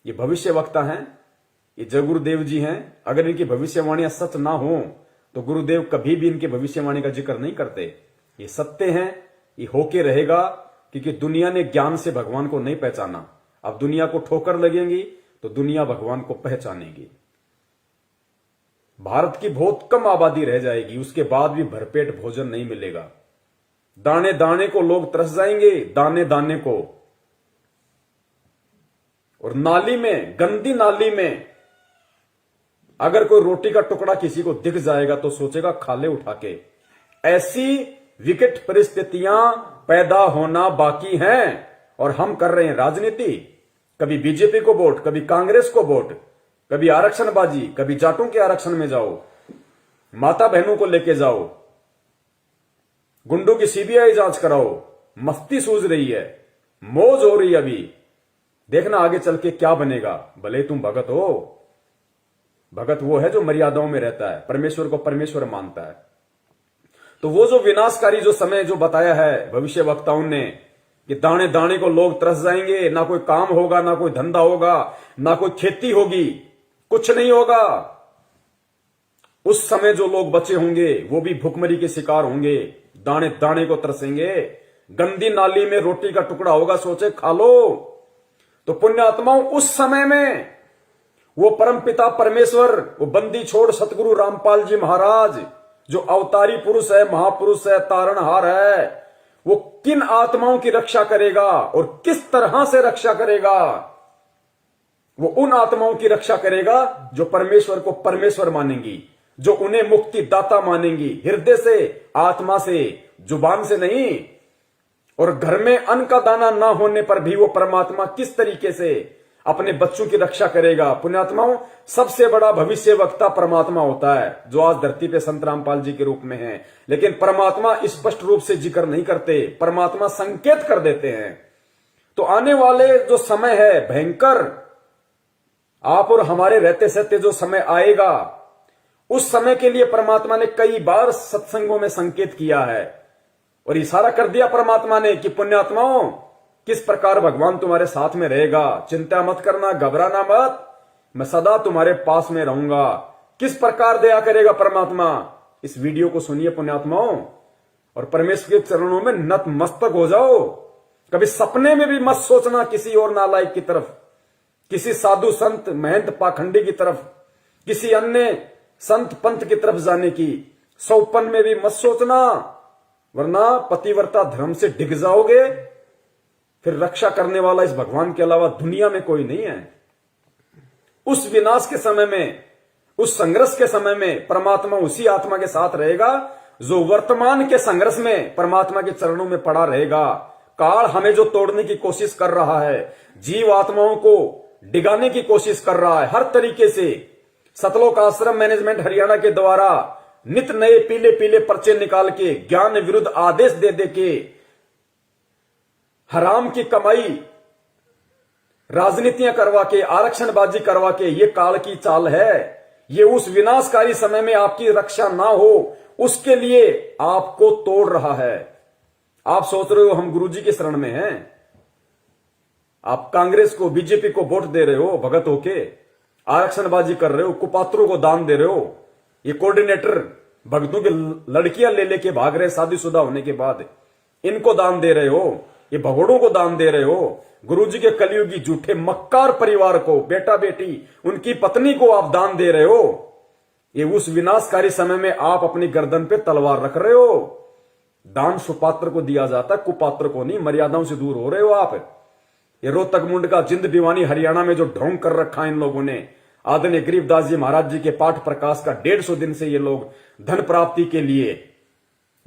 ये भविष्य वक्ता हैं, ये जय गुरुदेव जी हैं। अगर इनकी भविष्यवाणियां सच ना हो तो गुरुदेव कभी भी इनके भविष्यवाणी का जिक्र नहीं करते। ये सत्य हैं, ये होके रहेगा, क्योंकि दुनिया ने ज्ञान से भगवान को नहीं पहचाना। अब दुनिया को ठोकर लगेंगी तो दुनिया भगवान को पहचानेगी। भारत की बहुत कम आबादी रह जाएगी, उसके बाद भी भरपेट भोजन नहीं मिलेगा। दाने दाने को लोग तरस जाएंगे, दाने दाने को। और नाली में, गंदी नाली में अगर कोई रोटी का टुकड़ा किसी को दिख जाएगा तो सोचेगा खा ले उठा के। ऐसी विकट परिस्थितियां पैदा होना बाकी हैं, और हम कर रहे हैं राजनीति। कभी बीजेपी को वोट, कभी कांग्रेस को वोट, कभी आरक्षणबाजी, कभी जाटों के आरक्षण में जाओ, माता बहनों को लेके जाओ, गुंडों की सीबीआई जांच कराओ। मस्ती सूझ रही है, मौज हो रही है। अभी देखना आगे चल के क्या बनेगा। भले तुम भगत हो, भगत वो है जो मर्यादाओं में रहता है, परमेश्वर को परमेश्वर मानता है। तो वो जो विनाशकारी जो समय जो बताया है भविष्य वक्ताओं ने, कि दाने दाने को लोग तरस जाएंगे, ना कोई काम होगा, ना कोई धंधा होगा, ना कोई खेती होगी, कुछ नहीं होगा। उस समय जो लोग बचे होंगे वो भी भुखमरी के शिकार होंगे, दाने दाने को तरसेंगे। गंदी नाली में रोटी का टुकड़ा होगा, सोचे खा लो। तो पुण्यात्माओं, उस समय में वो परमपिता परमेश्वर, वो बंदी छोड़ सतगुरु रामपाल जी महाराज, जो अवतारी पुरुष है, महापुरुष है, तारणहार है, वो किन आत्माओं की रक्षा करेगा और किस तरह से रक्षा करेगा। वो उन आत्माओं की रक्षा करेगा जो परमेश्वर को परमेश्वर मानेंगी, जो उन्हें मुक्ति दाता मानेंगी, हृदय से, आत्मा से, जुबान से नहीं। और घर में अन्न का दाना ना होने पर भी वो परमात्मा किस तरीके से अपने बच्चों की रक्षा करेगा। पुण्यात्माओं, सबसे बड़ा भविष्य वक्ता परमात्मा होता है, जो आज धरती पे संत रामपाल जी के रूप में है। लेकिन परमात्मा स्पष्ट रूप से जिक्र नहीं करते, परमात्मा संकेत कर देते हैं। तो आने वाले जो समय है भयंकर, आप और हमारे रहते सहते जो समय आएगा, उस समय के लिए परमात्मा ने कई बार सत्संगों में संकेत किया है और इशारा कर दिया परमात्मा ने कि पुण्यात्माओं, किस प्रकार भगवान तुम्हारे साथ में रहेगा, चिंता मत करना, घबराना मत, मैं सदा तुम्हारे पास में रहूंगा। किस प्रकार दया करेगा परमात्मा, इस वीडियो को सुनिए पुण्यात्माओं और परमेश्वर के चरणों में नतमस्तक हो जाओ। कभी सपने में भी मत सोचना किसी और नालायक की तरफ, किसी साधु संत महंत पाखंडी की तरफ, किसी अन्य संत पंथ की तरफ जाने की सौपन में भी मत सोचना, वरना पतिव्रता धर्म से डिग जाओगे। फिर रक्षा करने वाला इस भगवान के अलावा दुनिया में कोई नहीं है। उस विनाश के समय में, उस संघर्ष के समय में परमात्मा उसी आत्मा के साथ रहेगा जो वर्तमान के संघर्ष में परमात्मा के चरणों में पड़ा रहेगा। काल हमें जो तोड़ने की कोशिश कर रहा है, जीव आत्माओं को डिगाने की कोशिश कर रहा है, हर तरीके से सतलोक आश्रम मैनेजमेंट हरियाणा के द्वारा नित नए पीले पीले पर्चे निकाल के ज्ञान विरुद्ध आदेश दे दे के हराम की कमाई, राजनीतियां करवा के, आरक्षणबाजी करवा के, ये काल की चाल है। ये उस विनाशकारी समय में आपकी रक्षा ना हो उसके लिए आपको तोड़ रहा है। आप सोच रहे हो हम गुरुजी के शरण में हैं, आप कांग्रेस को, बीजेपी को वोट दे रहे हो भगत होके, आरक्षणबाजी कर रहे हो, कुपात्रों को दान दे रहे हो, ये कोऑर्डिनेटर भक्तों की लड़कियां ले लेके भाग रहे शादीशुदा होने के बाद, इनको दान दे रहे हो, ये भगोड़ों को दान दे रहे हो, गुरुजी के कलयुगी झूठे मक्कार परिवार को, बेटा बेटी उनकी पत्नी को आप दान दे रहे हो। ये उस विनाशकारी समय में आप अपनी गर्दन पे तलवार रख रहे हो। दान सुपात्र को दिया जाता है, कुपात्र को नहीं। मर्यादाओं से दूर हो रहे हो आप। ये रोहतक मुंड का जिंद दीवानी हरियाणा में जो ढोंग कर रखा है इन लोगों ने, आदरणीय गरीबदास जी महाराज जी के पाठ प्रकाश का 150 दिन से ये लोग धन प्राप्ति के लिए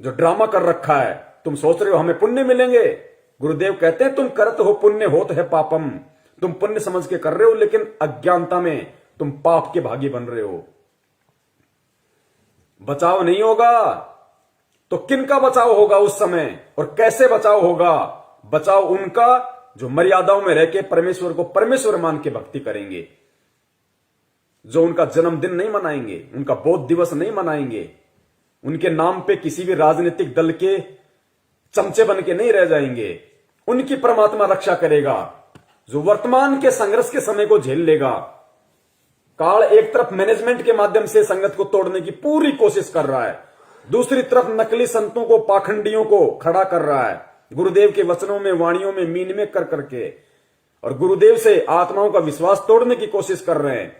जो ड्रामा कर रखा है, तुम सोच रहे हो हमें पुण्य मिलेंगे। गुरुदेव कहते हैं तुम करत हो पुण्य होत है पापम, तुम पुण्य समझ के कर रहे हो लेकिन अज्ञानता में तुम पाप के भागी बन रहे हो। बचाव नहीं होगा तो किनका बचाव होगा उस समय और कैसे बचाव होगा? बचाव उनका जो मर्यादाओं में रह के परमेश्वर को परमेश्वर मान के भक्ति करेंगे, जो उनका जन्मदिन नहीं मनाएंगे, उनका बौद्ध दिवस नहीं मनाएंगे, उनके नाम पे किसी भी राजनीतिक दल के चमचे बन के नहीं रह जाएंगे। उनकी परमात्मा रक्षा करेगा जो वर्तमान के संघर्ष के समय को झेल लेगा। काल एक तरफ मैनेजमेंट के माध्यम से संगत को तोड़ने की पूरी कोशिश कर रहा है, दूसरी तरफ नकली संतों को, पाखंडियों को खड़ा कर रहा है गुरुदेव के वचनों में, वाणियों में मीन में कर करके, और गुरुदेव से आत्माओं का विश्वास तोड़ने की कोशिश कर रहे हैं।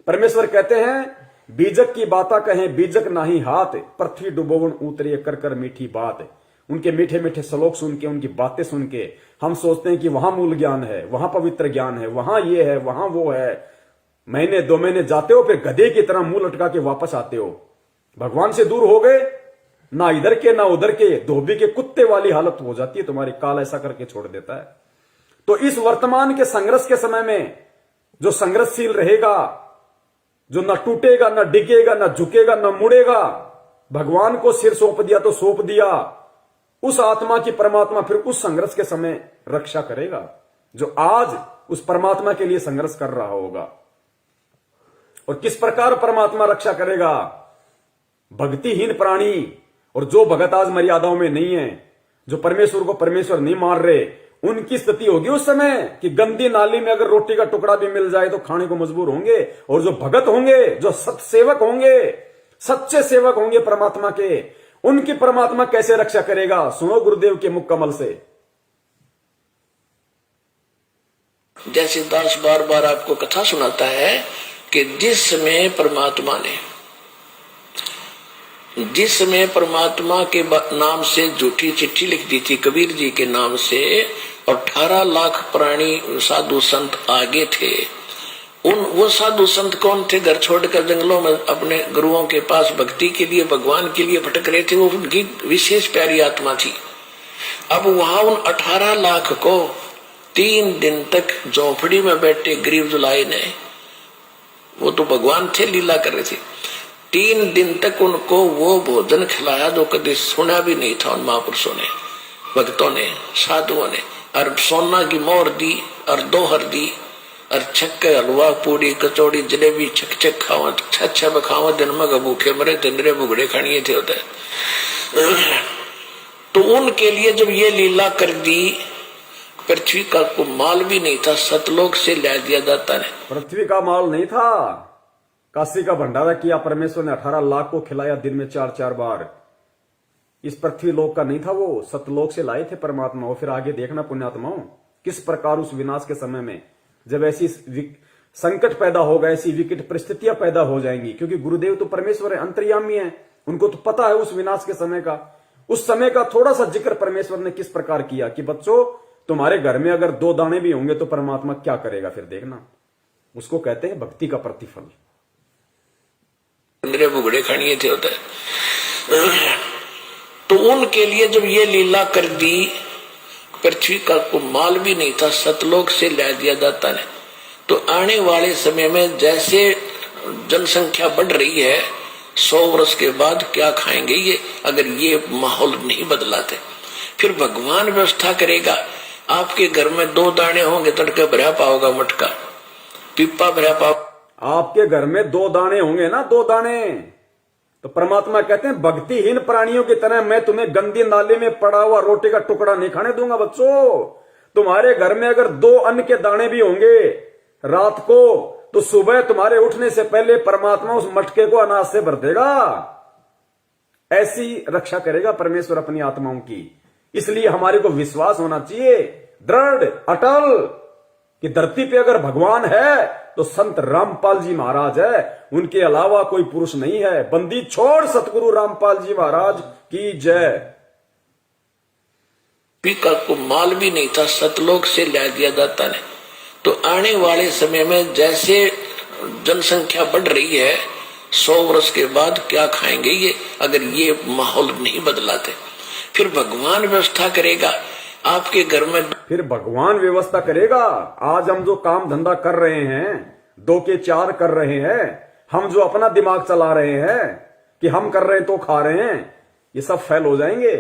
परमेश्वर कहते हैं बीजक की बाता कहें बीजक नाही हाथ, पृथ्वी डुबोवन उतरिए कर कर मीठी बात। उनके मीठे मीठे श्लोक सुन के, उनकी बातें सुन के हम सोचते हैं कि वहां मूल ज्ञान है, वहां पवित्र ज्ञान है, वहां ये है, वहां वो है। महीने 2 महीने जाते हो, फिर गधे की तरह मुंह लटका के वापस आते हो। भगवान से दूर हो गए, ना इधर के ना उधर के, धोबी के कुत्ते वाली हालत हो जाती है तुम्हारी। काल ऐसा करके छोड़ देता है। तो इस वर्तमान के संघर्ष के समय में जो संघर्षशील रहेगा, जो न टूटेगा, न डिगेगा, न झुकेगा, न मुड़ेगा, भगवान को सिर सौंप दिया तो सौंप दिया, उस आत्मा की परमात्मा फिर उस संघर्ष के समय रक्षा करेगा जो आज उस परमात्मा के लिए संघर्ष कर रहा होगा। और किस प्रकार परमात्मा रक्षा करेगा? भक्तिहीन प्राणी और जो भगत आज मर्यादाओं में नहीं है, जो परमेश्वर को परमेश्वर नहीं मान रहे, उनकी स्थिति होगी उस समय कि गंदी नाली में अगर रोटी का टुकड़ा भी मिल जाए तो खाने को मजबूर होंगे। और जो भगत होंगे, जो सत्सेवक होंगे, सच्चे सेवक होंगे परमात्मा के, उनकी परमात्मा कैसे रक्षा करेगा? सुनो गुरुदेव के मुख कमल से। जैसे दास बार बार आपको कथा सुनाता है कि जिस समय परमात्मा के नाम से झूठी चिट्ठी लिख दी थी कबीर जी के नाम से, और 18 लाख प्राणी साधु संत आगे थे। वो साधु संत कौन थे? घर छोड़कर जंगलों में अपने गुरुओं के पास भक्ति के लिए, भगवान के लिए भटक रहे थे। वो उनकी विशेष प्यारी आत्मा थी। अब वहां उन 18 लाख को 3 दिन तक झोपड़ी में बैठे गरीब जुलाई ने, वो तो भगवान थे, लीला कर रहे थे, 3 दिन तक उनको वो भोजन खिलाया जो कभी सुना भी नहीं था उन महापुरुषों ने, भक्तों ने, साधुओं ने। और सोना की मोहर दी और दोहर दी और छक्के हलवा पूरी कचौड़ी जलेबी छक छक खावा छह खावा दिन में भूखे मरे तिंदरे बुगड़े खानिए थे होते। तो उनके लिए जब ये लीला कर दी, पृथ्वी का को माल भी नहीं था, सतलोक से ला दिया जाता है। पृथ्वी का माल नहीं था, काशी का भंडारा किया परमेश्वर ने, 18 लाख को खिलाया दिन में 4-4 बार। इस पृथ्वी लोक का नहीं था, वो सतलोक से लाए थे परमात्मा। और फिर आगे देखना पुण्यात्माओं, किस प्रकार उस विनाश के समय में जब ऐसी संकट पैदा होगा, ऐसी विकट परिस्थितियां पैदा हो जाएंगी, क्योंकि गुरुदेव तो परमेश्वर है, अंतर्यामी है, उनको तो पता है उस विनाश के समय का। उस समय का थोड़ा सा जिक्र परमेश्वर ने किस प्रकार किया कि बच्चों, तुम्हारे घर में अगर 2 दाने भी होंगे तो परमात्मा क्या करेगा, फिर देखना। उसको कहते हैं भक्ति का प्रतिफल। मेरे बुगड़े खानिए थे होता है। तो उनके लिए जब ये लीला कर दी, पृथ्वी का को माल भी नहीं था, सतलोक से ला दिया जाता है। तो आने वाले समय में जैसे जनसंख्या बढ़ रही है, 100 वर्ष के बाद क्या खाएंगे ये, अगर ये माहौल नहीं बदलाते। फिर भगवान व्यवस्था करेगा, आपके घर में 2 दाने होंगे, तड़के भरा पाओगा मटका, पिप्पा भरा पाओ। आपके घर में 2 दाने होंगे ना, 2 दाने, तो परमात्मा कहते हैं भक्तिहीन प्राणियों की तरह मैं तुम्हें गंदी नाले में पड़ा हुआ रोटी का टुकड़ा नहीं खाने दूंगा। बच्चों, तुम्हारे घर में अगर 2 अन्न के दाने भी होंगे रात को, तो सुबह तुम्हारे उठने से पहले परमात्मा उस मटके को अनाज से भर देगा। ऐसी रक्षा करेगा परमेश्वर अपनी आत्माओं की। इसलिए हमारे को विश्वास होना चाहिए दृढ़ अटल कि धरती पे अगर भगवान है तो संत रामपाल जी महाराज है, उनके अलावा कोई पुरुष नहीं है। बंदी छोड़ सतगुरु रामपाल जी महाराज की जय। पिका को माल भी नहीं था, सतलोक से ला दिया जाता है। तो आने वाले समय में जैसे जनसंख्या बढ़ रही है, 100 वर्ष के बाद क्या खाएंगे ये, अगर ये माहौल नहीं बदलाते। फिर भगवान व्यवस्था करेगा, आपके घर में फिर भगवान व्यवस्था करेगा। आज हम जो काम धंधा कर रहे हैं, 2 के 4 कर रहे हैं, हम जो अपना दिमाग चला रहे हैं कि हम कर रहे हैं तो खा रहे हैं, ये सब फेल हो जाएंगे।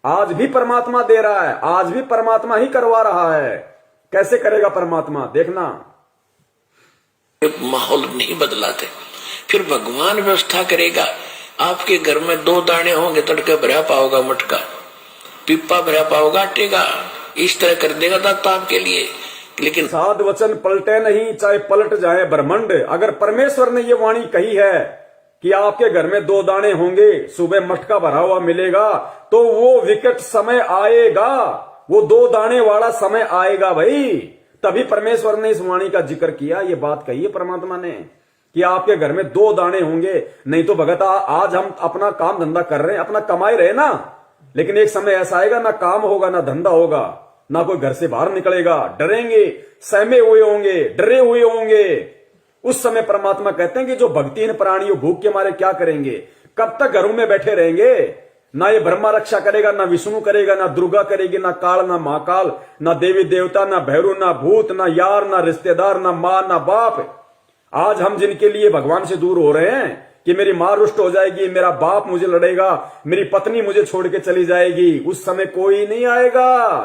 आज भी परमात्मा दे रहा है, आज भी परमात्मा ही करवा रहा है। कैसे करेगा परमात्मा, देखना। माहौल नहीं बदलाते। फिर भगवान व्यवस्था करेगा, आपके घर में 2 दाने होंगे, तड़के भरा पाओगा मटका, पिप्पा भरा पाओगा आटेगा। इस तरह कर देगा दाता आपके लिए। लेकिन साध वचन पलटे नहीं, चाहे पलट जाए ब्रह्मांड। अगर परमेश्वर ने ये वाणी कही है कि आपके घर में 2 दाने होंगे, सुबह मटका भरा हुआ मिलेगा, तो वो विकट समय आएगा, वो 2 दाने वाला समय आएगा भाई। तभी परमेश्वर ने इस वाणी का जिक्र किया, ये बात कही है परमात्मा ने कि आपके घर में 2 दाने होंगे। नहीं तो भगत आज हम अपना काम धंधा कर रहे हैं, अपना कमाई रहे ना, लेकिन एक समय ऐसा आएगा ना काम होगा, ना धंधा होगा, ना कोई घर से बाहर निकलेगा, डरेंगे, सहमे हुए होंगे, डरे हुए होंगे। उस समय परमात्मा कहते हैं कि जो भक्तिहीन प्राणियों भूख के मारे क्या करेंगे, कब तक घरों में बैठे रहेंगे। ना ये ब्रह्मा रक्षा करेगा, ना विष्णु करेगा, ना दुर्गा करेगी, ना काल, ना महाकाल, ना देवी देवता, ना भैरू, ना भूत, ना यार, ना रिश्तेदार, ना मां, ना बाप। आज हम जिनके लिए भगवान से दूर हो रहे हैं कि मेरी मां रुष्ट हो जाएगी, मेरा बाप मुझे लड़ेगा, मेरी पत्नी मुझे छोड़ के चली जाएगी, उस समय कोई नहीं आएगा,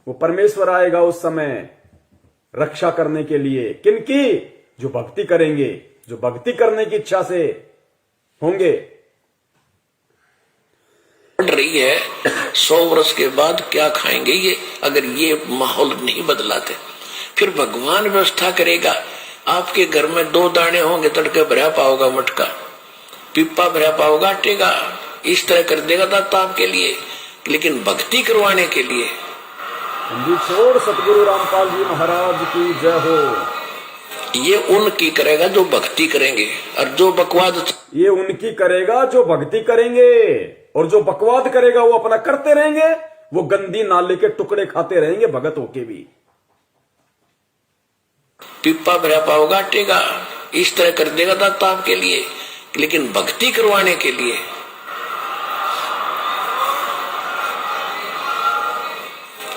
वो परमेश्वर आएगा उस समय रक्षा करने के लिए। किनकी? जो भक्ति करेंगे, जो भक्ति करने की इच्छा से होंगे। बढ़ रही है, 100 वर्ष के बाद क्या खाएंगे ये, अगर ये माहौल नहीं बदलाते। फिर भगवान व्यवस्था करेगा, आपके घर में 2 दाने होंगे, तड़के भरा पाओगा मटका, पिप्पा भरा पाओगा आटेगा। इस तरह कर देगा दाता आपके लिए। लेकिन भक्ति करवाने के लिए छोड़ सतगुरु रामपाल जी महाराज की जय हो। ये उनकी करेगा जो भक्ति करेंगे, और जो बकवाद ये उनकी करेगा जो भक्ति करेंगे, और जो बकवाद करेगा वो अपना करते रहेंगे, वो गंदी नाले के टुकड़े खाते रहेंगे भगत होके भी। पिप्पा भरा पाओगा आटेगा। इस तरह कर देगा दाता आपके लिए। लेकिन भक्ति करवाने के लिए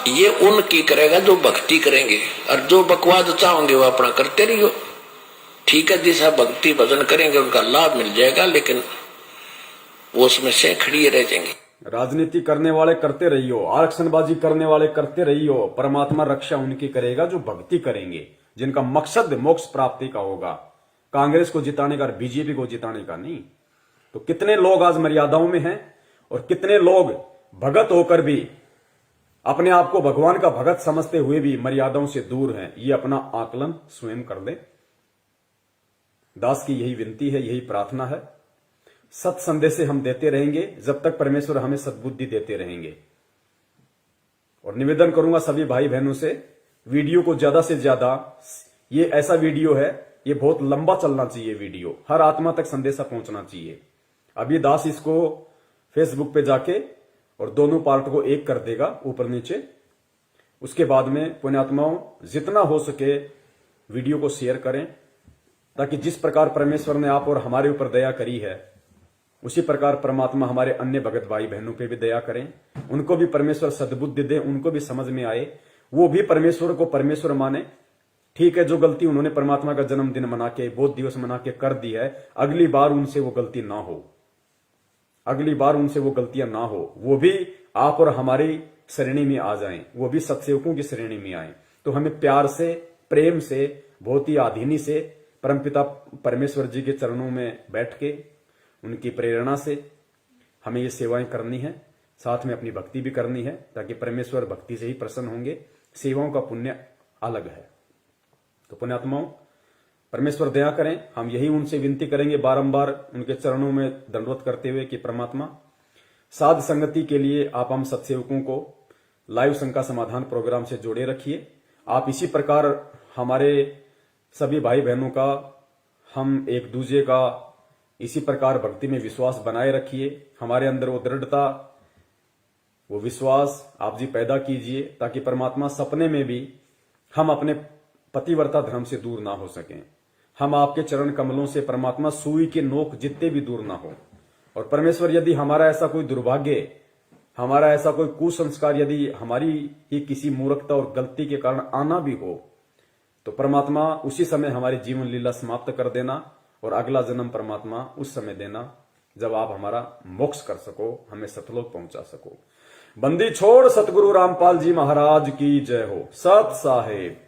ये उनकी करेगा जो भक्ति करेंगे, और जो बकवाद चाहोगे वो अपना करते रहियो। ठीक है, जैसा भक्ति भजन करेंगे उनका लाभ मिल जाएगा, लेकिन वो उसमें से खड़ी रह जाएंगे। राजनीति करने वाले करते रहियो, आरक्षणबाजी करने वाले करते रहियो, परमात्मा रक्षा उनकी करेगा जो भक्ति करेंगे। जिनका मकसद मोक्ष प्राप्ति का होगा, कांग्रेस को जिताने का, बीजेपी को जिताने का नहीं। तो कितने लोग आज मर्यादाओं में हैं और कितने लोग भगत होकर भी अपने आप को भगवान का भगत समझते हुए भी मर्यादाओं से दूर हैं। ये अपना आकलन स्वयं कर लें। दास की यही विनती है, यही प्रार्थना है। सत संदेश हम देते रहेंगे जब तक परमेश्वर हमें सद्बुद्धि देते रहेंगे। और निवेदन करूंगा सभी भाई बहनों से, वीडियो को ज्यादा से ज्यादा, ये ऐसा वीडियो है, ये बहुत लंबा चलना चाहिए वीडियो, हर आत्मा तक संदेशा पहुंचना चाहिए। अभी दास इसको फेसबुक पे जाके और दोनों पार्ट को एक कर देगा ऊपर नीचे। उसके बाद में पुण्यात्माओं जितना हो सके वीडियो को शेयर करें, ताकि जिस प्रकार परमेश्वर ने आप और हमारे ऊपर दया करी है उसी प्रकार परमात्मा हमारे अन्य भगत भाई बहनों पे भी दया करें, उनको भी परमेश्वर सद्बुद्धि दे, उनको भी समझ में आए, वो भी परमेश्वर को परमेश्वर माने। ठीक है, जो गलती उन्होंने परमात्मा का जन्मदिन मना के, बोध दिवस मना के कर दी है, अगली बार उनसे वो गलती ना हो, अगली बार उनसे वो गलतियां ना हो, वो भी आप और हमारी श्रेणी में आ जाएं, वो भी सत्सेवकों की श्रेणी में आए। तो हमें प्यार से, प्रेम से, बहुत ही आधीनी से परमपिता परमेश्वर जी के चरणों में बैठ के उनकी प्रेरणा से हमें ये सेवाएं करनी है, साथ में अपनी भक्ति भी करनी है, ताकि परमेश्वर भक्ति से ही प्रसन्न होंगे। सेवाओं का पुण्य अलग है। तो पुण्यात्माओं, परमेश्वर दया करें। हम यही उनसे विनती करेंगे बारंबार उनके चरणों में दंडवत करते हुए कि परमात्मा साध संगति के लिए आप हम सत्सेवकों को लाइव शंका समाधान प्रोग्राम से जोड़े रखिए। आप इसी प्रकार हमारे सभी भाई बहनों का, हम एक दूसरे का इसी प्रकार भक्ति में विश्वास बनाए रखिए। हमारे अंदर वो दृढ़ता, वो विश्वास आप जी पैदा कीजिए, ताकि परमात्मा सपने में भी हम अपने पतिव्रता धर्म से दूर ना हो सकें। हम आपके चरण कमलों से परमात्मा सुई के नोक जितने भी दूर ना हो। और परमेश्वर यदि हमारा ऐसा कोई दुर्भाग्य, हमारा ऐसा कोई कुसंस्कार यदि हमारी ही किसी मूर्खता और गलती के कारण आना भी हो, तो परमात्मा उसी समय हमारी जीवन लीला समाप्त कर देना और अगला जन्म परमात्मा उस समय देना जब आप हमारा मोक्ष कर सको, हमें सतलोक पहुंचा सको। बंदी छोड़ सतगुरु रामपाल जी महाराज की जय हो। सत साहेब।